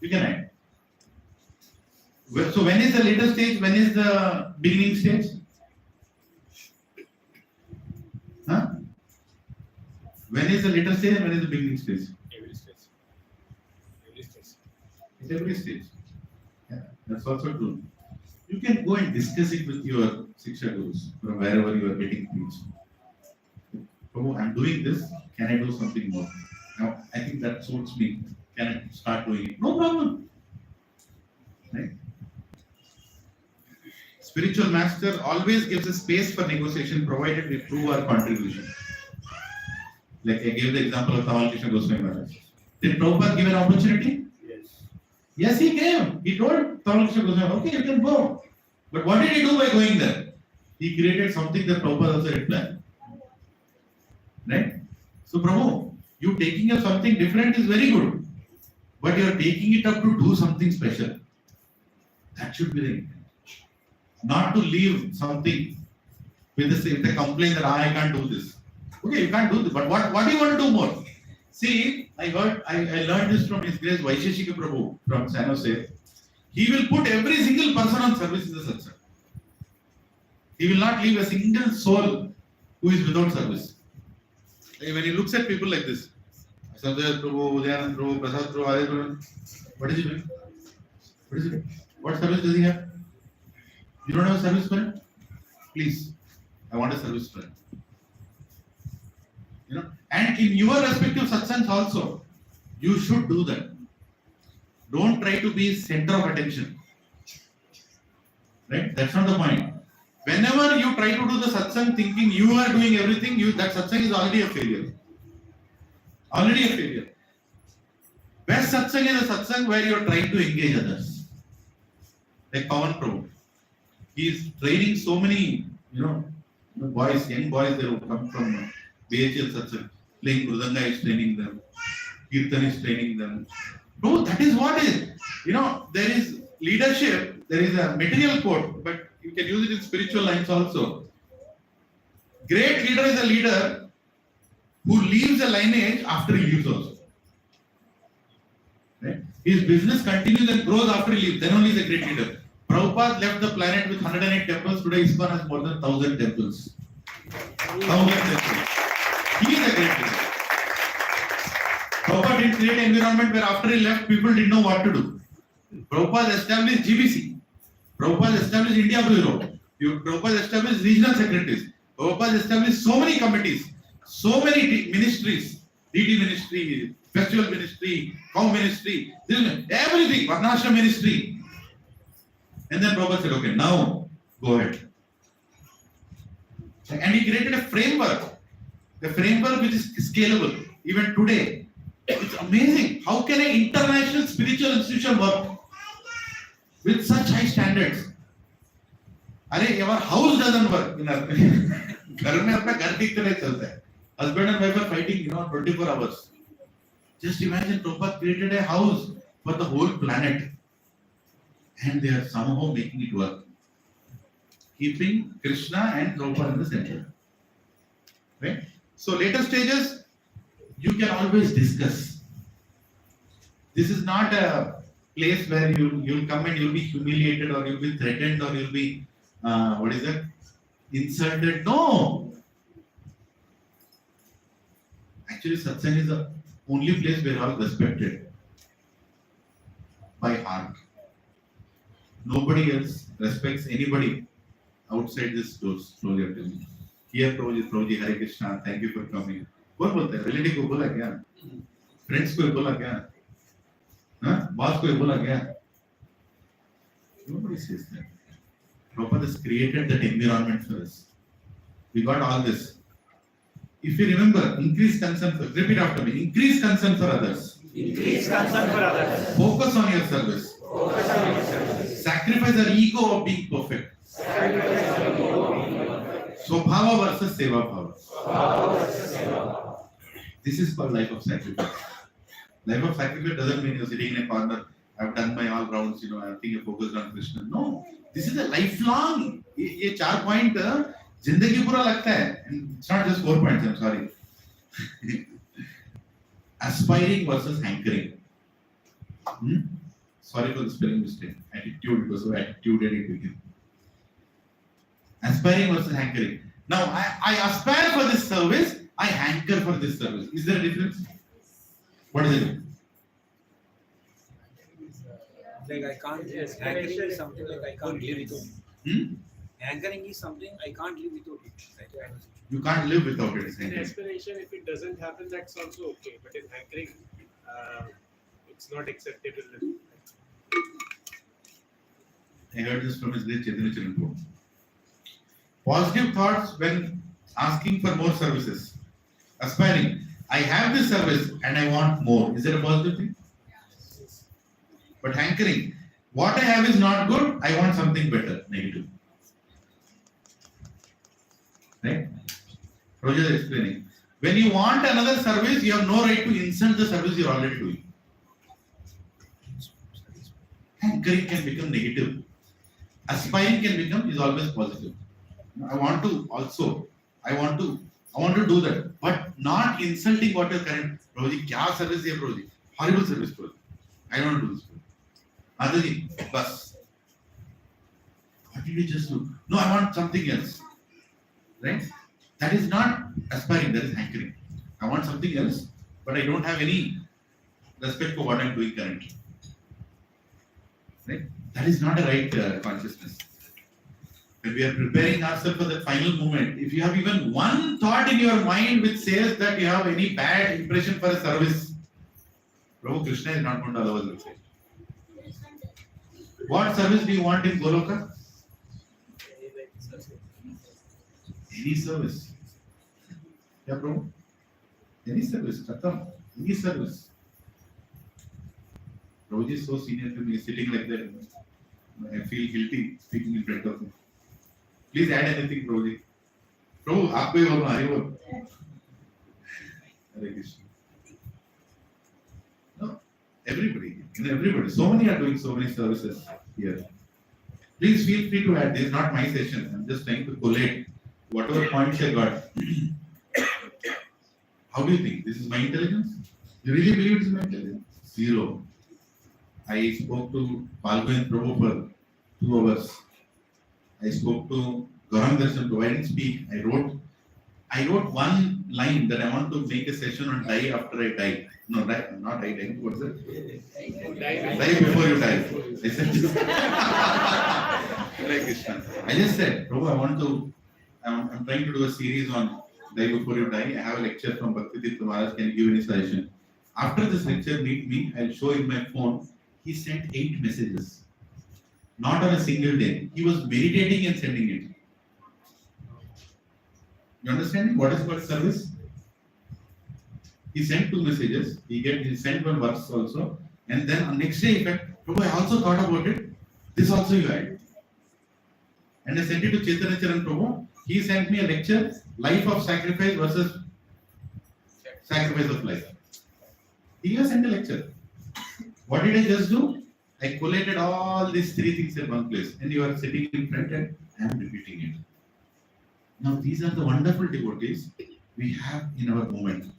You can add. So when is the later stage? When is the beginning stage? Huh? When is the later stage and when is the beginning stage? Every stage. Every stage. It's every stage. Yeah, that's also true. You can go and discuss it with your Shiksha Gurus from wherever you are getting preached. Prabhu, I'm doing this. Can I do something more? Now, I think that suits me. Can I start doing it? No problem. Right? Spiritual master always gives a space for negotiation provided we prove our contribution. Like I gave the example of Tamal Krishna Goswami Maharaj. Did Prabhupada give an opportunity? Yes. Yes, he gave. He told Tamal Krishna Goswami, okay, you can go. But what did he do by going there? He created something that Prabhupada also had planned. Right? So, Prabhu, you taking up something different is very good. But you are taking it up to do something special. That should be the intent. Not to leave something with the complaint that I can't do this. Okay, you can't do this, but what do you want to do more? See, I learned this from His Grace Vaisheshika Prabhu from San Jose. He will put every single person on service in the satsang. He will not leave a single soul who is without service. When he looks at people like this, Sanjay Prabhu, Udayanand Prabhu, Prasad Prabhu, Adi Prabhu, what is he doing? What is he doing? What service does he have? You don't have a service for him? Please, I want a service for him. You know, and in your respective satsangs also, you should do that. Don't try to be center of attention. Right? That's not the point. Whenever you try to do the satsang thinking you are doing everything, that satsang is already a failure. Already a failure. Best satsang is a satsang where you are trying to engage others. Like Pawan Prabhu. He is training so many, boys, young boys that will come from BHL satsang. Playing Mridanga is training them. Kirtan is training them. No, that is what is. There is leadership, there is a material code, but you can use it in spiritual lines also. Great leader is a leader who leaves a lineage after he leaves also. Right? His business continues and grows after he leaves. Then only he is a great leader. Prabhupada left the planet with 108 temples. Today ISKCON has more than 1,000 temples. 1,000 temples. He is a great leader. Prabhupada didn't create an environment where after he left, people didn't know what to do. Prabhupada established GBC. Prabhupada established India Bureau. Prabhupada established regional secretaries. Prabhupada established so many committees, so many ministries, DT ministry, festival ministry, cow ministry, everything, Varnashram ministry. And then Prabhupada said, okay, now go ahead. And he created a framework which is scalable. Even today, it's amazing. How can an international spiritual institution work with such high standards? Our house doesn't work. Husband and wife are fighting, 24 hours. Just imagine Prabhupada created a house for the whole planet. And they are somehow making it work. Keeping Krishna and Prabhupada in the center. Right? So later stages, you can always discuss. This is not a place where you'll come and you'll be humiliated or you'll be threatened or you'll be, insulted. No. Actually, satsang is the only place where all respected by heart. Nobody else respects anybody outside this doors. Slowly after me. Here, Prabhuji, Hare Krishna, thank you for coming. कौन बोलता है? Relative को बोला क्या? Friends को बोला क्या? हाँ? बॉस को बोला क्या? Nobody says that. Prabhupada has created that environment for us. We got all this. If you remember, increase concern for, repeat after me, increase concern for others. Increase concern for others. Focus on your service. Focus on your service. Sacrifice our ego of being perfect. Sacrifice our ego of being perfect. Swabhava versus seva bhava. Swabhava versus seva bhava. This is called life of sacrifice. Life of sacrifice doesn't mean you're sitting in a corner. I've done my all rounds, I think you're focused on Krishna. No, this is a lifelong. ये 4 point जिंदगी पूरा लगता है. It's not just 4 points. I'm sorry. Aspiring versus hankering. Sorry for the spelling mistake. Attitude, because of attitude and it became. Aspiring versus hankering. Now I aspire for this service. I hanker for this service. Is there a difference? What is it? Like I can't. Yes, hankering is something like I can't live without it. Hankering is something I can't live without it. You can't live without it. In aspiration, if it doesn't happen, that's also okay. But in hankering, it's not acceptable. I heard this from his great Chaitanya Charan. Positive thoughts when asking for more services. Aspiring. I have this service and I want more. Is that a positive thing? But hankering. What I have is not good. I want something better. Negative. Right? Roger is explaining. When you want another service, you have no right to insult the service you are already doing. Hankering can become negative. Aspiring can become is always positive. I want to do that, but not insulting what your current Prabhuji, kya service hai Prabhuji? Horrible service Prabhuji. I don't want to do this. Adaji, bus. What did you just do? No, I want something else. Right? That is not aspiring, that is hankering. I want something else, but I don't have any respect for what I'm doing currently. Right? That is not a right consciousness. When we are preparing ourselves for the final moment, if you have even one thought in your mind which says that you have any bad impression for a service, Prabhu Krishna is not going to allow us to say. What service do you want in Goloka? Any service. Yeah, Prabhu? Any service. Khatam. Any service. Prabhuji is so senior to me, sitting like that. I feel guilty speaking in front of him. Please add anything, Prabhuji. Prabhu, aapko hi bolna, Hari bol. Hare Krishna. No, everybody. So many are doing so many services here. Please feel free to add. This is not my session. I'm just trying to collate whatever points I got. How do you think? This is my intelligence? You really believe it is my intelligence? Zero. I spoke to Palgoin Prabhu for 2 hours. I spoke to Gaurang Darshan Prabhu. I didn't speak. I wrote one line that I want to make a session on die after I die. No, die, not I die. What's it? Die before you die. I said, Hare Krishna. I just said, Prabhu, I'm trying to do a series on die before you die. I have a lecture from Bhakti Maharaj. Can you give any suggestion? After this lecture, meet me. I'll show in my phone. He sent 8 messages. Not on a single day. He was meditating and sending it. You understand what is called service? He sent 2 messages. He sent 1 verse also. And then on next day, Prabhu, I also thought about it. This also you had. And I sent it to Chaitanya Charan Prabhu. He sent me a lecture, life of sacrifice versus sacrifice of life. He has sent a lecture. What did I just do? I collated all these 3 things in one place, and you are sitting in front and I am repeating it. Now these are the wonderful devotees we have in our moment,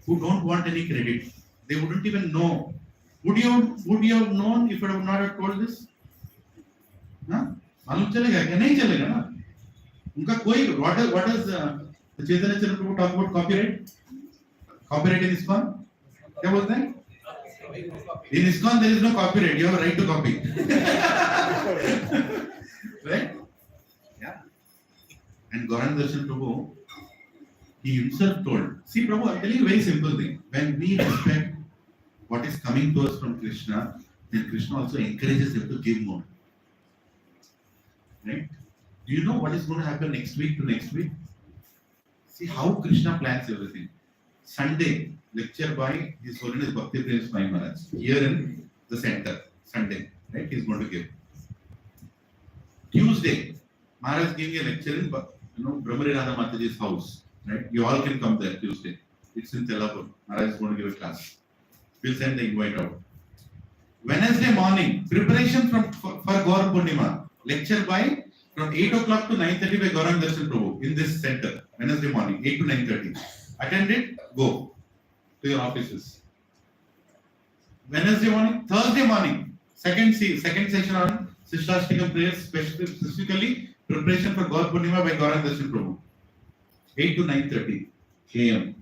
who don't want any credit. They wouldn't even know. Would you have known if I would not have told this? Huh? मालूम चलेगा क्या? नहीं चलेगा ना. उनका कोई what does चैतन्य चरित्र talk about copyright? Copyright in ISKCON? क्या बोलते हैं? In ISKCON there is no copyright. You have a right to copy. Right? Yeah. And Gauranga Darshan Prabhu, he himself told, see Prabhu, I'm telling you a very simple thing. When we respect what is coming to us from Krishna, then Krishna also encourages them to give more. Right? Do you know what is going to happen next week to next week? See how Krishna plans everything. Sunday, lecture by His Holiness Bhakti Prince Swami Maharaj here in the center. Sunday, right? He's going to give. Tuesday, Maharaj giving a lecture in Brahmari Radha Mataji's house. Right? You all can come there Tuesday. It's in Telapur. Maharaj is going to give a class. We'll send the invite out. Wednesday morning, preparation for Gaur Purnima. Lecture by from 8 o'clock to 9:30 by Gauranga Darshan Prabhu in this center. Wednesday morning, 8 to 9:30. Attend it, go to your offices. Wednesday morning, Thursday morning, second session on Sishtastikam prayers, specifically preparation for Gaur Purnima by Gauranga Darshan Prabhu. 8 to 9:30 a.m.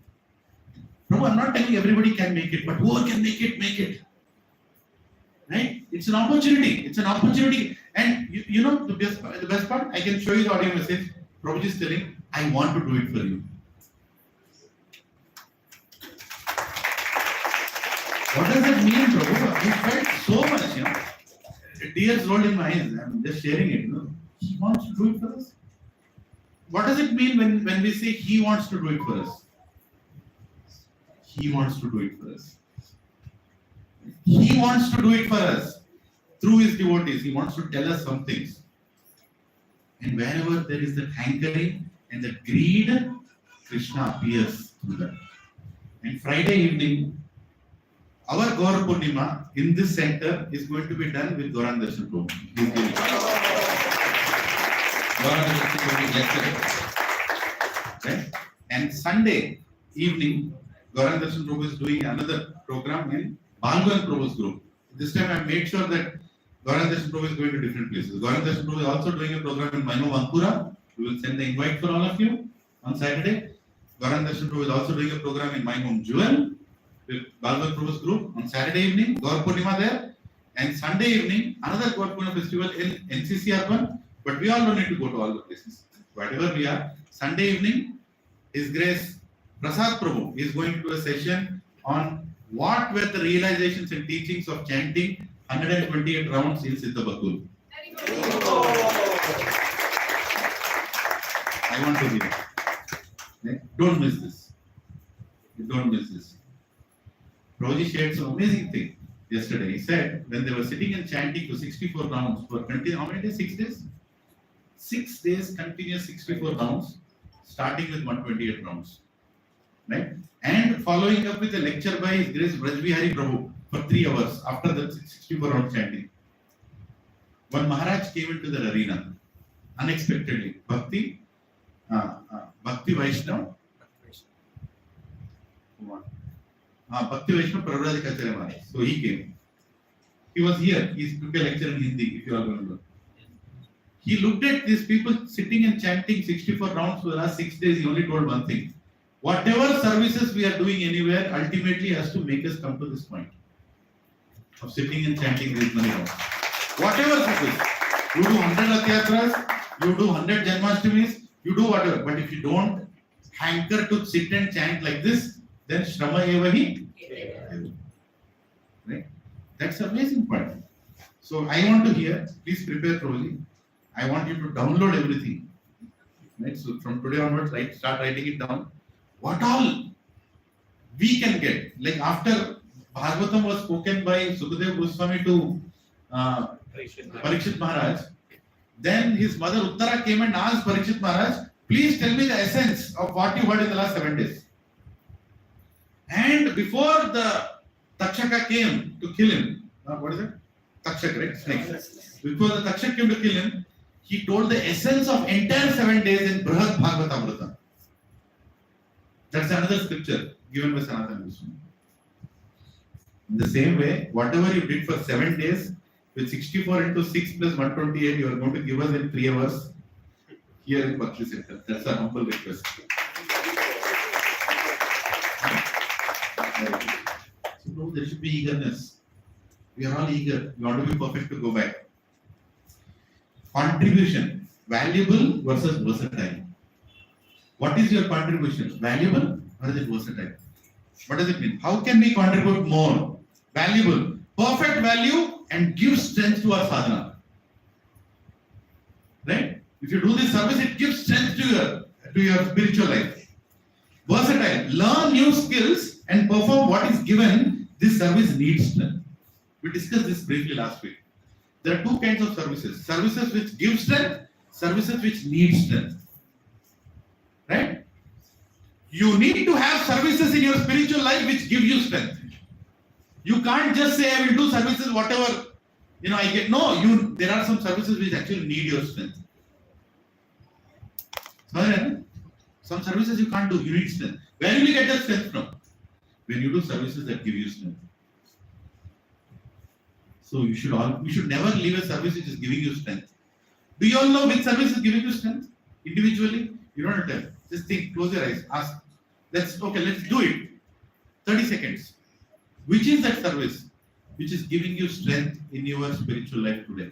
Prabhu, I'm not telling everybody can make it, but whoever can make it. Right? It's an opportunity. And you know the best part, I can show you the audio message. Prabhuji is telling, I want to do it for you. What does that mean, Prabhu? I felt so much, tears rolled in my eyes. I'm just sharing it, He wants to do it for us. What does it mean when we say He wants to do it for us? He wants to do it for us. He wants to do it for us through His devotees. He wants to tell us some things. And wherever there is that hankering and that greed, Krishna appears through that. And Friday evening, our Gaur Purnima in this center is going to be done with Gauranga Darshan Prabhu. Right? And Sunday evening, Gauranga Darshan Prabhu is doing another program in Balgwan Prabhu's group. This time I made sure that Gauranga Darshan Prabhu is going to different places. Gauranga Darshan Prabhu is also doing a program in Maino Vankura. We will send the invite for all of you on Saturday. Gauranga Darshan Prabhu is also doing a program in Maino Jewel with Balgwan Prabhu's group on Saturday evening. Gaur Purnima there. And Sunday evening, another Gaur Purnima festival in NCC Urban. But we all don't need to go to all the places. Whatever we are, Sunday evening, His Grace Prasad Prabhu is going to do a session on what were the realizations and teachings of chanting 128 rounds in Siddha Bakul. I want to hear it. Don't miss this. Don't miss this. Prabhuji shared some amazing thing yesterday. He said when they were sitting and chanting for 64 rounds for how many days? 6 days? 6 days continuous 64 rounds, starting with 128 rounds. Right? And following up with a lecture by His Grace Brajbihari Prabhu for 3 hours after the 64 round chanting. One Maharaj came into the arena unexpectedly. Bhakti Vaishnava. Bhakti Vaishnava Prabhupada Maharaj. So he came. He was here. He took a lecture in Hindi, if you all remember. He looked at these people sitting and chanting 64 rounds for the last 6 days. He only told one thing. Whatever services we are doing anywhere ultimately has to make us come to this point of sitting and chanting these many rounds. Whatever service. You do 100 Rath Yatras, you do 100 Janmastamis, you do whatever. But if you don't hanker to sit and chant like this, then Shrama eva hi. Right? That's an amazing point. So I want to hear, please prepare Prabhuji. I want you to download everything. Right? So from today onwards, start writing it down. What all we can get. Like after Bhagavatam was spoken by Sukadeva Goswami to Parikshit Maharaj, then his mother Uttara came and asked Parikshit Maharaj, please tell me the essence of what you heard in the last 7 days. And before the Takshaka came to kill him, what is it? Takshak, right? Snake. Before the Takshak came to kill him, he told the essence of entire 7 days in Brihad Bhagavatamrita. That's another scripture given by Sanatana Goswami. In the same way, whatever you did for 7 days, with 64 into 6 plus 128, you are going to give us in 3 hours. here in Bhakti Center. That's a humble request. So, no, there should be eagerness. We are all eager. We want to be perfect to go back. Contribution, valuable versus versatile. What is your contribution? Valuable or is it versatile? What does it mean? How can we contribute more? Valuable, perfect value and give strength to our sadhana. Right? If you do this service, it gives strength to your spiritual life. Versatile, learn new skills and perform what is given. This service needs strength. We discussed this briefly last week. There are two kinds of services. Services which give strength, services which need strength. Right? You need to have services in your spiritual life which give you strength. You can't just say, I will do services, whatever, I get. No, there are some services which actually need your strength. Some services you can't do, you need strength. Where will you get that strength from? When you do services that give you strength. So you should never leave a service which is giving you strength. Do you all know which service is giving you strength? Individually? You don't have to tell. Just think, close your eyes, ask. Let's do it. 30 seconds. Which is that service which is giving you strength in your spiritual life today?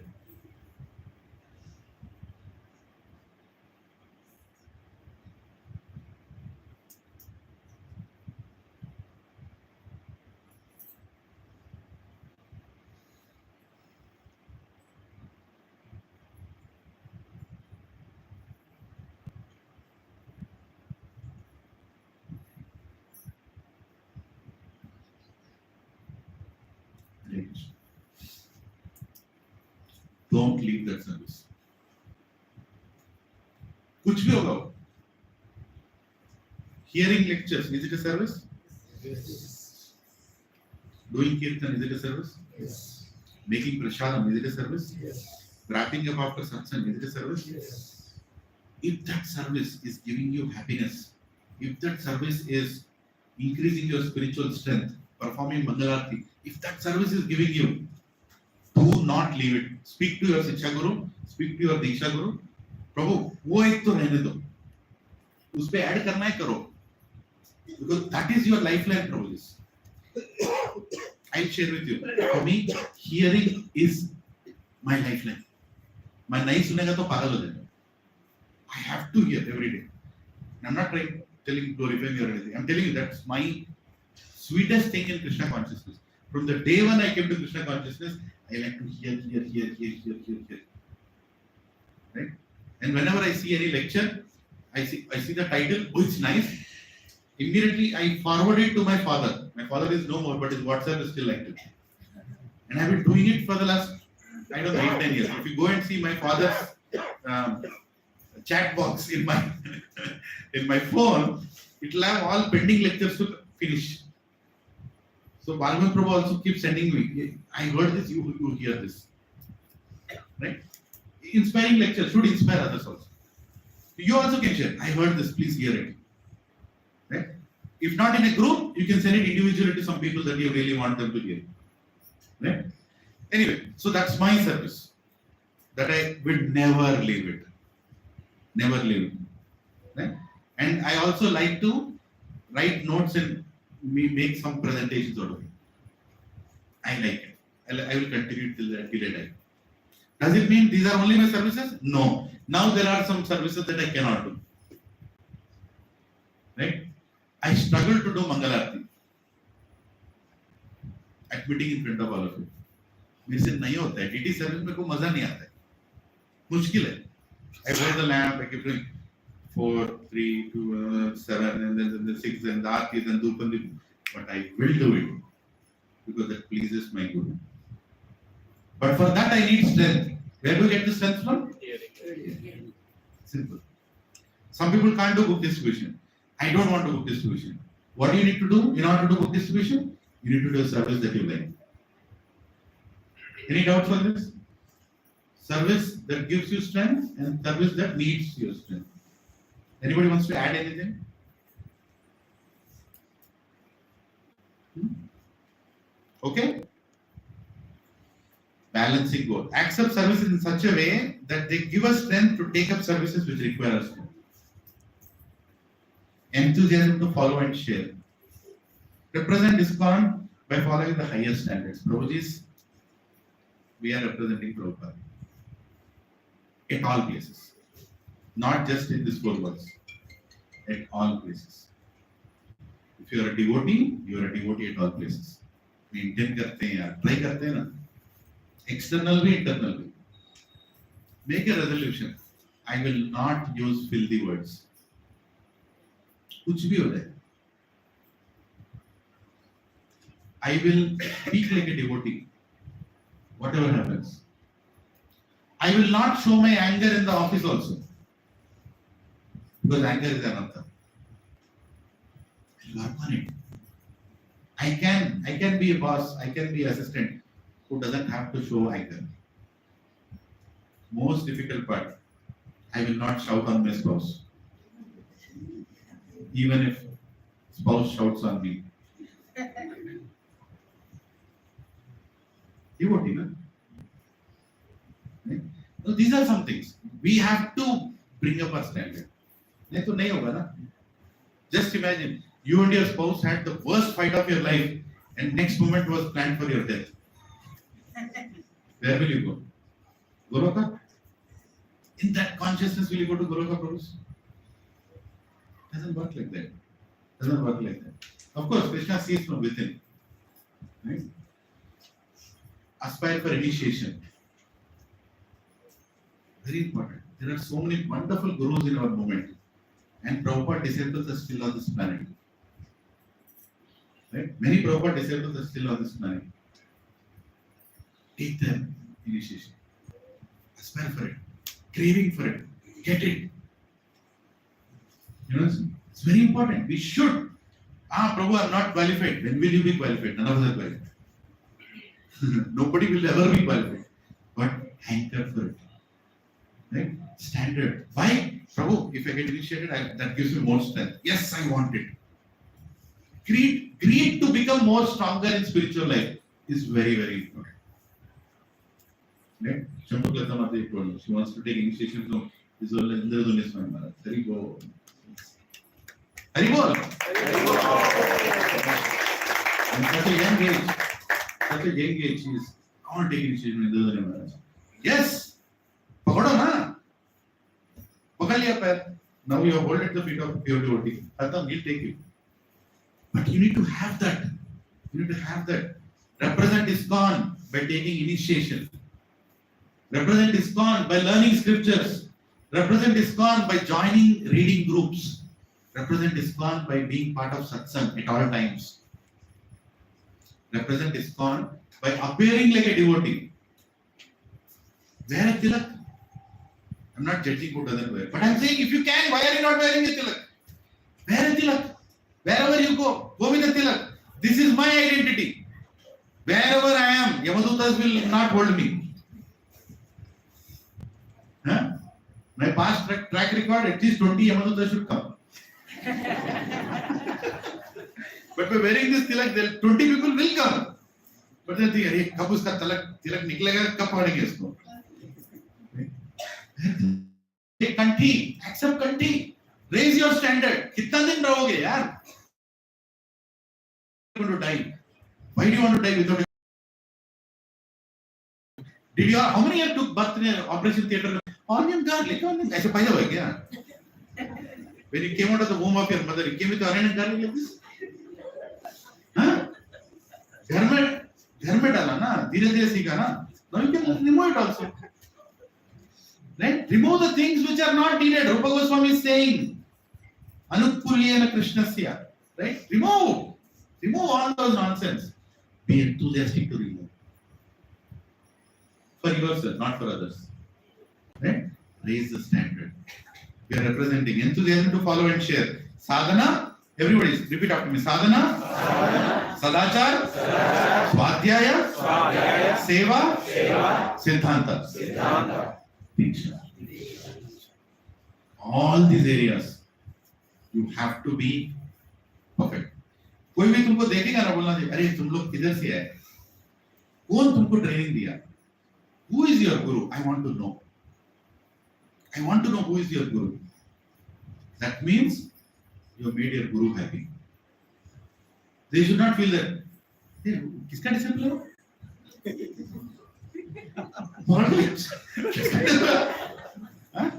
Don't leave that service. कुछ भी होगा. Hearing lectures, is it a service? Yes. Doing kirtan, is it a service? Yes. Making prasadam, is it a service? Yes. Wrapping up after satsang, is it a service? Yes. If that service is giving you happiness, if that service is increasing your spiritual strength, performing Mangalarti, if that service is giving you, do not leave it. Speak to your Shiksha Guru, speak to your Diksha Guru. प्रभु वो एक तो रहने दो, उस पे add करना है करो, because that is your lifeline, Prabhu. I'll share with you. For me, hearing is my lifeline. मैं नहीं सुनेगा तो पागल हो जाएगा. I have to hear every day. And I'm not telling glorifying or anything. I'm telling you that's my sweetest thing in Krishna consciousness. From the day when I came to Krishna consciousness, I like to hear. Right? And whenever I see any lecture, I see the title, oh, it's nice. Immediately I forward it to my father. My father is no more, but his WhatsApp is still active. And I've been doing it for the last, 8-10 years. If you go and see my father's chat box in my phone, it will have all pending lectures to finish. So Balman Prabhu also keeps sending me, I heard this, you hear this. Right? Inspiring lecture should inspire others also. You also can share, I heard this, please hear it. Right? If not in a group, you can send it individually to some people that you really want them to hear. Right? Anyway, so that's my service. That I will never leave it. Never leave it. Right? And I also like to write notes and make some presentations out of it. I like it. I will continue till I die. Does it mean these are only my services? No. Now there are some services that I cannot do. Right? I struggle to do Mangalarti. Admitting in front of all of you. मेरे से नहीं होता है. DT service में कोई मजा नहीं आता है. मुश्किल है. I wear the lamp, I keep doing 4, 3, 2, 7, and then the 6, and the Aartis and Dhupandi. But I will do it because that pleases my Guru. But for that I need strength. Where do you get the strength from? Hearing. Simple. Some people can't do book distribution. I don't want to book distribution. What do you need to do in order to do book distribution? You need to do a service that you like. Any doubts on this? Service that gives you strength and service that needs your strength. Anybody wants to add anything? Okay? Balancing both. Accept services in such a way that they give us strength to take up services which require us to. Enthusiasm to follow and share. Represent ISKCON by following the highest standards. Prabhuji's, we are representing Prabhupada at all places, not just in this four words, at all places. If you are a devotee at all places. Maintain करते हैं यार, try करते हैं ना, external भी internal भी. Make a resolution. I will not use filthy words. कुछ भी हो जाए. I will speak like a devotee. Whatever happens. I will not show my anger in the office also. Because anger is another. I'll work on it. I can be a boss, I can be assistant who doesn't have to show anger. Most difficult part, I will not shout on my spouse. Even if spouse shouts on me. Devotee, no? Right? So these are some things. We have to bring up our standard. नहीं तो नहीं होगा ना. Just imagine, you and your spouse had the worst fight of your life and next moment was planned for your death. Where will you go? Goloka? In that consciousness, will you go to Goloka, Prabhus? Doesn't work like that. Doesn't work like that. Of course, Krishna sees from within. Right? Aspire for initiation. Very important. There are so many wonderful gurus in our movement. And Prabhupada disciples are still on this planet. Right? Many Prabhupada disciples are still on this planet. Take them initiation. Aspire for it. Craving for it. Get it. You know, it's very important. We should. Prabhu, I'm not qualified. When will you be qualified? None of us are qualified. Nobody will ever be qualified. But anchor for it. Right? Standard. Why? Prabhu, if I get initiated, that gives me more strength. Yes, I want it. Greed to become more stronger in spiritual life is very, very important. Right? Shambhuklata Mata told she wants to take initiation from Indraduni Swami Maharaj. Hari Bol. Hari Bol. In such a young age, she is, I want to take initiation from Indraduni Maharaj. Yes. Pakodo na. Pakad liya pair. Now you have hold at the feet of pure devotee. Khatam, he'll take you. But you need to have that. You need to have that. Represent ISKCON by taking initiation. Represent ISKCON by learning scriptures. Represent ISKCON by joining reading groups. Represent ISKCON by being part of satsang at all times. Represent ISKCON by appearing like a devotee. Wear a tilak. I'm not judging who doesn't wear. But I'm saying if you can, why are you not wearing a tilak? Wear a tilak. Wherever you go with a tilak. This is my identity. Wherever I am, Yamadutas will not hold me. Huh? My past track record, at least 20 Yamadutas should come. But by wearing this tilak, 20 people will come. But they think, hey, kab uska tilak niklega, kab padenge isko. Take kanti, accept kanti. Raise your standard. Kitna din rahoge, yaar? You want to die? Why do you want to die without? How many years took birth in an operation theatre? Onion garlic, onion. ऐसे पैदा हुआ क्या? When you came out of the womb of your mother, you came with onion and garlic like this? Huh? घर में डाला ना, धीरे-धीरे सीखा ना. Now you can remove it also. Right? Remove the things which are not needed. Rupa Goswami is saying, Anukulyena Krishnasya. Right? Remove all those nonsense. Be enthusiastic to remove. For yourself, not for others. Right? Raise the standard. We are representing enthusiasm to follow and share. Sadhana, everybody repeat after me. Sadhana, Sadachar, Swadhyaya, Seva, Siddhanta. Diksha. All these areas, you have to be perfect. कोई भी तुमको देखेगा ना बोलना चाहिए अरे तुम लोग किधर से आए कौन तुमको ट्रेनिंग दिया Who is your guru? I want to know. I want to know who is your guru. That means you have made your guru happy. They should not feel that. Hey, kiska disciple ho? Huh?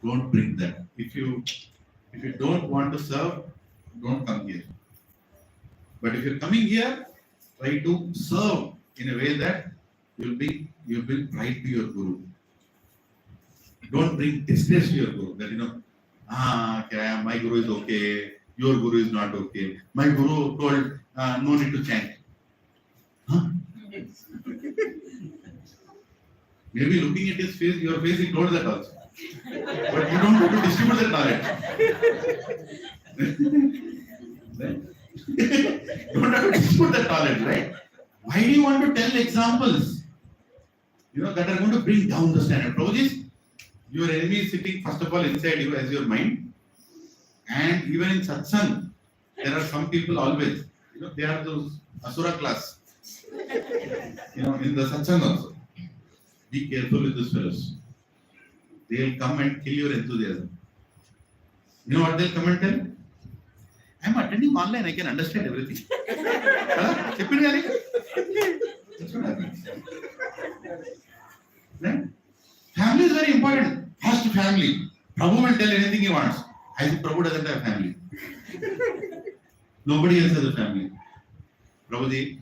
Don't bring that. If you don't want to serve, don't come here. But if you're coming here, try to serve in a way that you'll bring pride to your guru. Don't bring disgrace to your guru. That okay, my guru is okay, your guru is not okay. My guru told no need to chant. Huh? Maybe looking at his face, your face, he told that also. But you don't have to distribute that knowledge. Right? Don't have to distribute that knowledge, right? Why do you want to tell examples? That are going to bring down the standard. Prabhuji, your enemy is sitting first of all inside you as your mind. And even in satsang, there are some people always, they are those asura class. In the satsang also. Be careful with these fellows. They will come and kill your enthusiasm. You know what they'll come and tell? I'm attending online, I can understand everything. That's what happens. Right? Family is very important. First family. Prabhu will tell anything he wants. I think Prabhu doesn't have family. Nobody else has a family. Prabhu ji,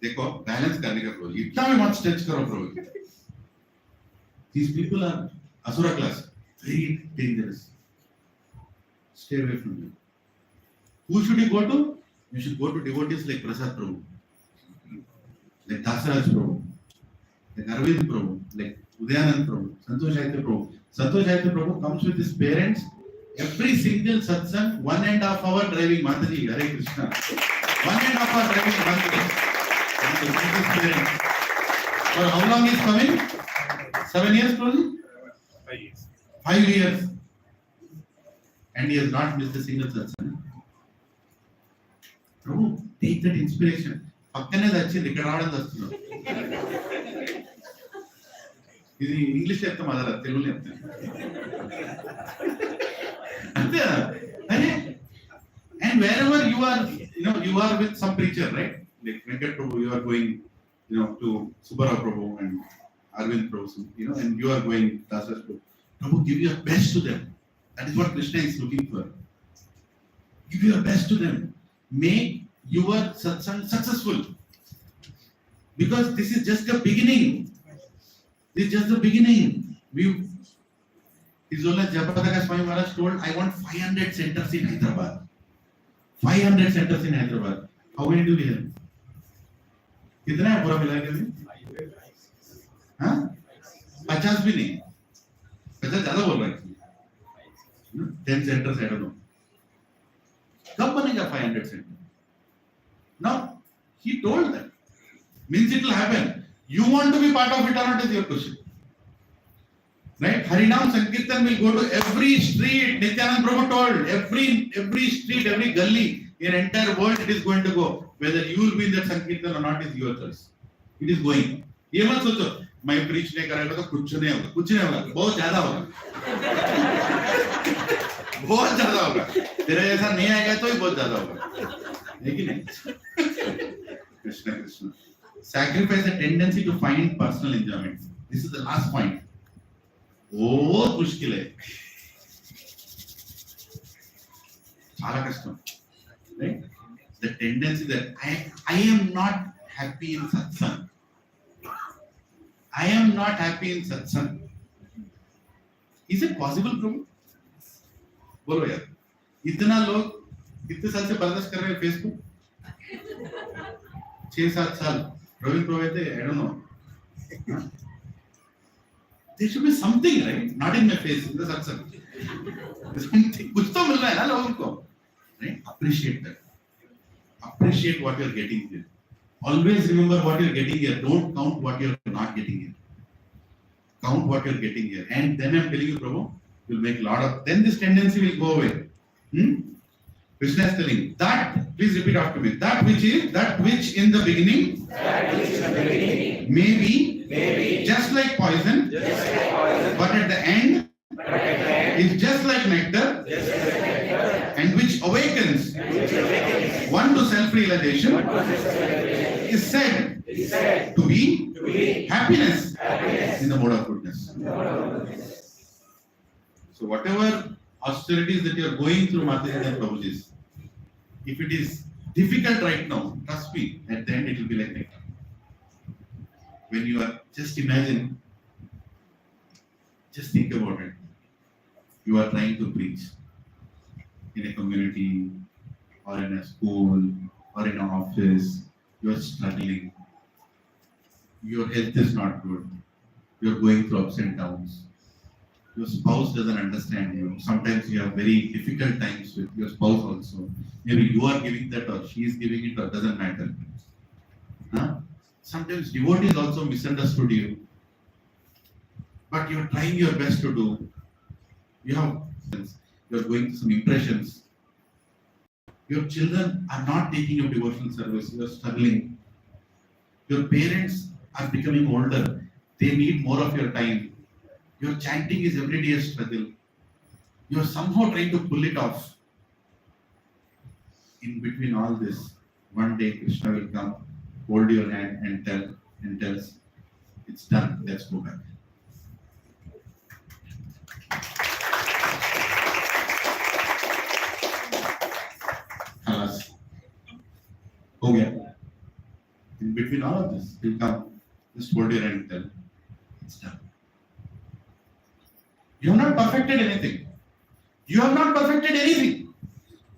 देखो balance करने का Prabhu जी. इतना भी मत stretch करो Prabhu ji. These people are asura class. Very dangerous. Stay away from them. Who should you go to? You should go to devotees like Prasad Prabhu, like Dasaraj Prabhu, like Arvind Prabhu, like Udayanand Prabhu, Santosh Saitya Prabhu. Santosh Saitya Prabhu comes with his parents. Every single satsang, 1.5 hour driving Mataji, Hare Krishna. 1.5 hour driving Mataji. His parents. For how long he is coming? 7 years probably? 5 years. 5 years. And he has not missed a single satsang. Prabhu, take that inspiration. పక్కనే వచ్చింది ఇక్కడ రావడం వస్తున్నాడు. ఇది English చెప్తాం అదరా తెలుగులో చెప్తాను అంతే అరే and wherever you are with some preacher, right? Like Venkat Prabhu, you are going to Subbarao Prabhu and Arvind Prabhu, and you are going Dasaraj Prabhu. Prabhu, give your best to them. That is what Krishna is looking for. Give your best to them. Make your satsang successful. Because this is just the beginning. This is just the beginning. His Holiness Jayaprakash Swami Maharaj told, I want 500 centers in Hyderabad. 500 centers in Hyderabad. How many do we have? कितना है पूरा मिला के भी? हाँ? 50 भी नहीं. 50 ज़्यादा बोल रहा है. 10 centers, I don't know. कब बनेगा 500 centers? Now, he told that. Means it will happen. You want to be part of it or not is your question. Right? Harinam Sankirtan will go to every street. Nityanand Prabhu told, every street, every gully, in entire world it is going to go. Whether you will be in that Sankirtan or not is your choice. It is going. ये मत सोचो, मैं preach नहीं करेगा तो कुछ नहीं होगा, बहुत ज़्यादा होगा. बहुत ज़्यादा होगा. तेरे जैसा नहीं आएगा तो ही बहुत ज़्यादा होगा. लेकिन Krishna Krishna. Sacrifice a tendency to find personal enjoyment. This is the last point. बहुत मुश्किल है. చాలా కష్టం. Right? The tendency that I am not happy in satsang. I am not happy in satsang. Is it possible, Prabhu? बोलो यार. इतना लोग कितने साल से बर्दाश्त कर रहे हैं फेसबुक? 6-7 साल. Praveen Prabhu, I don't know. There should be something, right? Not in my face, in the satsang. Something. कुछ तो मिल रहा है ना लोगों को. Right? Appreciate that. Appreciate what you are getting here. Always remember what you are getting here. Don't count what you are not getting here. Count what you are getting here. And then I am telling you, Prabhu, you will make a lot of. Then this tendency will go away. Krishna is telling that. Please repeat after me. That which in the beginning, may be just like poison, but at the end is just like nectar, and which awakens one to self-realization is said to be happiness in the mode of goodness. So whatever austerities that you are going through, Mataji and Prabhuji, if it is difficult right now, trust me, at the end it will be like nectar. When you are, just imagine, just think about it. You are trying to preach in a community or in a school or in an office. You are struggling. Your health is not good. You are going through ups and downs. Your spouse doesn't understand you. Sometimes you have very difficult times with your spouse also. Maybe you are giving that or she is giving it, or doesn't matter. Huh? Sometimes devotees also misunderstood you. But you are trying your best to do. You are going through some impressions. Your children are not taking up devotional service. You are struggling. Your parents are becoming older. They need more of your time. Your chanting is every day a struggle. You are somehow trying to pull it off. In between all this, one day Krishna will come, hold your hand and tells, it's done, let's go back. Alas, ho gaya. In between all of this, he'll come, just hold your hand and tell, it's done. You have not perfected anything. You have not perfected anything.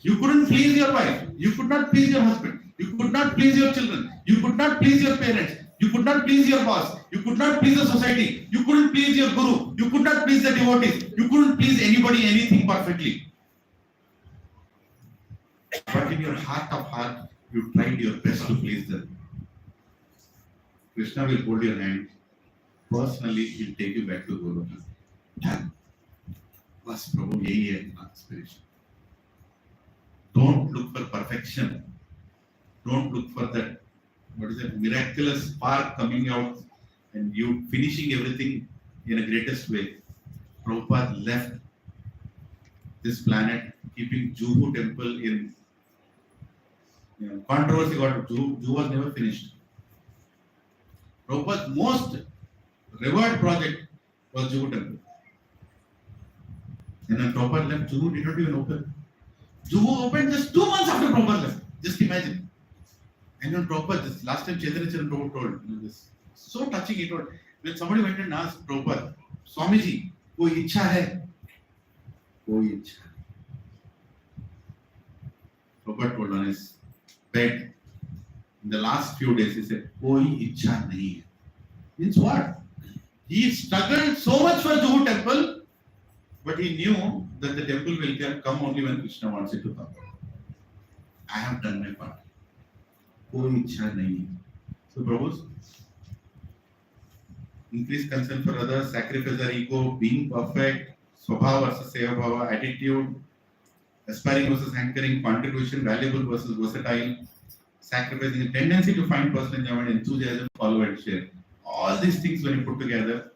You couldn't please your wife. You could not please your husband. You could not please your children. You could not please your parents. You could not please your boss. You could not please the society. You couldn't please your guru. You could not please the devotees. You couldn't please anybody, anything perfectly. But in your heart of heart, you tried your best to please them. Krishna will hold your hand. Personally, he'll take you back to Goloka. Done. बस प्रभु यही है inspiration. Don't look for perfection. Don't look for that, what is that, miraculous spark coming out and you finishing everything in a greatest way. Prabhupada left this planet keeping Juhu temple in, controversy got Juhu was never finished. Prabhupada's most revered project was Juhu temple. And then Prabhupada left, Juhu did not even open. Juhu opened just 2 months after Prabhupada left. Just imagine. And then Prabhupada, this last time Chaitanya Charan Prabhu told, this so touching he told, when somebody went and asked Prabhupada, Swamiji, koi ichha hai? Koi ichha. Prabhupada told on his bed, in the last few days, he said, koi ichha nahi hai. Means what? He struggled so much for Juhu temple, but he knew that the temple will come only when Krishna wants it to come. I have done my part. Koi ichha nahi. So, Prabhu, increase concern for others, sacrifice our ego, being perfect, swabhava versus seva bhava, attitude, aspiring versus hankering, contribution, valuable versus versatile, sacrificing a tendency to find personal enjoyment, enthusiasm, follow and share. All these things, when you put together,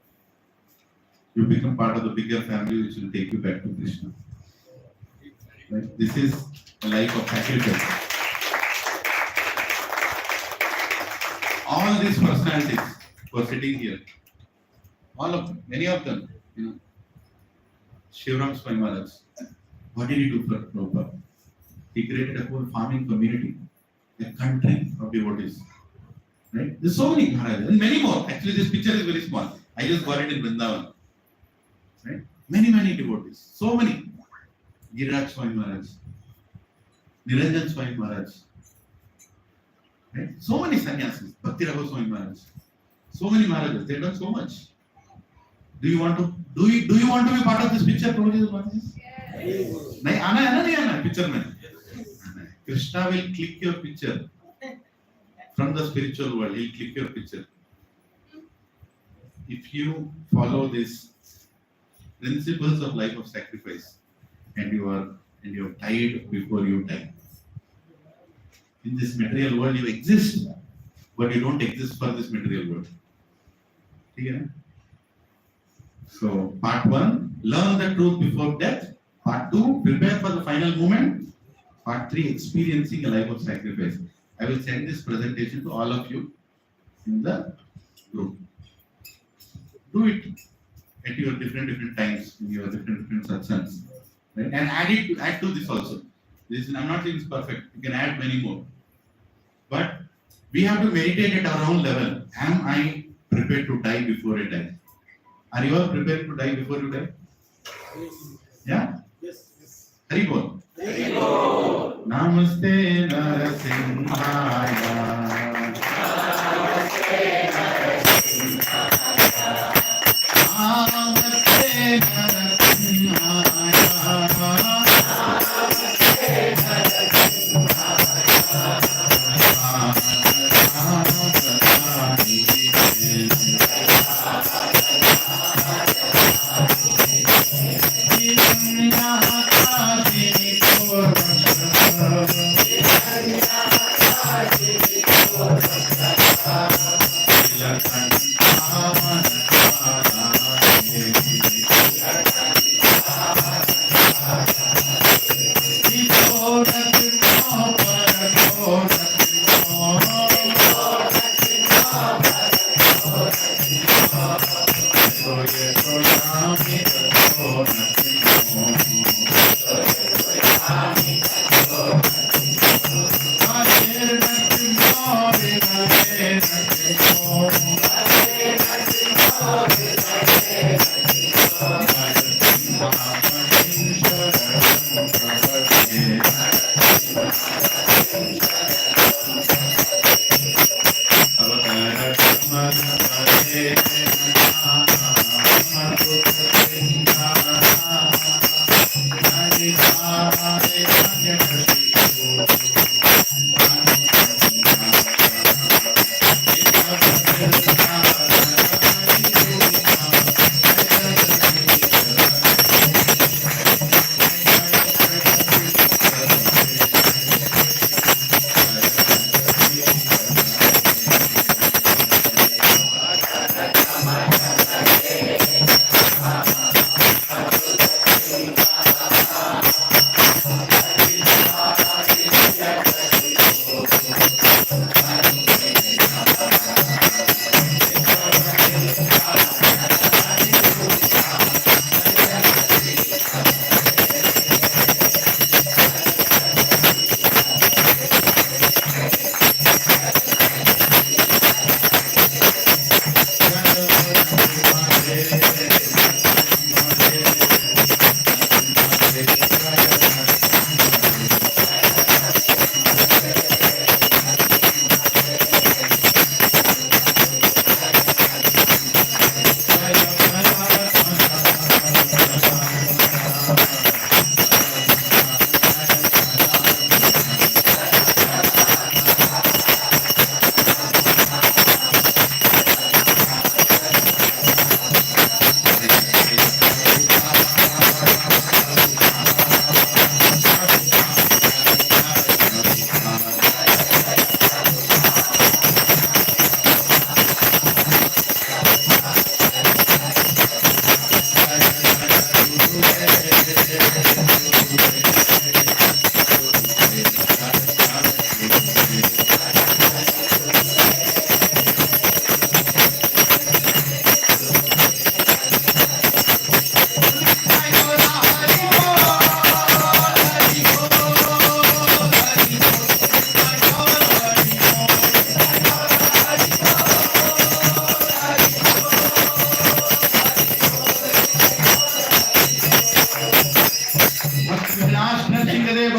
you become part of the bigger family which will take you back to Krishna. Right? This is a life of sacrifice. All these personalities who are sitting here, all of them, many of them, Shivram Swami Maharaj, what did he do for Prabhupada? He created a whole farming community, a country of devotees. Right? There's so many Maharajas and many more. Actually, this picture is very small. I just got it in Vrindavan. Right? Many devotees. So many. Giriraj Swami Maharaj, Niranjan Swami Maharaj. Right? So many sannyasis. Bhakti Swami Maharaj. So many Maharajas. They've done so much. Do you want to be part of this picture, Prabhuji? Yes. Nahi, aana hai na, nahi aana picture mein. Krishna will click your picture from the spiritual world. He'll click your picture. If you follow these principles of life of sacrifice, and you have died before you die. In this material world, you exist, but you don't exist for this material world. Clear? So, part 1, learn the truth before death. Part 2, prepare for the final moment. Part 3, experiencing a life of sacrifice. I will send this presentation to all of you in the group. Do it at your different times, in your different satsangs. Right? And add to this also. I'm not saying it's perfect. You can add many more. But we have to meditate at our own level. Am I prepared to die before I die? Are you all prepared to die before you die? Yes. Yeah? Yes. Hari Bol. Hari Bol. Namaste Narasimhaya. Namaste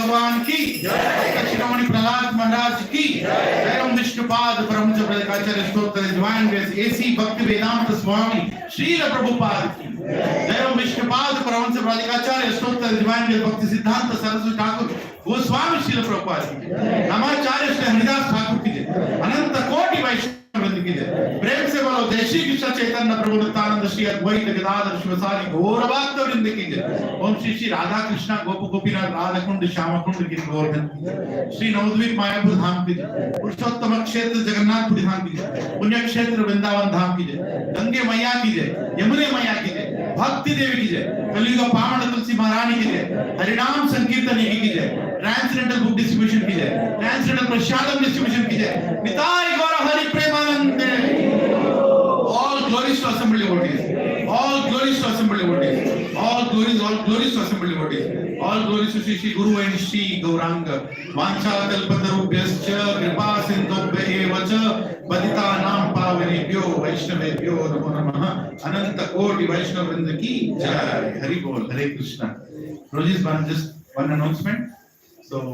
भगवान की शिरोमणि प्रहलाद महाराज की जय ओम विष्णुपाद परमहंस प्रदिकाचार्य स्तोत्र divine grace AC भक्ति वेदांत स्वामी श्रील प्रभुपाद की जय ओम विष्णुपाद परमहंस प्रदिकाचार्य स्तोत्र divine grace भक्ति सिद्धांत सरस्वती ठाकुर गोस्वामी श्रील प्रभुपाद की नमाचार्य श्री हरिदास ठाकुर की जय अनंत कोटि वैष्णव वृंद की जय प्रेम से बोलो जय श्री कृष्ण चैतन्य प्रभु नित्यानंद श्री अद्वैत गदाधर शिवसारी गौर भक्त वृंद की जय। ओम श्री श्री राधा कृष्ण गोप गोपीनाथ राधा कुंड श्याम कुंड गिरि गोवर्धन की जय। श्री नवद्वीप मायापुर धाम की जय। पुरुषोत्तम क्षेत्र जगन्नाथपुरी धाम की जय। पुण्य क्षेत्र वृंदावन धाम की जय। गंगे मैया की जय। यमुने मैया की जय। भक्ति देवी की जय। कलियुग पावन तुलसी महारानी की जय। हरिनाम संकीर्तन की जय। ट्रांसजेंडर बुक डिस्ट्रीब्यूशन की जय। ट्रांसजेंडर प्रसादम डिस्ट्रीब्यूशन की जय। निताय गौर Hari Premanand. All glories to assembled devotees. All glories to assembled devotees. All glories to assembled devotees. All glories to Shri Guru and Shri Gauranga. Vancha kalpatarubhyascha kripa sindhubhya vacha patitanam pavanebhyo vaishnavebhyo namo namaha. Ananta koti Vaishnav vrinda ki jai. Hari Bol, Hare Krishna. Roji's just one announcement. So